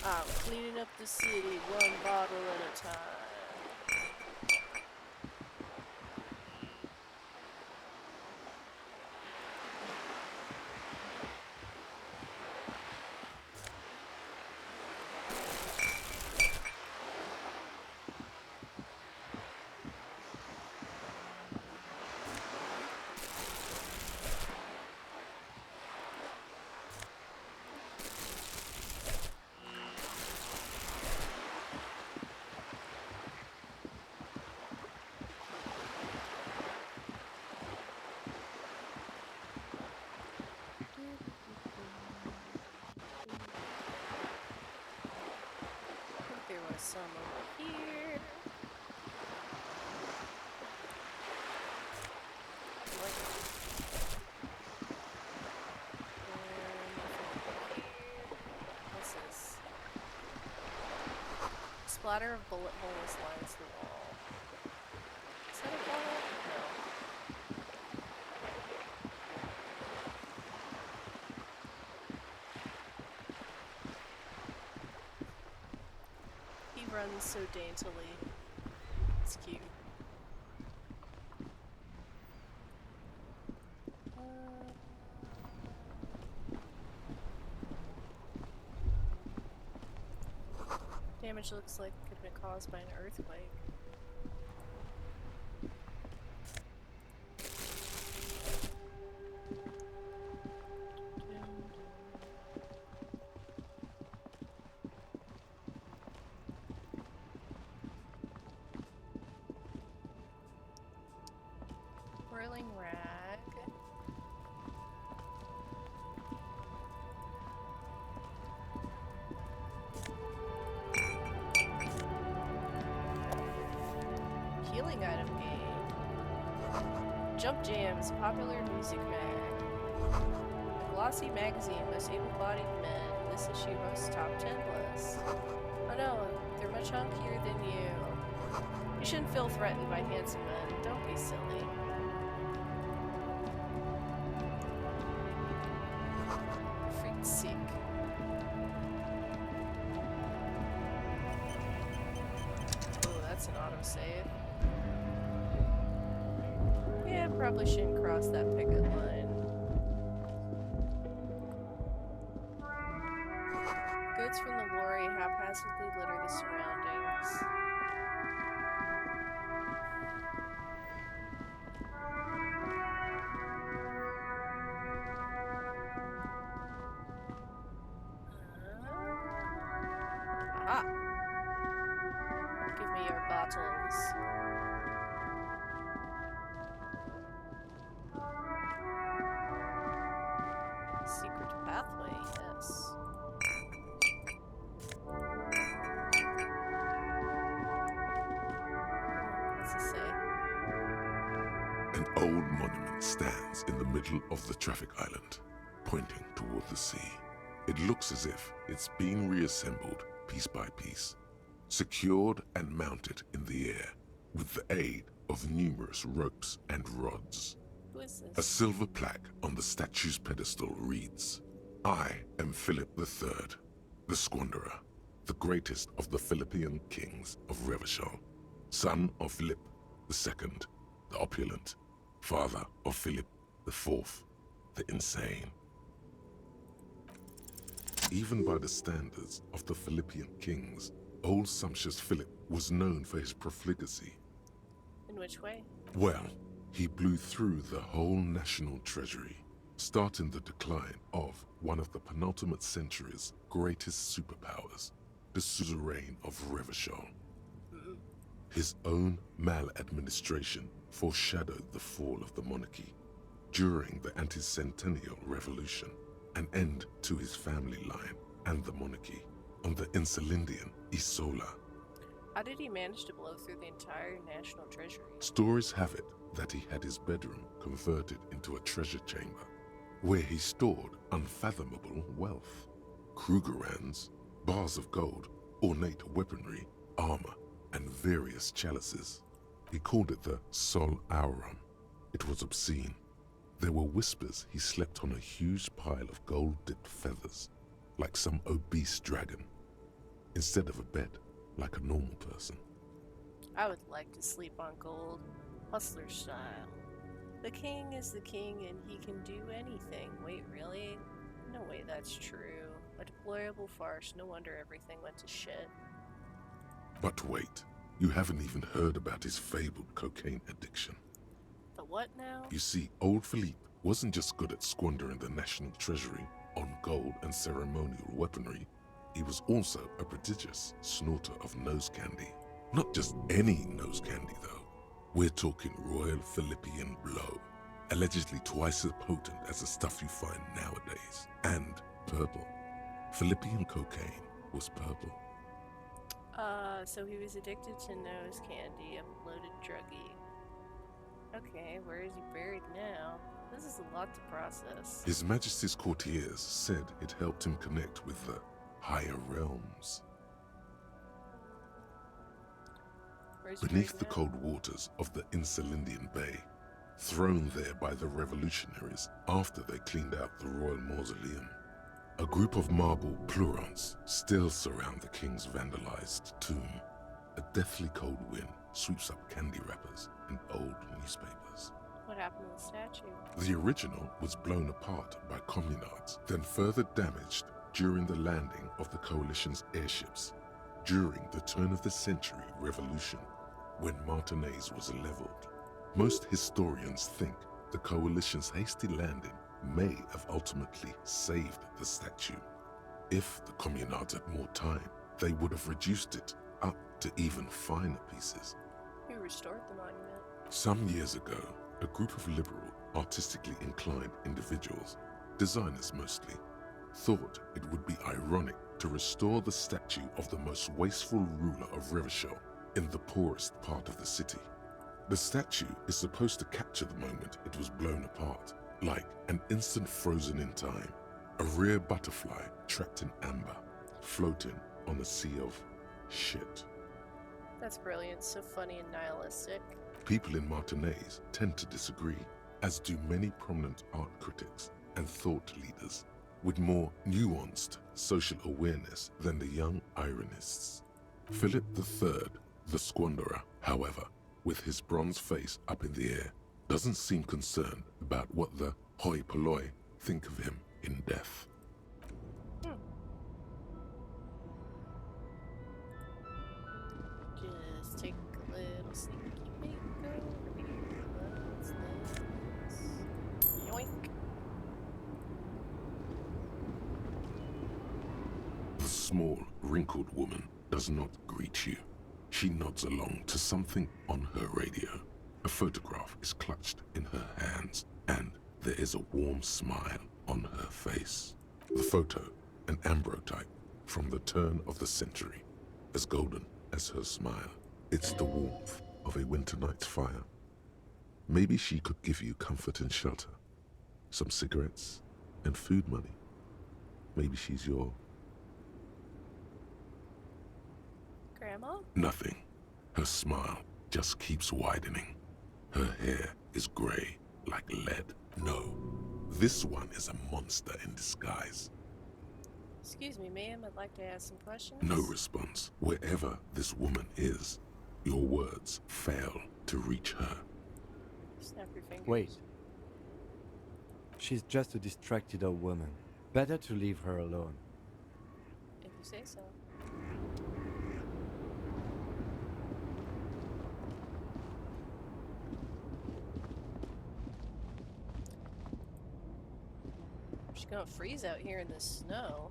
I'm cleaning up the city one bottle at a time. There was some over here. What's this? Splatter of bullet holes lines the wall. Is that a bullet? No. He runs so daintily. It's cute. Damage looks like it could have been caused by an earthquake. Whirling rag. Healing item gained. Jump Jams, popular music mag. A glossy magazine, most able-bodied men. This issue most top 10 lists. Oh no, they're much hunkier than you. You shouldn't feel threatened by handsome men. Don't be silly. Freaked sick. Oh, that's an autosave. Yeah, probably shouldn't cross that picket line. Goods from the lorry haphazardly litter the surroundings. Aha! Give me your bottles. Secret pathway, yes. What's it say? An old monument stands in the middle of the traffic island, pointing toward the sea. It looks as if it's been reassembled piece by piece, secured and mounted in the air with the aid of numerous ropes and rods. Who is this? A silver plaque on the statue's pedestal reads, "I am Philip III, the Squanderer, the greatest of the Philippian kings of Revachol, son of Philip II, the opulent, father of Philip IV, the insane." Even by the standards of the Philippian kings, old sumptuous Philip was known for his profligacy. In which way? Well, he blew through the whole national treasury, starting the decline of one of the penultimate century's greatest superpowers, the suzerain of Revachol. His own maladministration foreshadowed the fall of the monarchy. During the anti-centennial revolution, an end to his family line and the monarchy on the Insulindian Isola. How did he manage to blow through the entire national treasury? Stories have it that he had his bedroom converted into a treasure chamber, where he stored unfathomable wealth. Krugerrands, bars of gold, ornate weaponry, armor, and various chalices. He called it the Sol Aurum. It was obscene. There were whispers he slept on a huge pile of gold-dipped feathers, like some obese dragon, instead of a bed, like a normal person. I would like to sleep on gold, hustler style. The king is the king and he can do anything. Wait, really? No way that's true. A deplorable farce. No wonder everything went to shit. But wait, you haven't even heard about his fabled cocaine addiction. The what now? You see, old Philippe wasn't just good at squandering the national treasury on gold and ceremonial weaponry. He was also a prodigious snorter of nose candy. Not just any nose candy, though. We're talking Royal Philippian Blow, allegedly twice as potent as the stuff you find nowadays, and purple. Philippian cocaine was purple. So he was addicted to nose candy, a bloated druggie. Okay, where is he buried now? This is a lot to process. His Majesty's courtiers said it helped him connect with the higher realms. Beneath the cold waters of the Insulindian Bay, thrown there by the revolutionaries after they cleaned out the royal mausoleum, a group of marble pleurants still surround the king's vandalized tomb. A deathly cold wind sweeps up candy wrappers and old newspapers. What happened to the statue? The original was blown apart by communards, then further damaged during the landing of the coalition's airships. during the turn-of-the-century revolution, when Martinez was leveled. Most historians think the coalition's hasty landing may have ultimately saved the statue. If the communards had more time, they would have reduced it up to even finer pieces. Who restored the monument? Some years ago, a group of liberal, artistically inclined individuals, designers mostly, thought it would be ironic to restore the statue of the most wasteful ruler of Revachol in the poorest part of the city. The statue is supposed to capture the moment it was blown apart, like an instant frozen in time, a rare butterfly trapped in amber, floating on a sea of shit. That's brilliant, so funny and nihilistic. People in Martinez tend to disagree, as do many prominent art critics and thought leaders with more nuanced social awareness than the young ironists. Philip III, the Squanderer, however, with his bronze face up in the air, doesn't seem concerned about what the hoi polloi think of him in death. Just take a little sneaky peek over. What's this? Yoink. The small, wrinkled woman does not greet you. She nods along to something on her radio. A photograph is clutched in her hands, and there is a warm smile on her face. The photo, an ambrotype from the turn of the century, as golden as her smile. It's the warmth of a winter night's fire. Maybe she could give you comfort and shelter, some cigarettes and food money. Maybe she's your... Grandma? Nothing. Her smile just keeps widening. Her hair is gray like lead. No, this one is a monster in disguise. Excuse me, ma'am, I'd like to ask some questions. No response. Wherever this woman is, your words fail to reach her. Snap your fingers. Wait. She's just a distracted old woman. Better to leave her alone. If you say so. She's gonna freeze out here in the snow.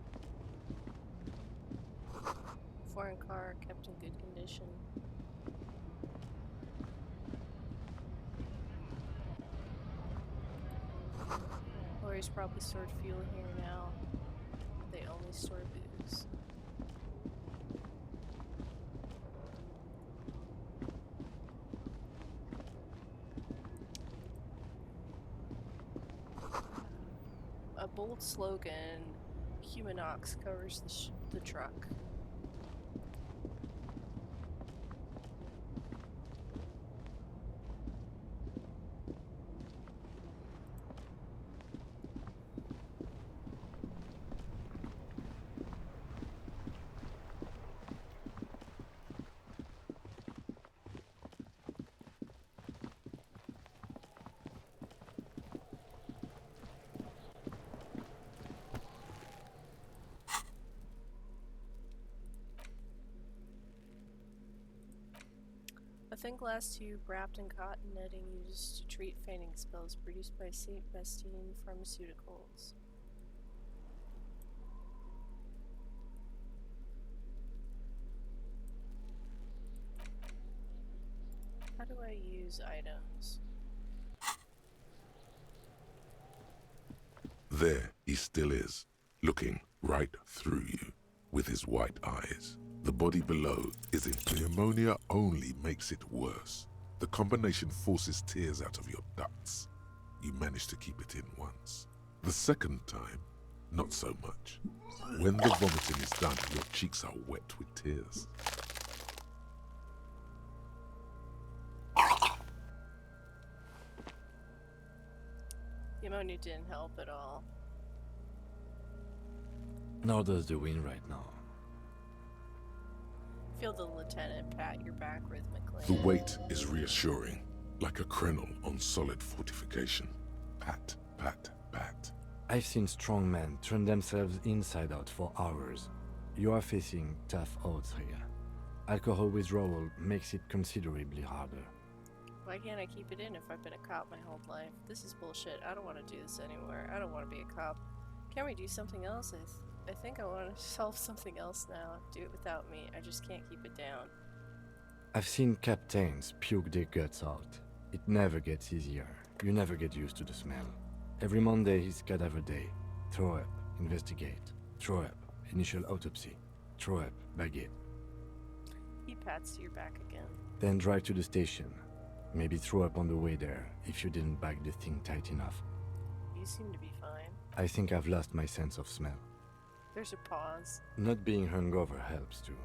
Foreign car kept in good condition. Lawyers probably stored fuel here now. They only store booze. A bold slogan, Humanox, covers the truck. A thin glass tube wrapped in cotton netting used to treat fainting spells produced by St. Bastien Pharmaceuticals. How do I use items? There he still is, looking right through you with his white eyes. The body below is in. The ammonia only makes it worse. The combination forces tears out of your ducts. You manage to keep it in once. The second time, not so much. When the vomiting is done, your cheeks are wet with tears. The ammonia didn't help at all. Nor does the wind right now. Feel the lieutenant pat your back rhythmically. The weight is reassuring, like a crenel on solid fortification. Pat, pat, pat. I've seen strong men turn themselves inside out for hours. You are facing tough odds here. Alcohol withdrawal makes it considerably harder. Why can't I keep it in if I've been a cop my whole life? This is bullshit. I don't want to do this anymore. I don't want to be a cop. Can we do something else? I think I want to solve something else now. Do it without me. I just can't keep it down. I've seen captains puke their guts out. It never gets easier. You never get used to the smell. Every Monday is cadaver day. Throw up, investigate. Throw up, initial autopsy. Throw up, baguette. He pats your back again. Then drive to the station. Maybe throw up on the way there if you didn't bag the thing tight enough. You seem to be fine. I think I've lost my sense of smell. There's a pause. Not being hungover helps too.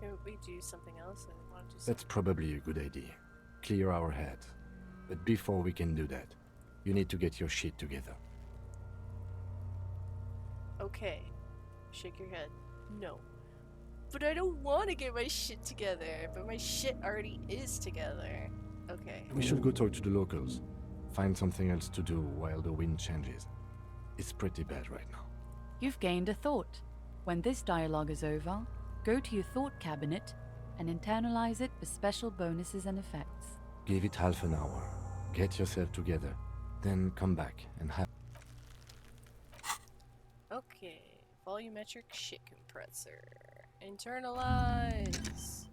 Can we do something else? I want to do That's something. probably a good idea. Clear our head. But before we can do that, you need to get your shit together. Okay. Shake your head. No. But I don't want to get my shit together. But my shit already is together. Okay. We should go talk to the locals. Find something else to do while the wind changes. It's pretty bad right now. You've gained a thought. When this dialogue is over, go to your thought cabinet and internalize it for special bonuses and effects. Give it half an hour. Get yourself together. Then come back and have... Okay. Volumetric shit compressor. Internalize.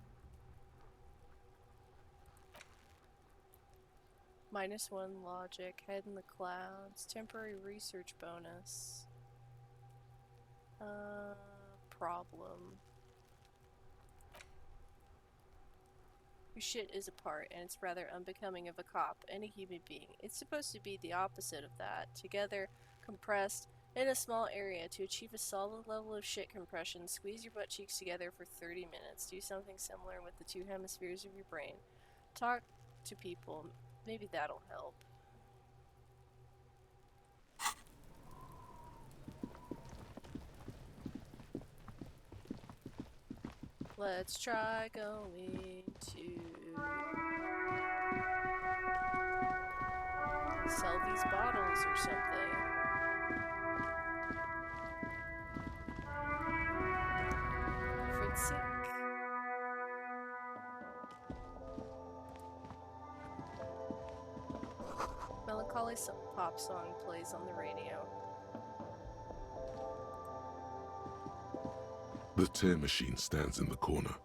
-1 logic. Head in the clouds. Temporary research bonus. Problem. Your shit is apart, and it's rather unbecoming of a cop, any human being. It's supposed to be the opposite of that. Together, compressed, in a small area. To achieve a solid level of shit compression, squeeze your butt cheeks together for 30 minutes. Do something similar with the 2 hemispheres of your brain. Talk to people. Maybe that'll help. Let's try going to sell these bottles or something. Fritz sick. Melancholy pop song plays on the radio. The tear machine stands in the corner.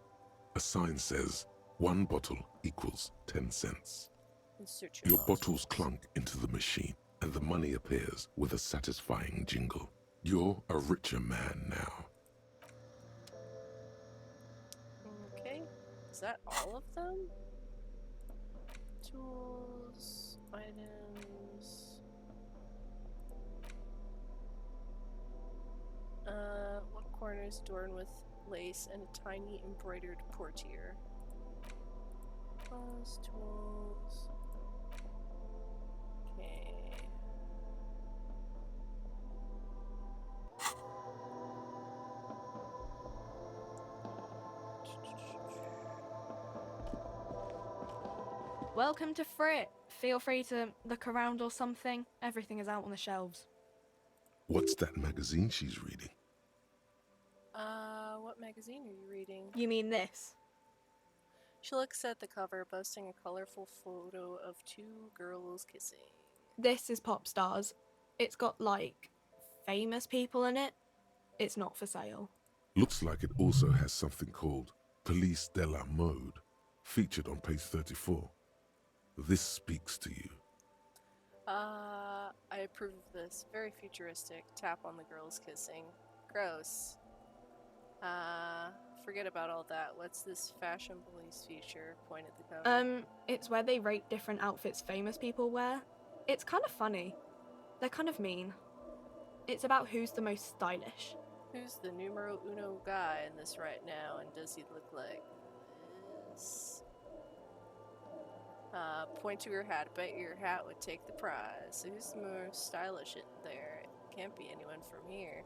A sign says, 1 bottle equals 10 cents. Insert Your bottles. bottles clunk into the machine, and the money appears with a satisfying jingle. You're a richer man now. Okay. Is that all of them? Tools, items. What corner is adorned with lace and a tiny embroidered portiere? Tools. Okay. Welcome to Frit. Feel free to look around or something. Everything is out on the shelves. What's that magazine she's reading? What magazine are you reading? You mean this? She looks at the cover, boasting a colorful photo of 2 girls kissing. This is Pop Stars. It's got, like, famous people in it. It's not for sale. Looks like it also has something called Police de la Mode, featured on page 34. This speaks to you. I approve of this. Very futuristic. Tap on the girls kissing. Gross. Forget about all that. What's this fashion police feature? Point at the cover. It's where they rate different outfits famous people wear. It's kind of funny. They're kind of mean. It's about who's the most stylish. Who's the numero uno guy in this right now, and does he look like this? Point to your hat. Bet your hat would take the prize. So who's the most stylish in there? It can't be anyone from here.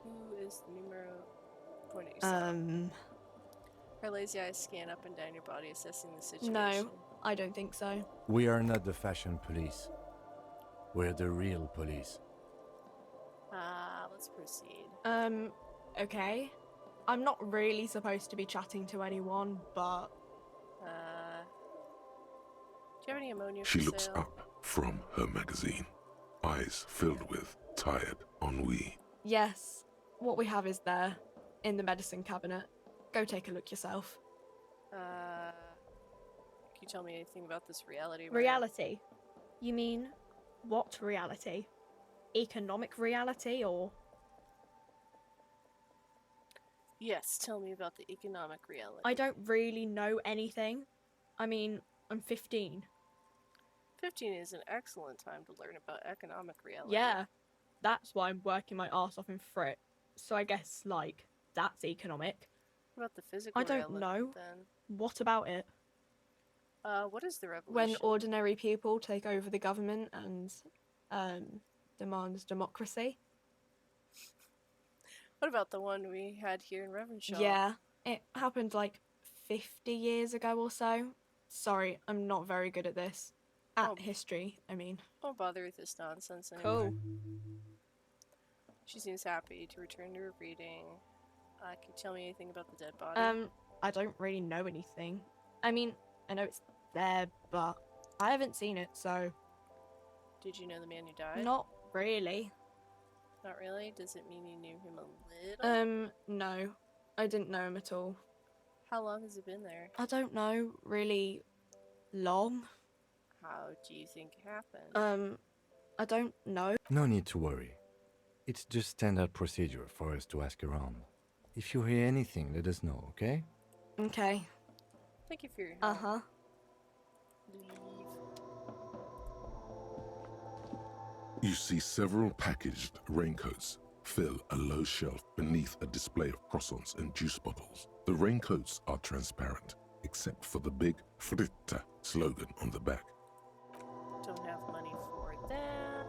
Who is the numero? Point at yourself. Her lazy eyes scan up and down your body, assessing the situation. No, I don't think so. We are not the fashion police. We're the real police. Let's proceed. Okay. I'm not really supposed to be chatting to anyone, but... Do you have any ammonia She for looks sale? up from her magazine, eyes filled with tired ennui. Yes, what we have is there, in the medicine cabinet. Go take a look yourself. Can you tell me anything about this reality? Reality? You mean, what reality? Economic reality, or...? Yes, tell me about the economic reality. I don't really know anything. I mean, I'm 15. 15 is an excellent time to learn about economic reality. Yeah, that's why I'm working my arse off in Frit. So I guess, like, that's economic. What about the physical I don't reality, know. then? What about it? What is the revolution? When ordinary people take over the government and demand democracy. What about the one we had here in Revenshaw? Yeah, it happened like 50 years ago or so. Sorry, I'm not very good at this. At history, I mean. Don't bother with this nonsense anymore. Cool. She seems happy to return to her reading. Can you tell me anything about the dead body? I don't really know anything. I mean, I know it's there, but I haven't seen it, so... Did you know the man who died? Not really. Not really? Does it mean you knew him a little? No. I didn't know him at all. How long has it been there? I don't know, really long. How do you think it happened? I don't know. No need to worry. It's just standard procedure for us to ask around. If you hear anything, let us know, okay? Okay. Thank you for your help. Uh-huh. Leave. You see several packaged raincoats fill a low shelf beneath a display of croissants and juice bottles. The raincoats are transparent, except for the big Fritta slogan on the back. Don't have money for that.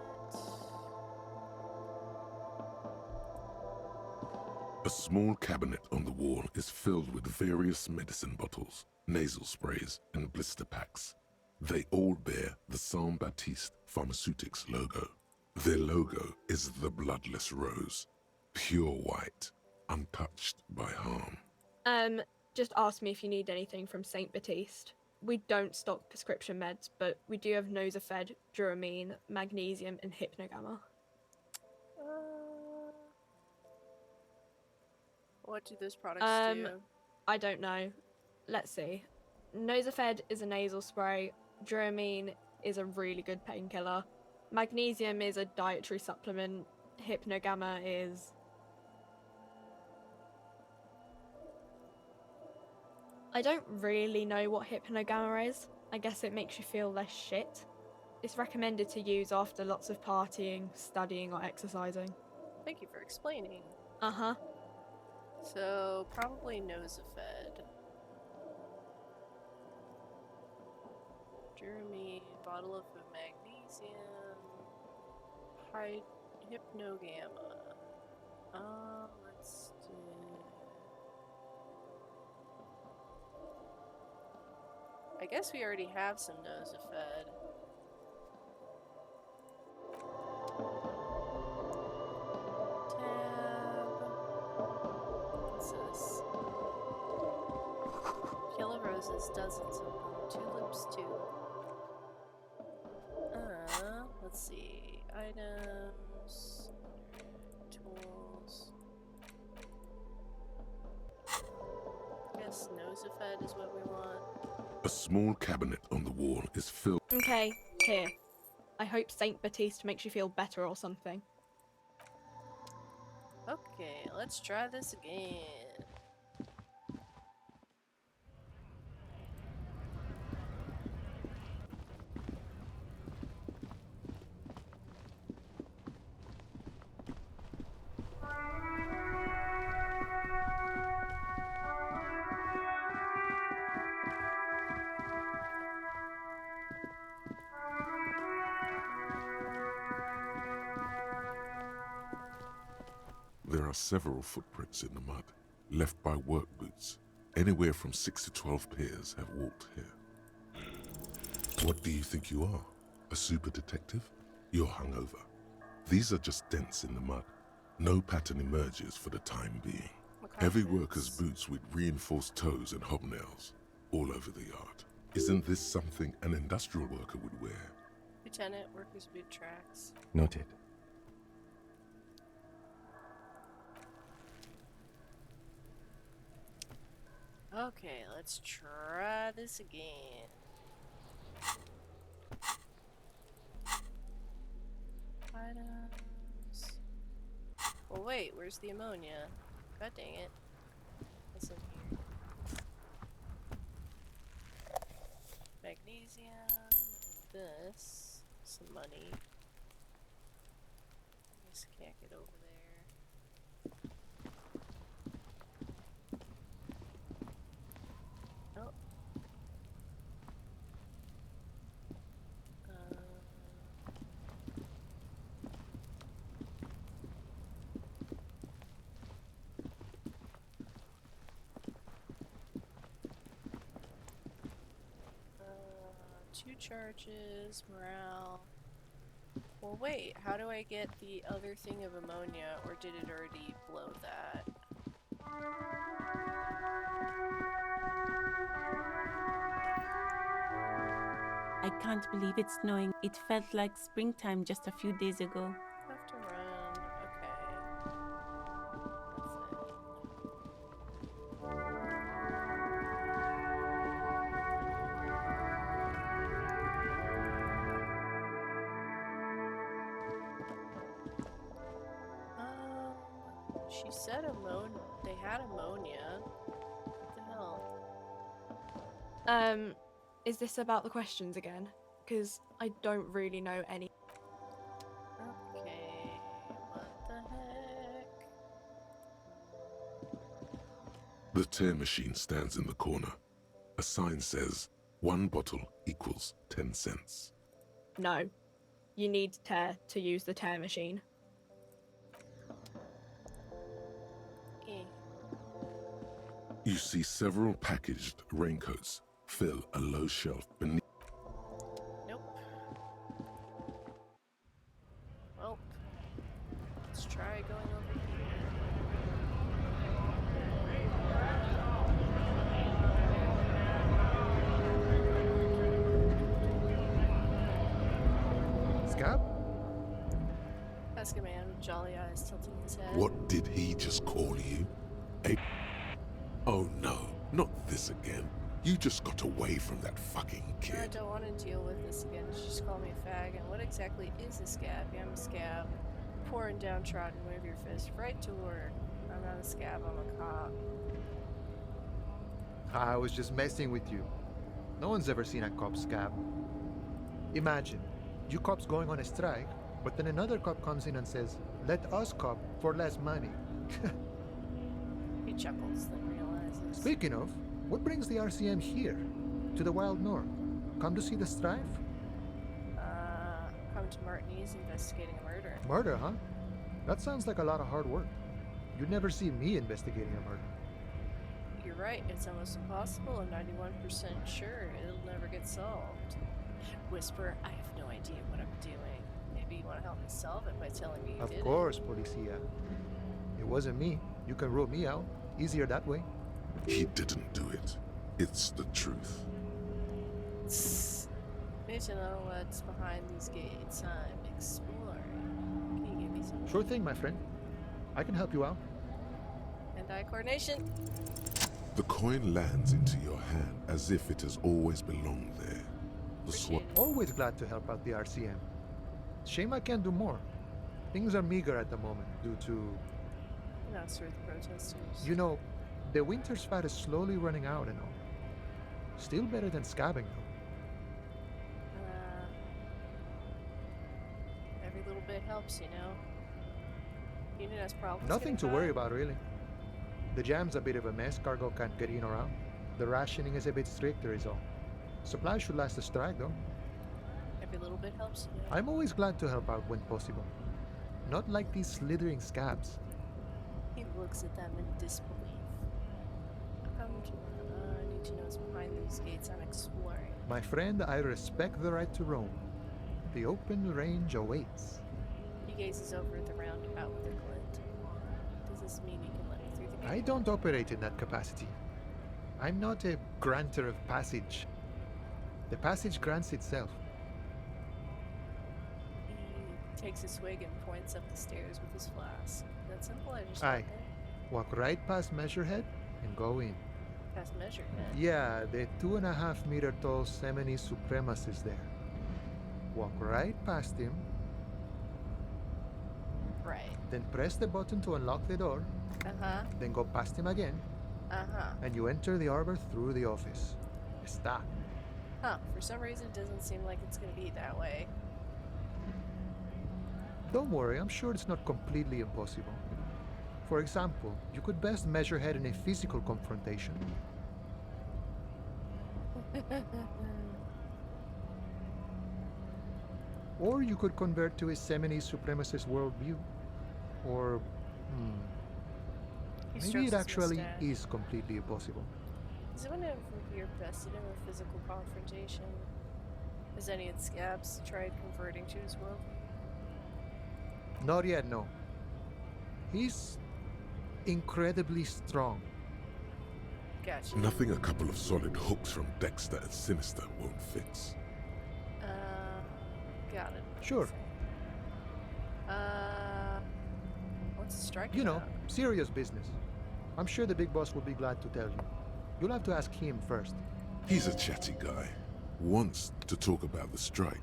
A small cabinet on the wall is filled with various medicine bottles, nasal sprays, and blister packs. They all bear the Saint Baptiste Pharmaceutics logo. Their logo is the bloodless rose, pure white, untouched by harm. Just ask me if you need anything from St. Baptiste. We don't stock prescription meds, but we do have Nosafed, Duramine, Magnesium, and Hypnogamma. What do those products do? I don't know. Let's see. Nosafed is a nasal spray. Duramine is a really good painkiller. Magnesium is a dietary supplement. Hypnogamma is... I don't really know what Hypnogamma is. I guess it makes you feel less shit. It's recommended to use after lots of partying, studying, or exercising. Thank you for explaining. Uh-huh. So, probably Nosafed. Jeremy, bottle of magnesium, Hypnogamma. Let's do... I guess we already have some Nosafed. What's this? Yellow roses, dozens of them. Tulips, too. Let's see. Items. Tools. Guess Nosafed is what we want. A small cabinet on the wall is filled. Okay, here. I hope St. Baptiste makes you feel better or something. Okay, let's try this again. There are several footprints in the mud, left by work boots. Anywhere from 6 to 12 pairs have walked here. What do you think you are? A super detective? You're hungover. These are just dents in the mud. No pattern emerges for the time being. Heavy workers' boots with reinforced toes and hobnails all over the yard. Isn't this something an industrial worker would wear? Lieutenant, workers' boot tracks. Noted. Okay, let's try this again. Items. Well, wait, where's the ammonia? God dang it. What's in here? Magnesium, and this. Some money. I guess I can't get over there. Oh. Two charges, morale. Well, wait, how do I get the other thing of ammonia, or did it already blow that? I can't believe it's snowing. It felt like springtime just a few days ago. Have to run. Okay. She said they had ammonia. What the hell? Is this about the questions again? Because I don't really know any. Okay, what the heck? The tear machine stands in the corner. A sign says, 1 bottle equals 10 cents. No. You need tear to use the tear machine. You see several packaged raincoats fill a low shelf beneath. Nope. Well, let's try going over here. Scab? Ask a man with jolly eyes tilting his head. What did he just call you? Oh no, not this again. You just got away from that fucking kid. I don't want to deal with this again. Just call me a fag. And what exactly is a scab? Yeah, I'm a scab. Poor and downtrodden, wave your fist right to work. I'm not a scab, I'm a cop. I was just messing with you. No one's ever seen a cop scab. Imagine, you cops going on a strike, but then another cop comes in and says, let us cop for less money. He chuckles, then realizes. Speaking of, what brings the RCM here? To the Wild North? Come to see the strife? Come to Martinez investigating a murder. Murder, huh? That sounds like a lot of hard work. You'd never see me investigating a murder. You're right, it's almost impossible. I'm 91% sure it'll never get solved. Whisper, I have no idea what I'm doing. Maybe you want to help me solve it by telling me you did it. Of course, Policia. It wasn't me. You can rule me out. Easier that way. He didn't do it. It's the truth. Need to know what's behind these gates. I'm exploring. Can you give me some? Sure thing, my friend. I can help you out. Hand-eye coordination. The coin lands into your hand as if it has always belonged there. Always glad to help out the RCM. Shame I can't do more. Things are meager at the moment due to... Not sure the protesters. You know, the winter's fat is slowly running out and all. Still better than scabbing, though. Every little bit helps, you know. Unit has problems. Nothing to worry about, really. The jam's a bit of a mess. Cargo can't get in or out. The rationing is a bit stricter, is all. Supplies should last the strike, though. Every little bit helps, you know. I'm always glad to help out when possible. Not like these slithering scabs. He looks at them in disbelief. Come to to know what's behind these gates I'm exploring. My friend, I respect the right to roam. The open range awaits. He gazes over at the roundabout with a glint. Does this mean you can let me through the gate? I don't operate in that capacity. I'm not a granter of passage. The passage grants itself. He takes a swig and points up the stairs with his flask. That simple, I just Aye. Walk right past Measurehead and go in. past Measurehead. Yeah, the 2.5 meter tall Semini Supremus is there. Walk right past him, Right. then press the button to unlock the door, then go past him again, and you enter the arbor through the office. Está. Huh. For some reason, it doesn't seem like it's going to be that way. Don't worry, I'm sure it's not completely impossible. For example, you could best Measurehead in a physical confrontation. Or you could convert to a Semini Supremacist worldview. Or, He maybe strokes it his actually mustache. is completely impossible. Is anyone ever here bested in a physical confrontation? Has any of the scabs tried converting to his world? Not yet, no. He's incredibly strong. Gotcha. Nothing a couple of solid hooks from Dexter and Sinister won't fix. Got it. Sure. What's a strike? You know, serious business. I'm sure the big boss will be glad to tell you. You'll have to ask him first. He's a chatty guy. Wants to talk about the strike.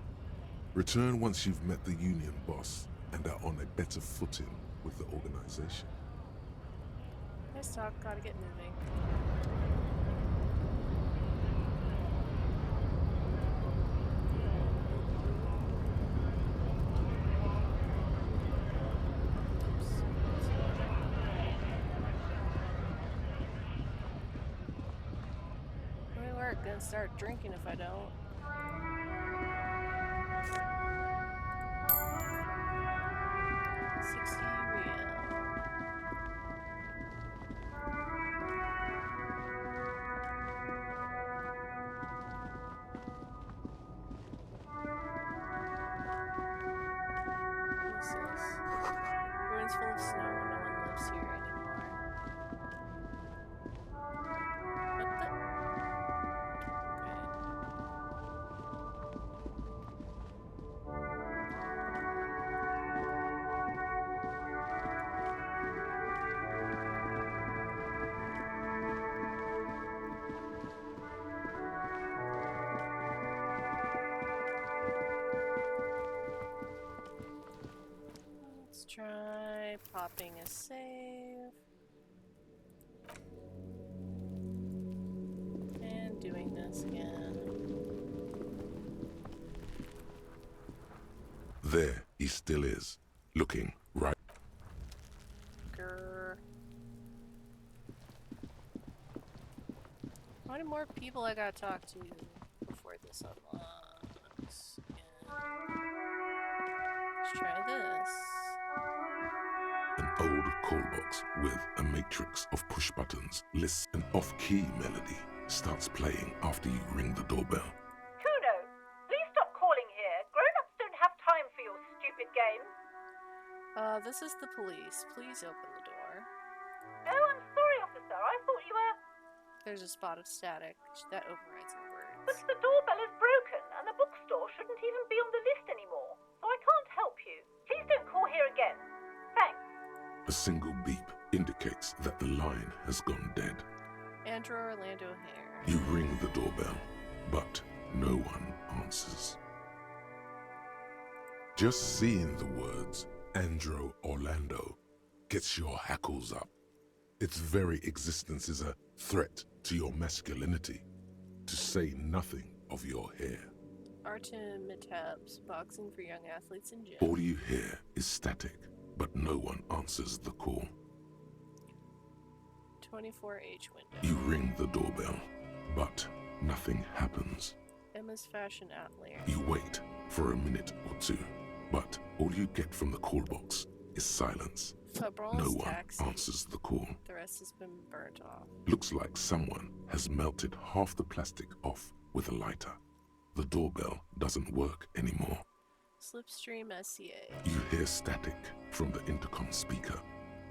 Return once you've met the union boss and are on a better footing with the organization. Nice talk. Gotta get moving. Gonna start drinking if I don't. What's this? Ruins full of snow. No one lives here anymore. What the? Let's try popping a save. And doing this again. There he still is, looking right. Grr. How many more people I gotta talk to before this unlocks? Yeah. Let's try this. An old call box with a matrix of push buttons lists an off-key melody, starts playing after you ring the doorbell. Kuno, please stop calling here. Grown-ups don't have time for your stupid games. This is the police. Please open the door. Oh, I'm sorry, officer. I thought you were... There's a spot of static that overrides the words. But the doorbell is broken, and the bookstore shouldn't even be on the list anymore. So I can't help you. Please don't call here again. Thanks. A single beep indicates that the line has gone dead. Andrew Orlando Hare. You ring the doorbell, but no one answers. Just seeing the words Andrew Orlando gets your hackles up. Its very existence is a threat to your masculinity, to say nothing of your hair. Artem Metabs, boxing for young athletes in gym. All you hear is static, but no one answers the call. 24H window. You ring the doorbell, but nothing happens. Emma's fashion outlier. You wait for a minute or two, but all you get from the call box is silence. No Cabron's one taxi. answers the call. The rest has been burnt off. Looks like someone has melted half the plastic off with a lighter. The doorbell doesn't work anymore. Slipstream SCA. You hear static from the intercom speaker.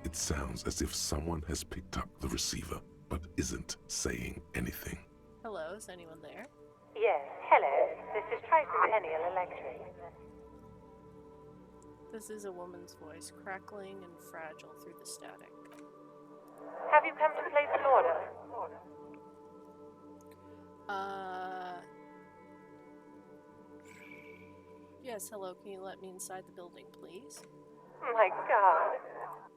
It sounds as if someone has picked up the receiver, but isn't saying anything. Hello, is anyone there? Yes, hello. This is Tricentennial Electric. This is a woman's voice, crackling and fragile through the static. Have you come to place an order? Yes, hello, can you let me inside the building, please? My God.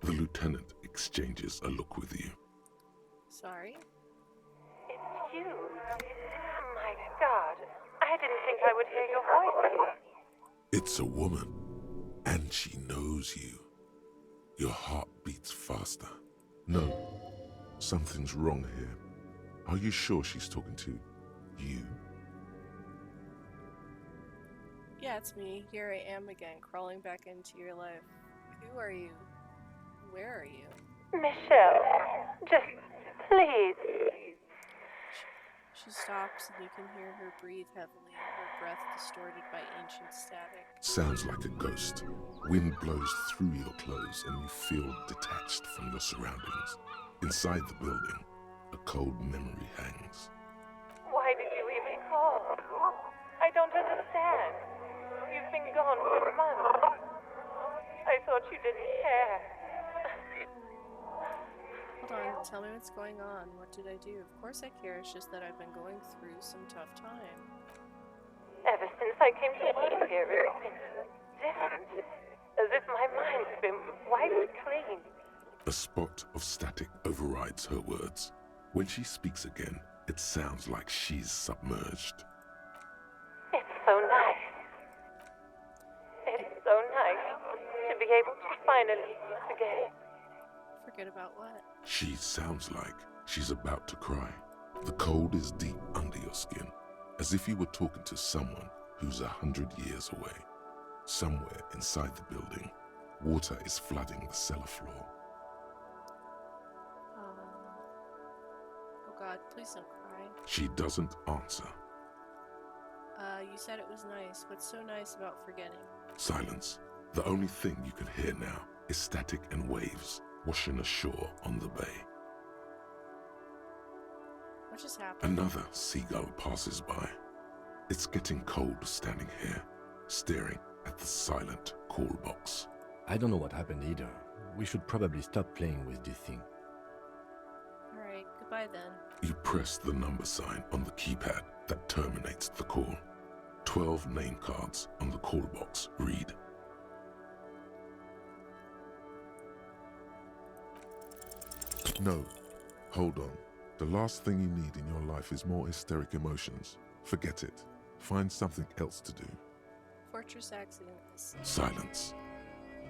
The lieutenant exchanges a look with you. Sorry? It's you. My God. I didn't think I would hear your voice. It's a woman, and she knows you. Your heart beats faster. No, something's wrong here. Are you sure she's talking to you? Yeah, it's me. Here I am again, crawling back into your life. Who are you? Where are you? Michelle, just please. She stops and you can hear her breathe heavily, her breath distorted by ancient static. Sounds like a ghost. Wind blows through your clothes and you feel detached from your surroundings. Inside the building, a cold memory hangs. Why did you even call? I don't understand. You've been gone for months. I thought you didn't care. Hold on, tell me what's going on. What did I do? Of course I care, it's just that I've been going through some tough time. Ever since I came to work here, it's been different. As if my mind's been wiped clean. A spot of static overrides her words. When she speaks again, it sounds like she's submerged. It's so nice. It's so nice to be able to finally forget. Forget about what? She sounds like she's about to cry. The cold is deep under your skin, as if you were talking to someone who's 100 years away. Somewhere inside the building, water is flooding the cellar floor. Oh God, please don't cry. She doesn't answer. You said it was nice. What's so nice about forgetting? Silence. The only thing you can hear now is static and waves washing ashore on the bay. What just happened? Another seagull passes by. It's getting cold standing here, staring at the silent call box. I don't know what happened either. We should probably stop playing with this thing. Alright, goodbye then. You press the number sign on the keypad that terminates the call. 12 name cards on the call box read. No, hold on. The last thing you need in your life is more hysteric emotions. Forget it. Find something else to do. Fortress accident. Silence.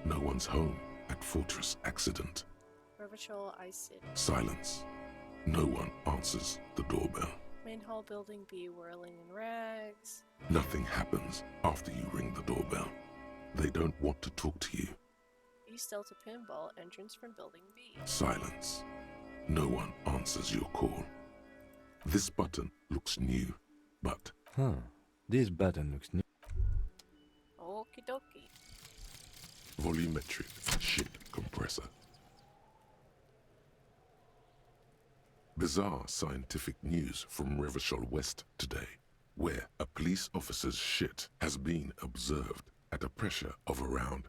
No one's home at Fortress accident. Revachol Ice City. Silence. No one answers the doorbell. Main hall building B whirling in rags. Nothing happens after you ring the doorbell. They don't want to talk to you. East Delta Pinball entrance from building B. Silence. No one answers your call. This button looks new, but... This button looks new. Okie dokie. Volumetric shit compressor. Bizarre scientific news from Revachol West today, where a police officer's shit has been observed at a pressure of around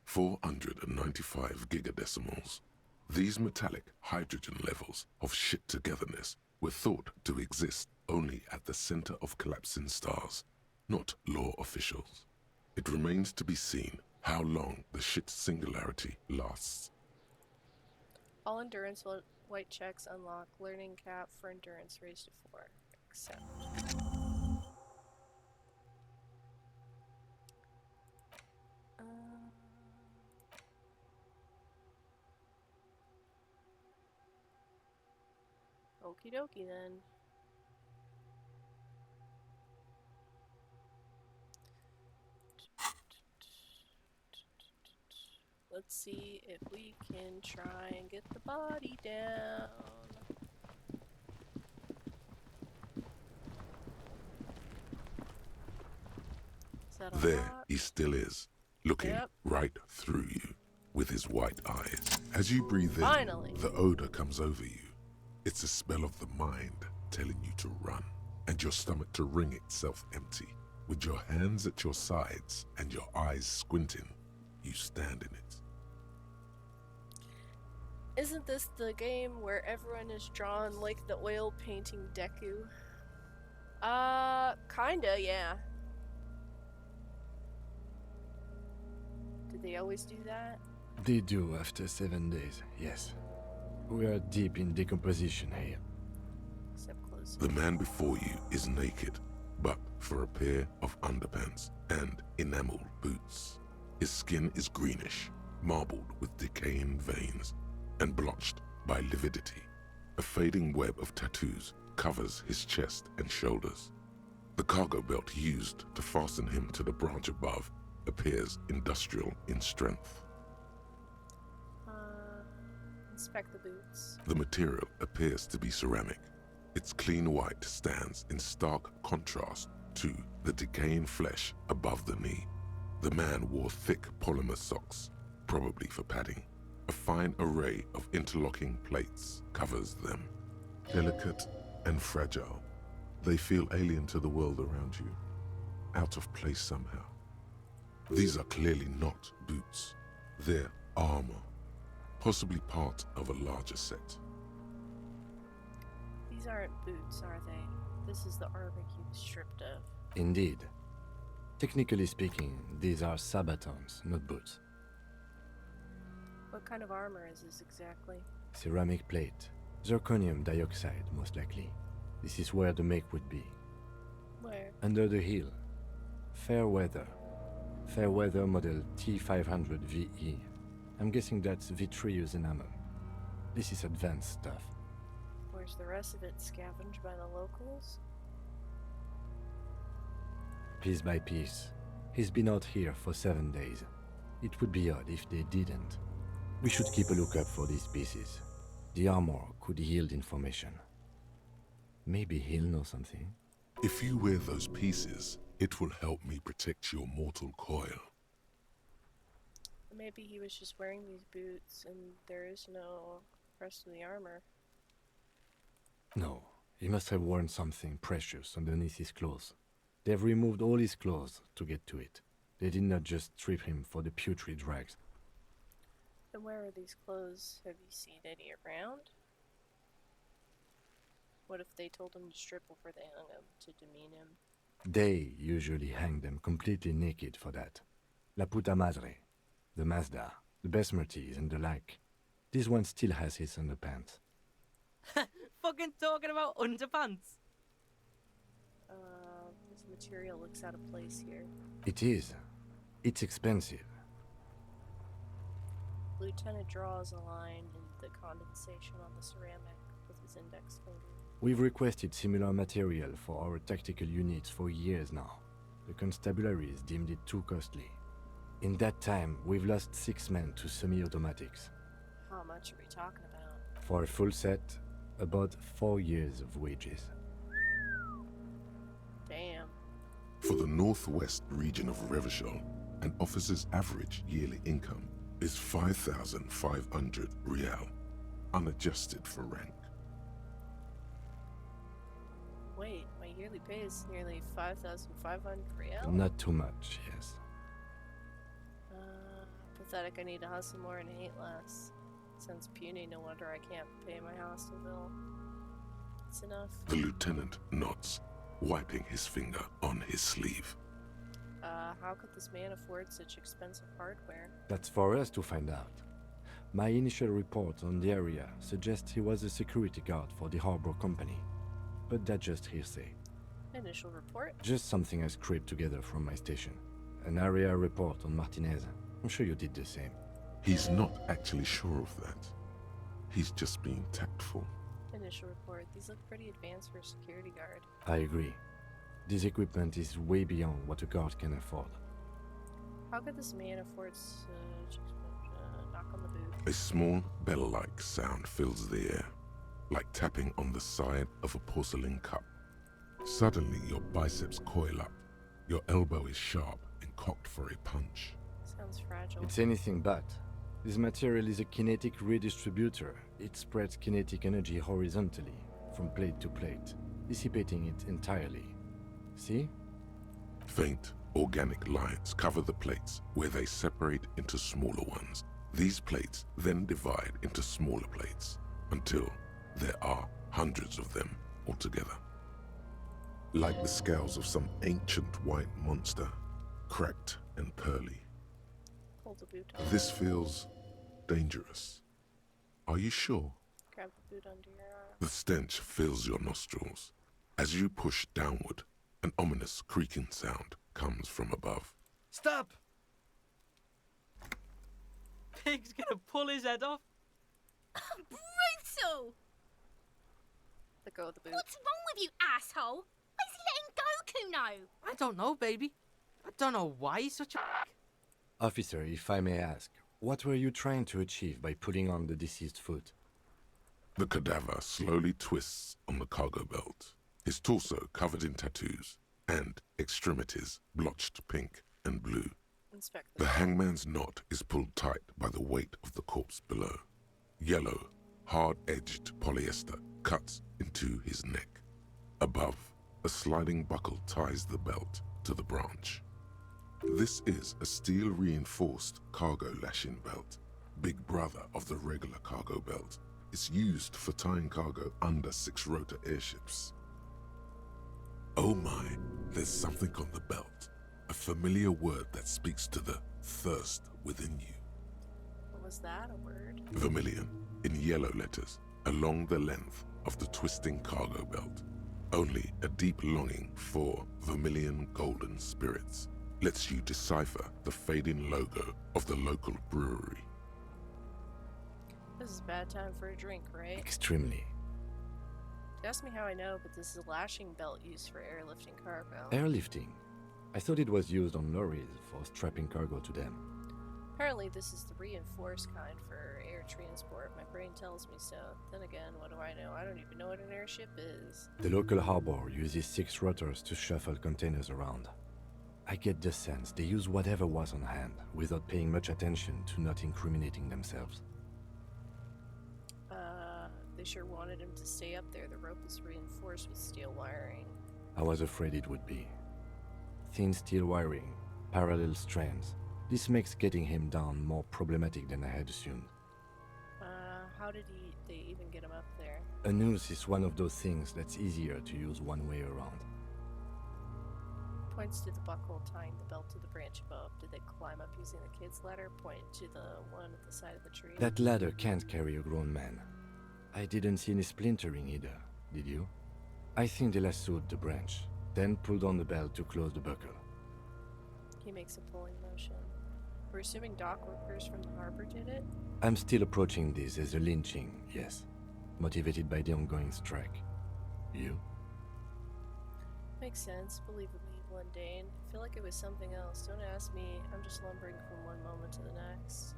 495 gigadecimals. These metallic hydrogen levels of shit togetherness were thought to exist only at the center of collapsing stars, not law officials. It remains to be seen how long the shit singularity lasts. All endurance white checks unlock. Learning cap for endurance raised to 4. Accept. Okie dokie then. Let's see if we can try and get the body down. Is that a There lot? he still is, looking right through you with his white eyes. As you breathe in, Finally. the odor comes over you. It's a spell of the mind telling you to run, and your stomach to wring itself empty. With your hands at your sides and your eyes squinting, you stand in it. Isn't this the game where everyone is drawn like the oil painting Deku? Kinda, yeah. Did they always do that? They do after 7 days, yes. We are deep in decomposition here. Except close. The man before you is naked, but for a pair of underpants and enamel boots. His skin is greenish, marbled with decaying veins, and blotched by lividity. A fading web of tattoos covers his chest and shoulders. The cargo belt used to fasten him to the branch above appears industrial in strength. Inspect the boots. The material appears to be ceramic. Its clean white stands in stark contrast to the decaying flesh above the knee. The man wore thick polymer socks, probably for padding. A fine array of interlocking plates covers them. Delicate and fragile, they feel alien to the world around you, out of place somehow. These are clearly not boots. They're armor, possibly part of a larger set. These aren't boots, are they? This is the armor he was stripped of. Indeed. Technically speaking, these are sabatons, not boots. What kind of armor is this exactly? Ceramic plate. Zirconium dioxide, most likely. This is where the make would be. Where? Under the heel. Fair weather. Fair weather model T500 VE. I'm guessing that's vitreous enamel. This is advanced stuff. Where's the rest of it scavenged by the locals? Piece by piece. He's been out here for 7 days. It would be odd if they didn't. We should keep a lookout for these pieces. The armor could yield information. Maybe he'll know something. If you wear those pieces, it will help me protect your mortal coil. Maybe he was just wearing these boots and there is no rest of the armor. No, he must have worn something precious underneath his clothes. They've removed all his clothes to get to it. They did not just strip him for the putrid rags. Then where are these clothes? Have you seen any around? What if they told him to strip before they hung him to demean him? They usually hang them completely naked for that. La puta madre, the Mazda, the Besmerties and the like. This one still has his underpants. Fucking talking about underpants. This material looks out of place here. It is. It's expensive. Lieutenant draws a line in the condensation on the ceramic with his index finger. We've requested similar material for our tactical units for years now. The constabularies deemed it too costly. In that time, we've lost 6 men to semi-automatics. How much are we talking about? For a full set, about 4 years of wages. Damn. For the northwest region of Revachol, an officer's average yearly income is 5,500 real, unadjusted for rank. Wait, my yearly pay is nearly 5,500 real? Not too much, yes. Pathetic, I need to hustle more and hate less. Sounds puny, no wonder I can't pay my hostel bill. It's enough. The lieutenant nods, wiping his finger on his sleeve. How could this man afford such expensive hardware? That's for us to find out. My initial report on the area suggests he was a security guard for the harbor company. But that's just hearsay. Initial report? Just something I scraped together from my station. An area report on Martinez. I'm sure you did the same. He's not actually sure of that. He's just being tactful. Initial report. These look pretty advanced for a security guard. I agree. This equipment is way beyond what a guard can afford. How could this man afford such expensive... A small bell-like sound fills the air, like tapping on the side of a porcelain cup. Suddenly, your biceps coil up. Your elbow is sharp and cocked for a punch. Sounds fragile. It's anything but. This material is a kinetic redistributor. It spreads kinetic energy horizontally, from plate to plate, dissipating it entirely. See? Faint, organic lines cover the plates where they separate into smaller ones. These plates then divide into smaller plates until there are hundreds of them altogether. Like the scales of some ancient white monster, cracked and pearly. Pull the boot off. This feels dangerous. Are you sure? Grab the boot under your arm. The stench fills your nostrils. As you push downward, an ominous creaking sound comes from above. Stop! Pig's gonna pull his head off. Brutal! Let go of the boot. What's wrong with you, asshole? Where's he letting go, Kuno? I don't know, baby. I don't know why he's such a... Officer, if I may ask, what were you trying to achieve by pulling on the deceased foot? The cadaver slowly twists on the cargo belt, his torso covered in tattoos, and extremities blotched pink and blue. Inspect The hangman's knot is pulled tight by the weight of the corpse below. Yellow, hard-edged polyester cuts into his neck. Above, a sliding buckle ties the belt to the branch. This is a steel-reinforced cargo lashing belt, big brother of the regular cargo belt. It's used for tying cargo under 6-rotor airships. Oh my, there's something on the belt. A familiar word that speaks to the thirst within you. What was that, a word? Vermilion, in yellow letters, along the length of the twisting cargo belt. Only a deep longing for vermilion golden spirits lets you decipher the fading logo of the local brewery. This is a bad time for a drink, right? Extremely. Ask me how I know, but this is a lashing belt used for airlifting cargo. Airlifting? I thought it was used on lorries for strapping cargo to them. Apparently this is the reinforced kind for air transport. My brain tells me so. Then again, what do I know? I don't even know what an airship is. The local harbor uses 6 rotors to shuffle containers around. I get the sense they use whatever was on hand, without paying much attention to not incriminating themselves. They sure wanted him to stay up there. The rope is reinforced with steel wiring. I was afraid it would be. Thin steel wiring, parallel strands. This makes getting him down more problematic than I had assumed. How did they even get him up there? A noose is one of those things that's easier to use one way around. Points to the buckle tying the belt to the branch above. Did they climb up using the kid's ladder? Point to the one at the side of the tree. That ladder can't carry a grown man. I didn't see any splintering either, did you? I think they lassoed the branch, then pulled on the belt to close the buckle. He makes a pulling motion. We're assuming dock workers from the harbor did it? I'm still approaching this as a lynching, yes. Motivated by the ongoing strike. You? Makes sense, believably mundane. I feel like it was something else. Don't ask me. I'm just lumbering from one moment to the next.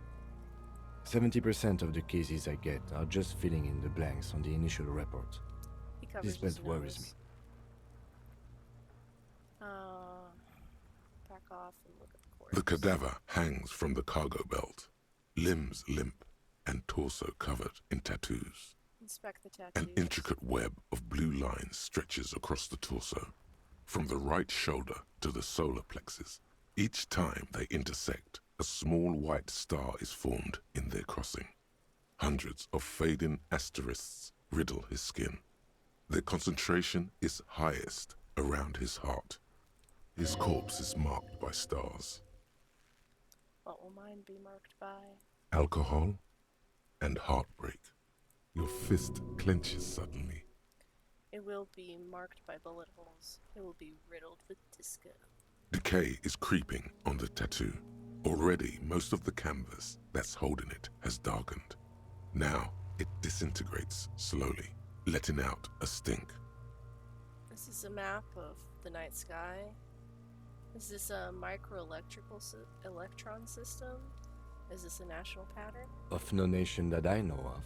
70% of the cases I get are just filling in the blanks on the initial report. He covers This belt his worries nose. Back off and look at the corpse. The cadaver hangs from the cargo belt, limbs limp and torso covered in tattoos. Inspect the tattoos. An intricate web of blue lines stretches across the torso, from the right shoulder to the solar plexus. Each time they intersect, a small white star is formed in their crossing. Hundreds of fading asterisks riddle his skin. Their concentration is highest around his heart. His corpse is marked by stars. What will mine be marked by? Alcohol and heartbreak. Your fist clenches suddenly. It will be marked by bullet holes. It will be riddled with disco. Decay is creeping on the tattoo. Already, most of the canvas that's holding it has darkened. Now, it disintegrates slowly, letting out a stink. This is a map of the night sky. Is this a microelectron system? Is this a national pattern? Of no nation that I know of.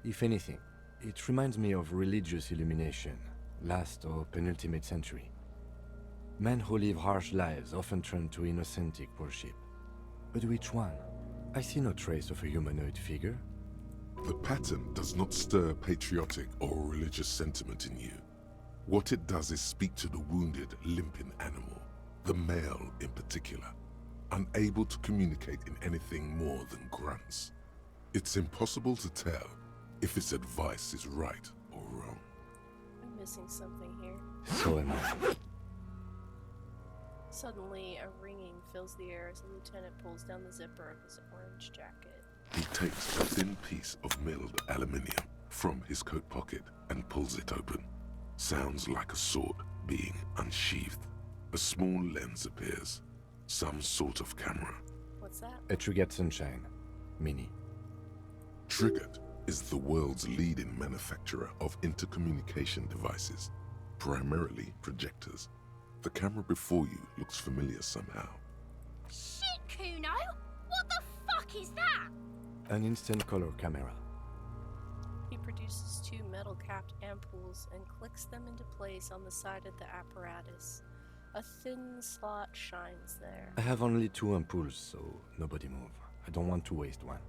If anything, it reminds me of religious illumination, last or penultimate century. Men who live harsh lives often turn to innocentic worship. But which one? I see no trace of a humanoid figure. The pattern does not stir patriotic or religious sentiment in you. What it does is speak to the wounded, limping animal, the male in particular, unable to communicate in anything more than grunts. It's impossible to tell if its advice is right or wrong. I'm missing something here. So am I. Suddenly, a ringing fills the air as the lieutenant pulls down the zipper of his orange jacket. He takes a thin piece of milled aluminium from his coat pocket and pulls it open. Sounds like a sword being unsheathed. A small lens appears. Some sort of camera. What's that? A Trigger Sunshine. Mini. Triggered is the world's leading manufacturer of intercommunication devices, primarily projectors. The camera before you looks familiar somehow. Shit, Kuno! What the fuck is that? An instant color camera. He produces two metal-capped ampoules and clicks them into place on the side of the apparatus. A thin slot shines there. I have only 2 ampoules, so nobody move. I don't want to waste one.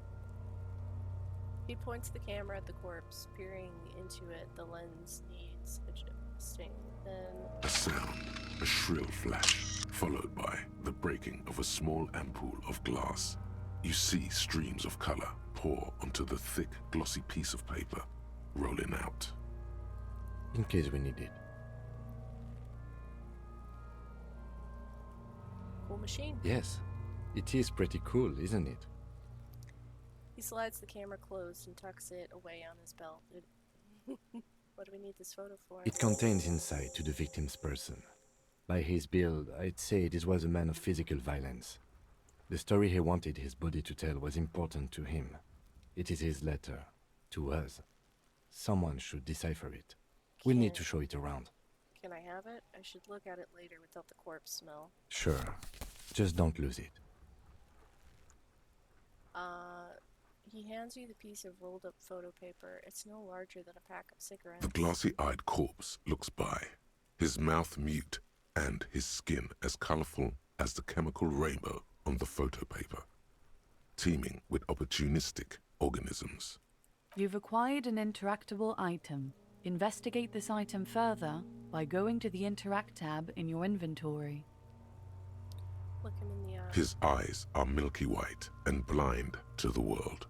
He points the camera at the corpse, peering into it. The lens needs adjusting. Then A sound, a shrill flash, followed by the breaking of a small ampoule of glass. You see streams of color pour onto the thick, glossy piece of paper, rolling out. In case we need it. cool machine. Yes, it is pretty cool, isn't it? He slides the camera closed and tucks it away on his belt. What do we need this photo for? It contains insight to the victim's person. By his build, I'd say this was a man of physical violence. The story he wanted his body to tell was important to him. It is his letter. To us. Someone should decipher it. We'll need to show it around. Can I have it? I should look at it later without the corpse smell. Sure. Just don't lose it. He hands you the piece of rolled up photo paper. It's no larger than a pack of cigarettes. The glassy-eyed corpse looks by, his mouth mute and his skin as colorful as the chemical rainbow on the photo paper, teeming with opportunistic organisms. You've acquired an interactable item. Investigate this item further by going to the Interact tab in your inventory. Look him in the eye. His eyes are milky white and blind to the world,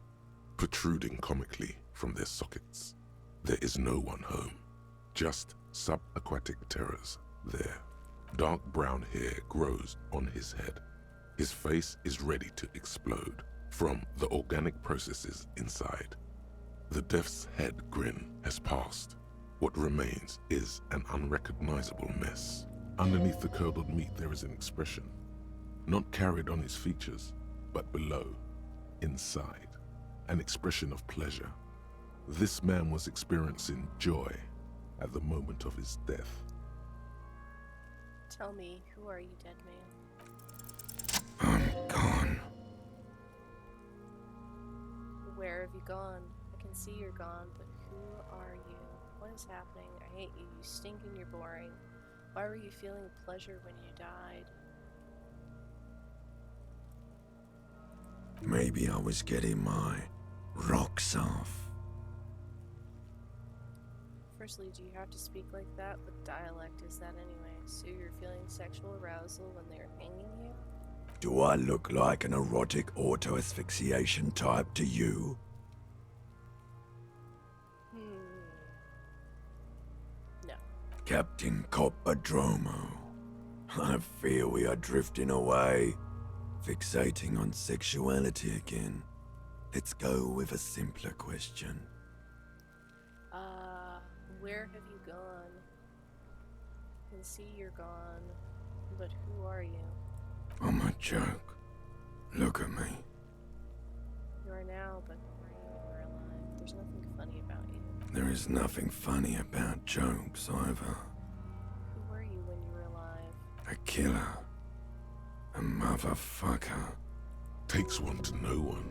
protruding comically from their sockets. There is no one home, just subaquatic terrors there. Dark brown hair grows on his head. His face is ready to explode from the organic processes inside. The death's head grin has passed. What remains is an unrecognizable mess. Underneath the curdled meat there is an expression, not carried on his features, but below, inside, an expression of pleasure. This man was experiencing joy at the moment of his death. Tell me, who are you, dead man? I'm gone. Where have you gone? I can see you're gone, but who are you? What is happening? I hate you. You stink and you're boring. Why were you feeling pleasure when you died? Maybe I was getting my rocks off. Firstly, do you have to speak like that? What dialect is that anyway? So you're feeling sexual arousal when they're hanging you? Do I look like an erotic auto-asphyxiation type to you? No. Captain Coppadromo, I fear we are drifting away, fixating on sexuality again. Let's go with a simpler question. Where have you gone? I can see you're gone, but who are you? I'm a joke. Look at me. You are now, but who are you when you were alive? There's nothing funny about you. There is nothing funny about jokes either. Who were you when you were alive? A killer. A motherfucker. Takes one to know one.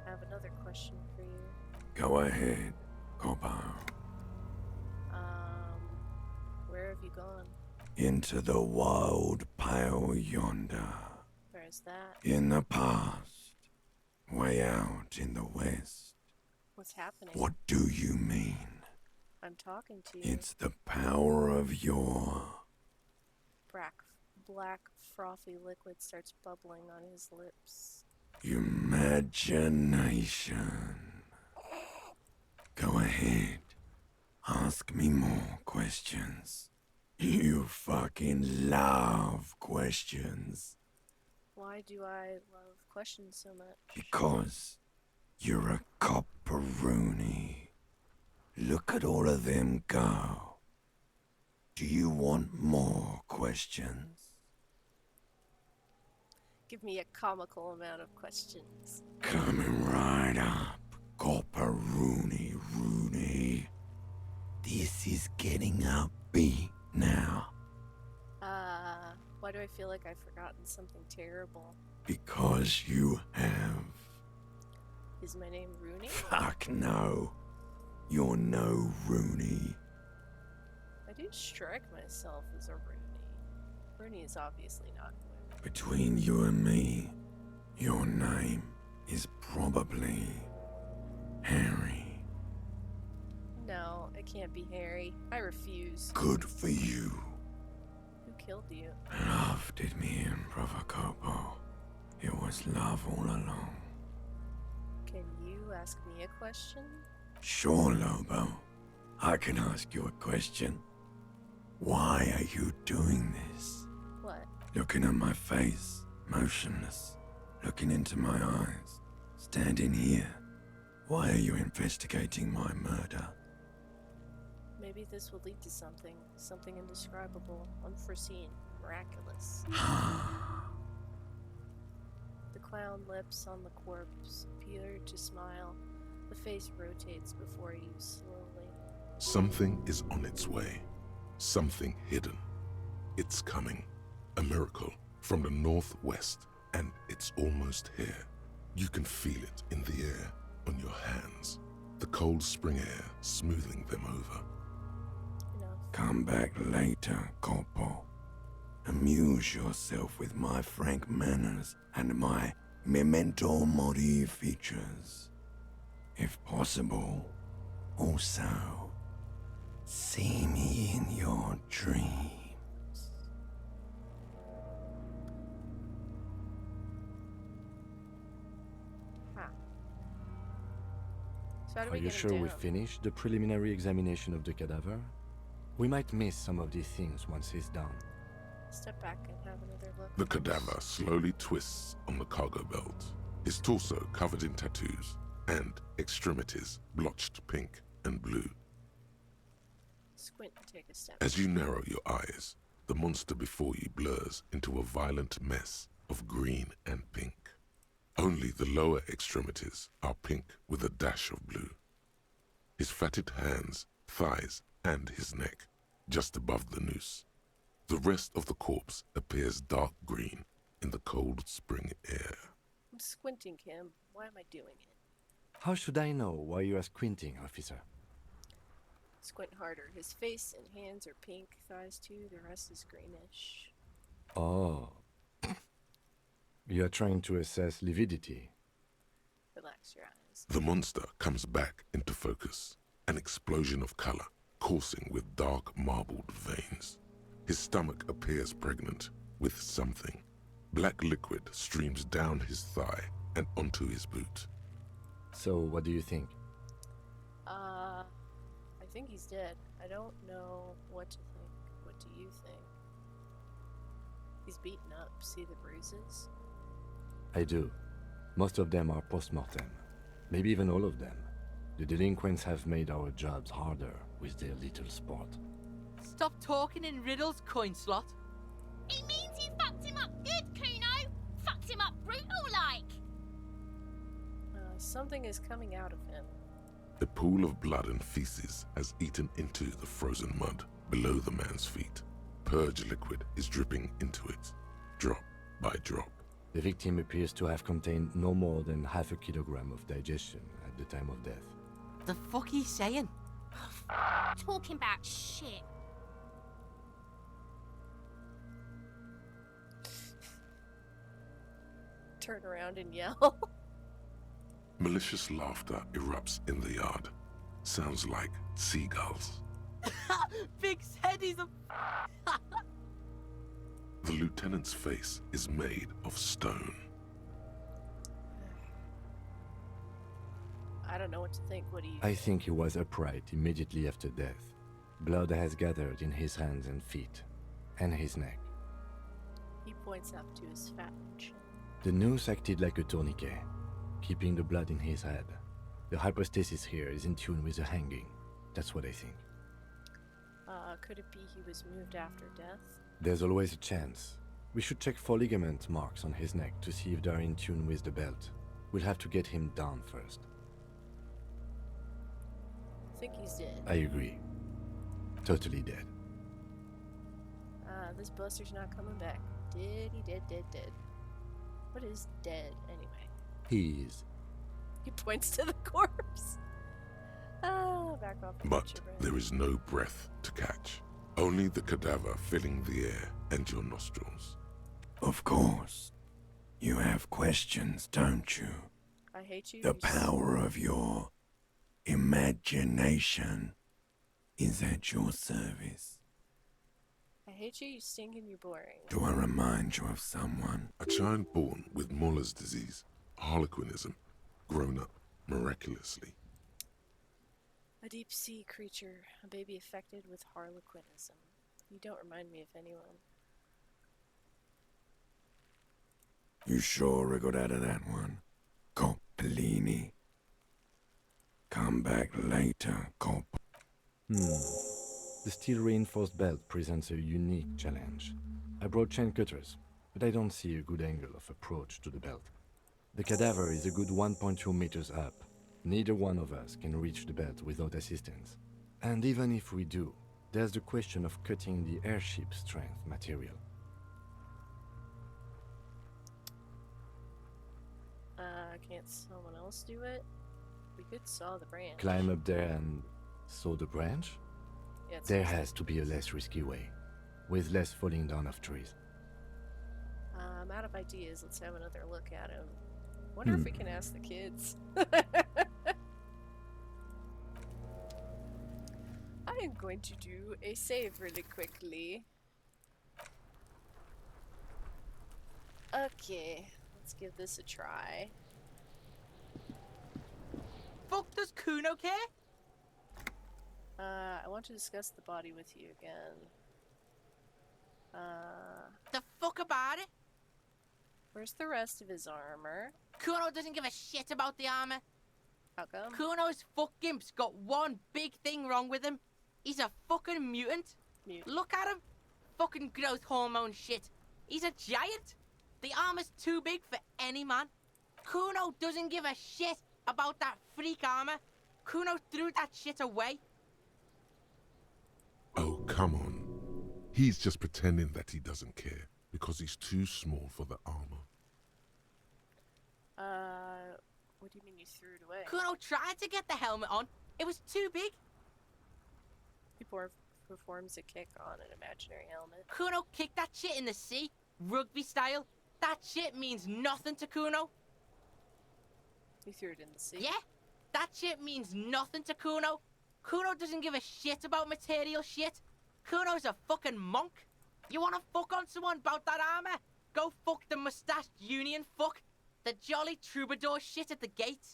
I have another question for you. Go ahead, copper. Where have you gone? Into the wild pale yonder. Where's that? In the past. Way out in the west. What's happening? What do you mean? I'm talking to you. It's the power of your... Black, frothy liquid starts bubbling on his lips. Imagination. Go ahead. Ask me more questions. You fucking love questions. Why do I love questions so much? Because you're a copperoonie. Look at all of them go. Do you want more questions? Give me a comical amount of questions. Coming right up, copperoonie Rooney. This is getting upbeat now. Why do I feel like I've forgotten something terrible? Because you have. Is my name Rooney? Fuck no. You're no Rooney. I do strike myself as a Rooney. Rooney is obviously not women. Between you and me, your name is probably Harry. No, it can't be Harry. I refuse. Good for you. Who killed you? Love did me in, brother Copo. It was love all along. Can you ask me a question? Sure, Lobo. I can ask you a question. Why are you doing this? What? Looking at my face, motionless. Looking into my eyes. Standing here. Why are you investigating my murder? Maybe this will lead to something. Something indescribable, unforeseen, miraculous. The clown lips on the corpse appear to smile. The face rotates before you slowly. Something is on its way. Something hidden. It's coming. A miracle from the northwest, and it's almost here. You can feel it in the air, on your hands. The cold spring air smoothing them over. Come back later, Corpo. Amuse yourself with my frank manners and my memento mori features. If possible, also, see me in your dreams. So Are you sure we finished the preliminary examination of the cadaver? We might miss some of these things once he's done. Step back and have another look. The cadaver slowly twists on the cargo belt, his torso covered in tattoos, and extremities blotched pink and blue. Squint and take a step. As you narrow your eyes, the monster before you blurs into a violent mess of green and pink. Only the lower extremities are pink with a dash of blue. His fatted hands, thighs, and his neck, just above the noose. The rest of the corpse appears dark green in the cold spring air. I'm squinting, Kim. Why am I doing it? How should I know why you are squinting, officer? Squint harder. His face and hands are pink, thighs too, the rest is greenish. Oh. You are trying to assess lividity. Relax your eyes. The monster comes back into focus, an explosion of color, coursing with dark marbled veins. His stomach appears pregnant with something. Black liquid streams down his thigh and onto his boot. So, what do you think? I think he's dead. I don't know what to think. What do you think? He's beaten up. See the bruises? I do. Most of them are post-mortem. Maybe even all of them. The delinquents have made our jobs harder with their little sport. Stop talking in riddles, coin slot. He means you fucked him up good, Kuno. Fucked him up brutal like. Something is coming out of him. A pool of blood and feces has eaten into the frozen mud below the man's feet. Purge liquid is dripping into it, drop by drop. The victim appears to have contained no more than half a kilogram of digestion at the time of death. The fuck he's saying? Talking about shit. Turn around and yell. Malicious laughter erupts in the yard. Sounds like seagulls. Big said he's a... The lieutenant's face is made of stone. I don't know what to think. What do you I think he was upright immediately after death. Blood has gathered in his hands and feet, and his neck. He points up to his fat chin. The noose acted like a tourniquet, keeping the blood in his head. The hypostasis here is in tune with the hanging. That's what I think. Could it be he was moved after death? There's always a chance. We should check for ligament marks on his neck to see if they're in tune with the belt. We'll have to get him down first. I think he's dead. I agree. Totally dead. This buster's not coming back. Dead. What is dead, anyway? He's... He points to the corpse. Back off. But there is no breath to catch. Only the cadaver filling the air and your nostrils. Of course. You have questions, don't you? I hate you. The power of your imagination is at your service. I hate you, you stink and you're boring. Do I remind you of someone? A child born with Muller's disease, harlequinism, grown up miraculously. A deep sea creature, a baby affected with harlequinism. You don't remind me of anyone. You sure got out of that one, Coppellini? Come back later, Cop. The steel-reinforced belt presents a unique challenge. I brought chain cutters, but I don't see a good angle of approach to the belt. The cadaver is a good 1.2 meters up. Neither one of us can reach the belt without assistance. And even if we do, there's the question of cutting the airship strength material. Can't someone else do it? We could saw the branch. Climb up there and saw the branch? Yeah, There has to be a less risky way, with less falling down of trees. I'm out of ideas. Let's have another look at him. Wonder if we can ask the kids. I am going to do a save really quickly. Okay, let's give this a try. Fuck does Kuno care? I want to discuss the body with you again. The fuck about it? Where's the rest of his armor? Kuno doesn't give a shit about the armor. How come? Kuno's fucking's got one big thing wrong with him. He's a fucking mutant. Look at him. Fucking growth hormone shit. He's a giant. The armor's too big for any man. Kuno doesn't give a shit about that freak armor. Kuno threw that shit away. Oh, come on. He's just pretending that he doesn't care because he's too small for the armor. What do you mean you threw it away? Kuno tried to get the helmet on. It was too big. He performs a kick on an imaginary helmet. Kuno kicked that shit in the sea, rugby style. That shit means nothing to Kuno. He threw it in the sea? Yeah, that shit means nothing to Kuno. Kuno doesn't give a shit about material shit. Kuno's a fucking monk. You wanna fuck on someone about that armor? Go fuck the mustached union fuck. The jolly troubadour shit at the gate.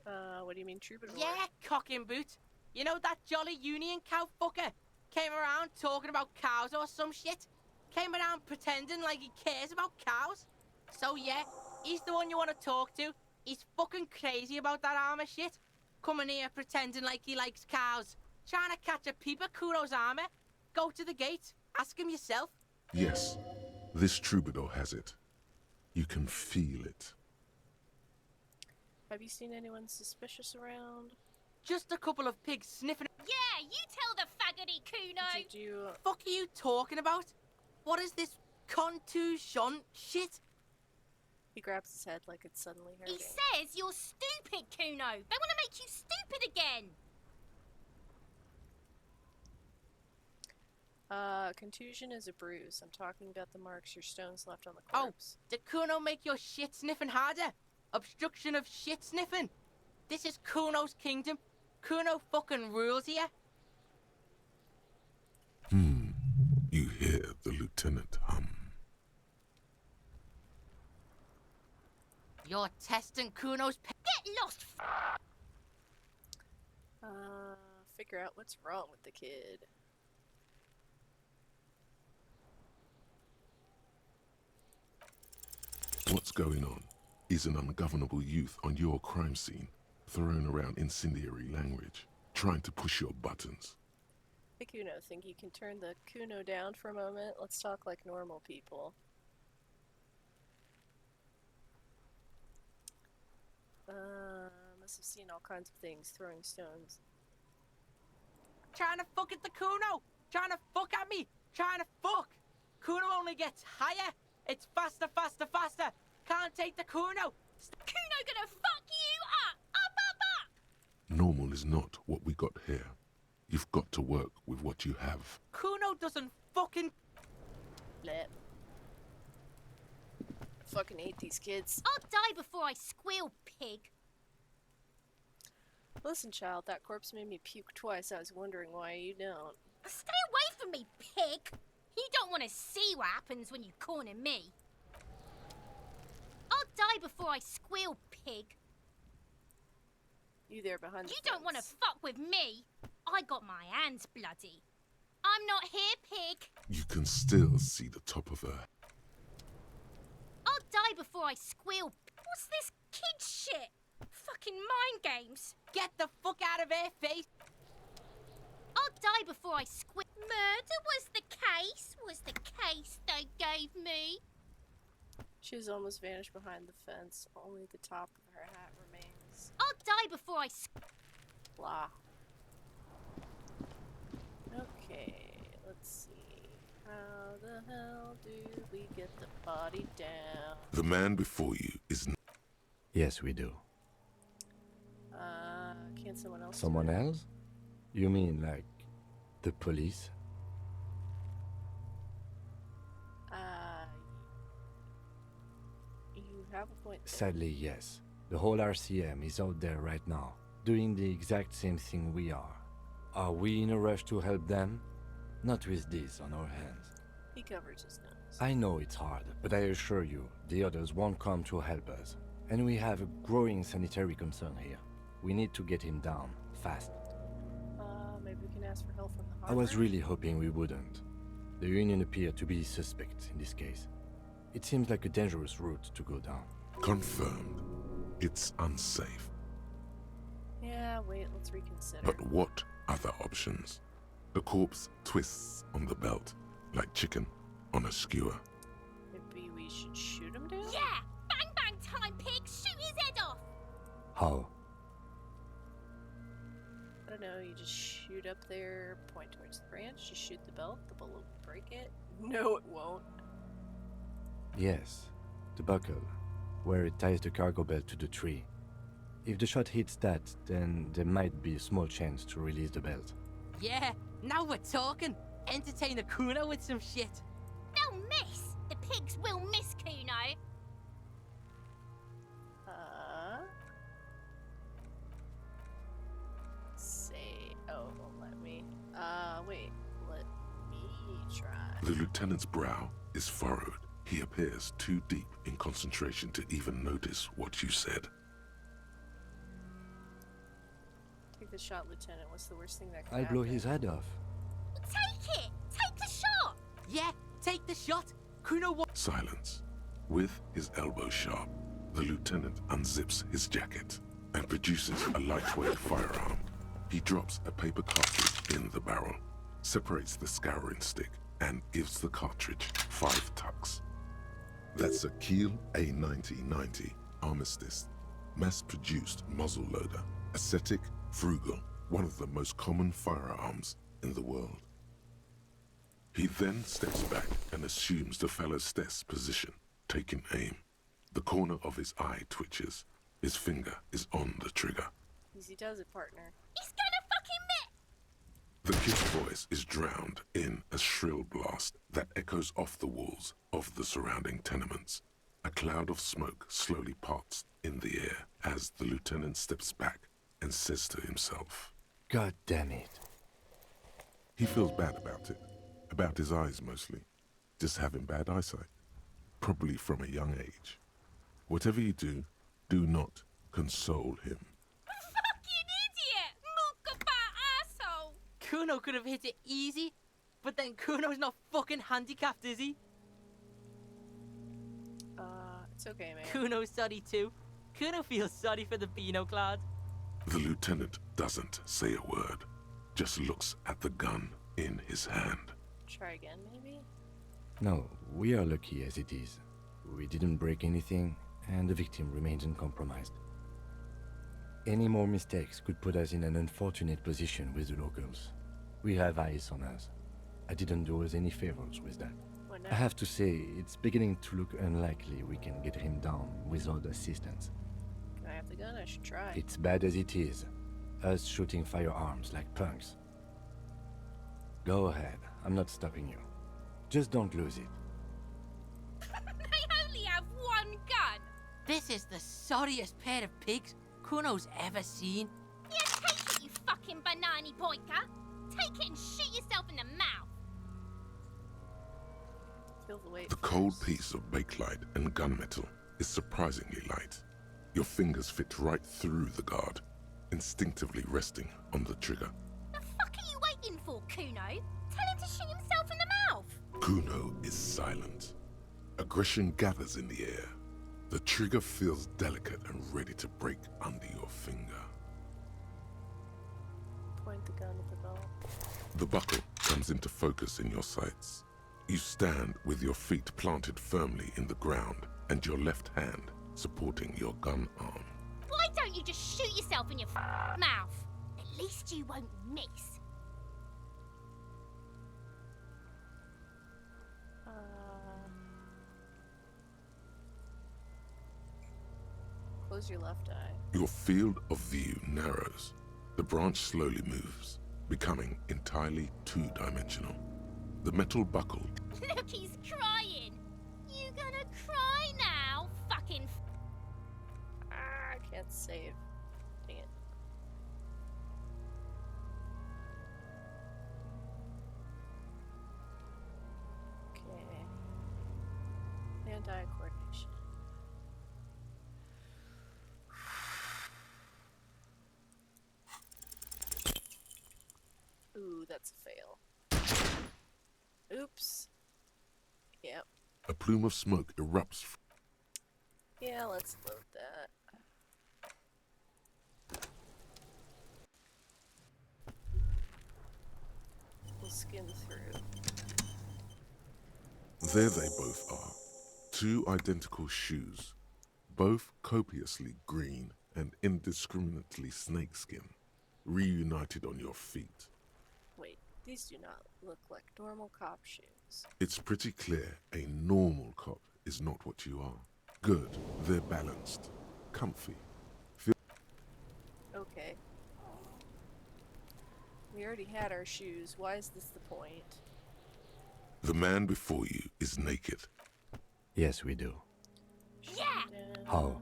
What do you mean troubadour? Yeah, cock and boot. You know that jolly union cow fucker? Came around talking about cows or some shit. Came around pretending like he cares about cows. So yeah, he's the one you want to talk to. He's fucking crazy about that armor shit. Coming here pretending like he likes cows. Trying to catch a peep at Kuno's armor. Go to the gate. Ask him yourself. Yes, this troubadour has it. You can feel it. Have you seen anyone suspicious around? Just a couple of pigs sniffing. Yeah, you tell the faggoty Kuno. Did you Fuck are you talking about? What is this contusion shit? He grabs his head like it's suddenly hurting. He says you're stupid, Kuno. They want to make you stupid again. Contusion is a bruise. I'm talking about the marks your stones left on the Oh, corpse. did Kuno make your shit sniffing harder? Obstruction of shit sniffing? This is Kuno's kingdom. Kuno fucking rules here. You hear the lieutenant hum. You're testing Kuno's Get lost! Figure out what's wrong with the kid. What's going on? Is an ungovernable youth on your crime scene, throwing around incendiary language, trying to push your buttons. Hey Kuno, think you can turn the Kuno down for a moment? Let's talk like normal people. Must have seen all kinds of things, throwing stones. Trying to fuck at the Kuno! Trying to fuck at me! Trying to fuck! Kuno only gets higher! It's faster, faster, faster! Can't take the Kuno! Kuno gonna fuck you up! Up! Normal is not what we got here. You've got to work with what you have. Kuno doesn't fucking... Blip. I fucking hate these kids. I'll die before I squeal, pig. Listen, child, that corpse made me puke twice. I was wondering why you don't. Stay away from me, pig! You don't want to see what happens when you corner me. I'll die before I squeal, pig. You there behind the You don't want to fuck with me. I got my hands bloody. I'm not here, pig. You can still see the top of her. I'll die before I squeal. What's this kid shit? Fucking mind games. Get the fuck out of here, face! I'll die before I squeal. Murder was the case they gave me. She's almost vanished behind the fence. Only the top of her hat remains. I'll die before I Blah. Okay, let's see. How the hell do we get the body down? The man before you is... Yes, we do. Can't someone else? Someone else? You mean like the police? You have a point there. Sadly, yes. The whole RCM is out there right now, doing the exact same thing we are. Are we in a rush to help them? Not with this on our hands. He covers his nose. I know it's hard, but I assure you, the others won't come to help us. And we have a growing sanitary concern here. We need to get him down, fast. Maybe we can ask for help from the I harbor? was really hoping we wouldn't. The Union appeared to be suspect in this case. It seems like a dangerous route to go down. Confirmed. It's unsafe. Yeah, wait, let's reconsider. But what other options? The corpse twists on the belt, like chicken on a skewer. Maybe we should shoot him down? Yeah! Bang bang time, pig! Shoot his head off! How? I don't know, you just shoot up there, point towards the branch, just shoot the belt, the bullet will break it. No, it won't. Yes, the buckle, where it ties the cargo belt to the tree. If the shot hits that, then there might be a small chance to release the belt. Yeah, now we're talking. Entertain the Kuno with some shit. They'll miss! The pigs will miss Kuno. Say, oh, let me, wait, let me try. The lieutenant's brow is furrowed. He appears too deep in concentration to even notice what you said. Take the shot, Lieutenant. What's the worst thing that could I'll happen? blow his head off. Take it! Take the shot! Yeah, take the shot. Kuno Silence. With his elbow sharp, the lieutenant unzips his jacket and produces a lightweight firearm. He drops a paper cartridge in the barrel, separates the scouring stick, and gives the cartridge 5 tucks. That's a Kiel A9090 Armistice, mass-produced muzzleloader, ascetic, frugal, one of the most common firearms in the world. He then steps back and assumes the fellow's death's position, taking aim. The corner of his eye twitches. His finger is on the trigger. Easy does it, partner. He's gonna fucking miss! The kid's voice is drowned in a shrill blast that echoes off the walls of the surrounding tenements. A cloud of smoke slowly parts in the air as the lieutenant steps back and says to himself, God damn it. He feels bad about his eyes mostly, just having bad eyesight, probably from a young age. Whatever you do, do not console him. Fucking idiot! Mookabat asshole! Kuno could have hit it easy, but then Kuno's not fucking handicapped, is he? It's okay, man. Kuno's sorry too. Kuno feels sorry for the Beano Clad. The lieutenant doesn't say a word, just looks at the gun in his hand. Try again, maybe? No, we are lucky as it is. We didn't break anything, and the victim remains uncompromised. Any more mistakes could put us in an unfortunate position with the locals. We have eyes on us. I didn't do us any favors with that. I have to say, it's beginning to look unlikely we can get him down without assistance. Can I have the gun? I should try. It's bad as it is. Us shooting firearms like punks. Go ahead. I'm not stopping you. Just don't lose it. They only have one gun! This is the sorriest pair of pigs Kuno's ever seen. Yeah, take it, you fucking banana boyka! Take it and shoot yourself in the mouth! Feel the weight The cold piece of bakelite and gunmetal is surprisingly light. Your fingers fit right through the guard, instinctively resting on the trigger. The fuck are you waiting for, Kuno? Tell him to shoot himself in the mouth! Kuno is silent. Aggression gathers in the air. The trigger feels delicate and ready to break under your finger. Point the gun at the belt. The buckle comes into focus in your sights. You stand with your feet planted firmly in the ground and your left hand supporting your gun arm. Why don't you just shoot yourself in your mouth? At least you won't miss. Close your left eye. Your field of view narrows. The branch slowly moves, becoming entirely two-dimensional. The metal buckle. Look, he's crying. You gonna cry now, fucking? I can't save. Dang it. Okay. Hand-eye coordination. Ooh, that's a fail. Oops. Yep. A plume of smoke erupts. Yeah, let's load that. We'll skim through. There they both are. Two identical shoes, both copiously green and indiscriminately snakeskin, reunited on your feet. Wait, these do not look like normal cop shoes. It's pretty clear a normal cop is not what you are. Good, they're balanced, comfy. Okay. We already had our shoes. Why is this the point? The man before you is naked. Yes, we do. Yeah! How?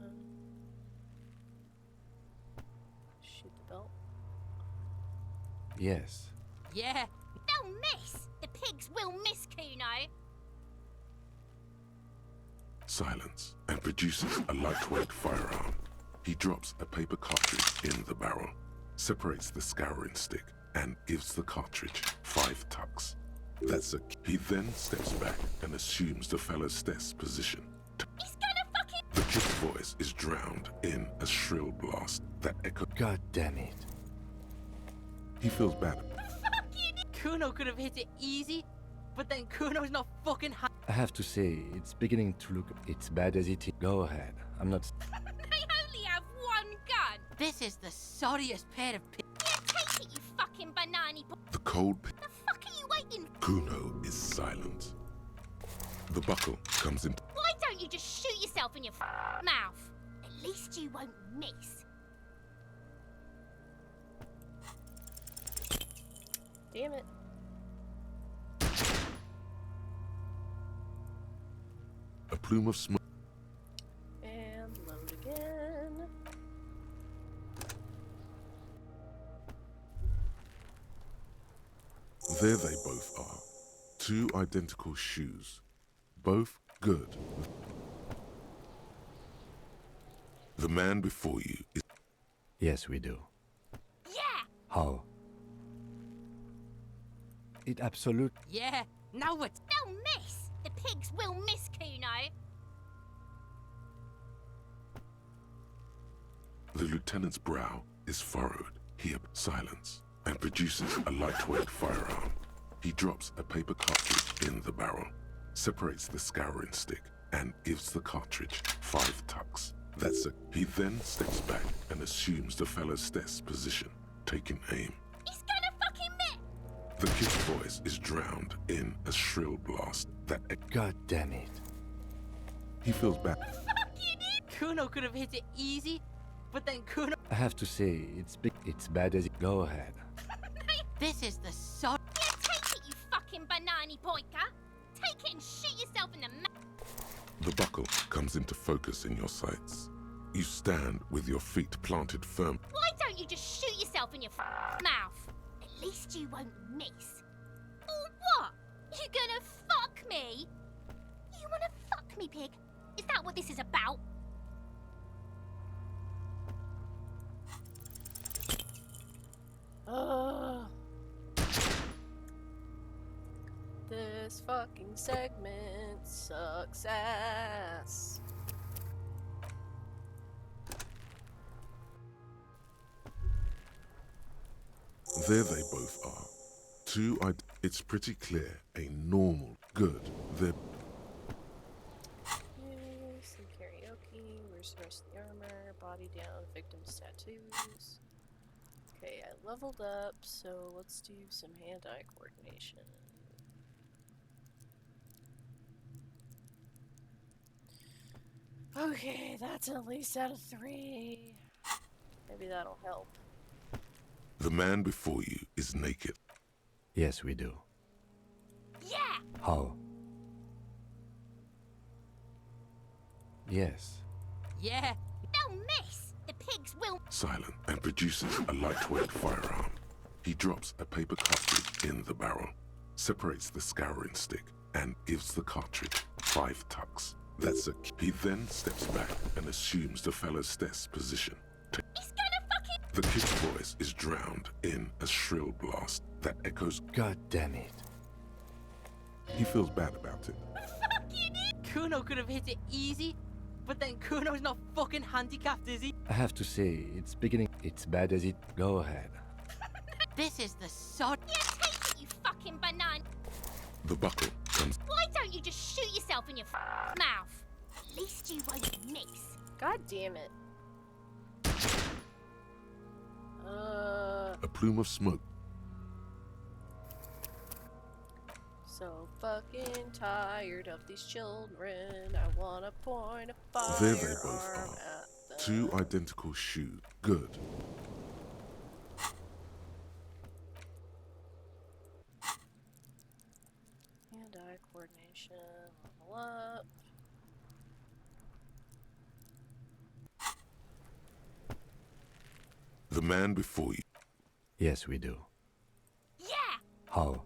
Shoot the belt. Yes. Yeah! They'll miss! The pigs will miss, Kuno! Silence, and produces a lightweight firearm. He drops a paper cartridge in the barrel, separates the scouring stick, and gives the cartridge 5 tucks. That's a... He then steps back and assumes the fellow's desk position. He's gonna fucking... The kid's voice is drowned in a shrill blast that echoes... God damn it. He feels bad. Kuno could have hit it easy, but then Kuno's not fucking I have to say, it's beginning to look... It's bad as it is. Go ahead. I'm not... They only have one gun! This is the sorriest pair of pigs. Yeah, take it, you fucking banana boy. The cold... The fuck are you waiting in... Kuno is silent. The buckle comes in. Why don't you just shoot yourself in your mouth? At least you won't miss. Damn it. A plume of smoke. And load again. There they both are. Two identical shoes. Both good. The man before you is... Yes, we do. Yeah! How? It absolute... Yeah, now what? They'll miss! The pigs will miss, Kuno! The lieutenant's brow is furrowed. He silence and produces a lightweight firearm. He drops a paper cartridge in the barrel, separates the scouring stick, and gives the cartridge 5 tucks. That's it. He then steps back and assumes the fellow's desk position, taking aim. He's gonna fucking miss! The kid's voice is drowned in a shrill blast that... God damn it. He feels bad. Kuno could have hit it easy, but then Kuno... I have to say, it's bad as it... Go ahead. This is the sod... Yeah, take it, you fucking banana poika! Take it and shoot yourself in the mouth! The buckle comes into focus in your sights. You stand with your feet planted firm. Why don't you just shoot yourself in your mouth? At least you won't miss. Or what? You gonna fuck me? You wanna fuck me, pig? Is that what this is about? This fucking segment sucks ass. There they both are. It's pretty clear, a normal, good, they're... Some karaoke, where's the rest of the armor? Body down, victim's tattoos. Okay, I leveled up, so let's do some hand-eye coordination. Okay, that's at least out of 3. Maybe that'll help. The man before you is naked. Yes, we do. Yeah! How? Yes. Yeah! They'll miss! The pigs will... Silent and produces a lightweight firearm. He drops a paper cartridge in the barrel, separates the scouring stick, and gives the cartridge 5 tucks. That's it. He then steps back and assumes the fellow's desk position. He's gonna fucking... The kid's voice is drowned in a shrill blast that echoes. God damn it. He feels bad about it. Kuno could have hit it easy, but then Kuno's not fucking handicapped, is he? I have to say, it's bad as it... Go ahead. This is the sod... Yeah, take it, you fucking banana... The buckle comes... Why don't you just shoot yourself in your mouth? At least you won't miss. God damn it. A plume of smoke. So fucking tired of these children. I wanna point a firearm There they both are. at them. 2 identical shoes. Good. Hand-eye coordination. Level up. The man before you. Yes, we do. Yeah! How?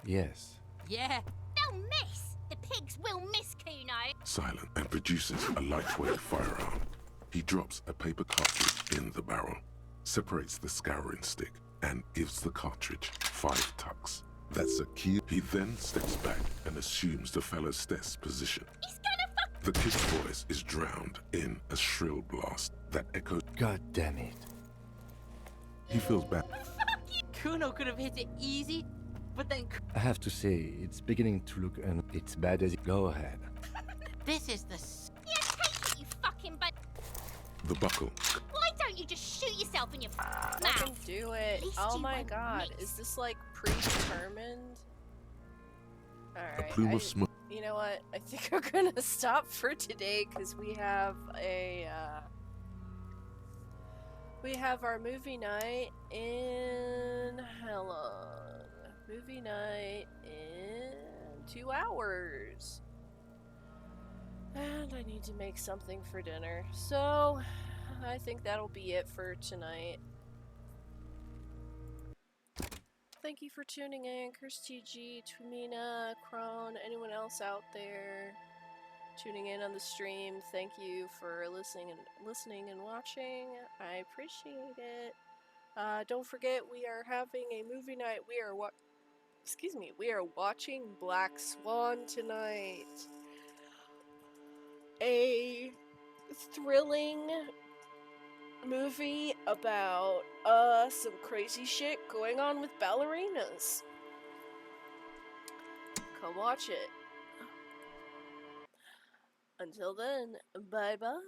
Yes. Yeah! They'll miss! The pigs will miss, Kuno! Silent and produces a lightweight firearm. He drops a paper cartridge in the barrel, separates the scouring stick, and gives the cartridge 5 tucks. That's a key. He then steps back and assumes the fellow's desk position. He's gonna fuck... The kid's voice is drowned in a shrill blast that echoes. God damn it. He feels bad. Kuno could have hit it easy, but then... I have to say, it's beginning to look... it's bad as it... Go ahead. This is the... Yeah, take it, you fucking The buckle. Why don't don't you just shoot yourself in your Fucking mouth? do it. Oh my god, is this like predetermined? Alright, plume of smoke. you know what? I think we're gonna stop for today because we have our movie night in movie night in 2 hours. And I need to make something for dinner. So I think that'll be it for tonight. Thank you for tuning in, KirstyG, Twimina, Kron, anyone else out there tuning in on the stream. Thank you for listening and watching. I appreciate it. Don't forget, we are having a movie night. We are watching Black Swan tonight. A thrilling movie about some crazy shit going on with ballerinas. Come watch it. Until then, bye bye.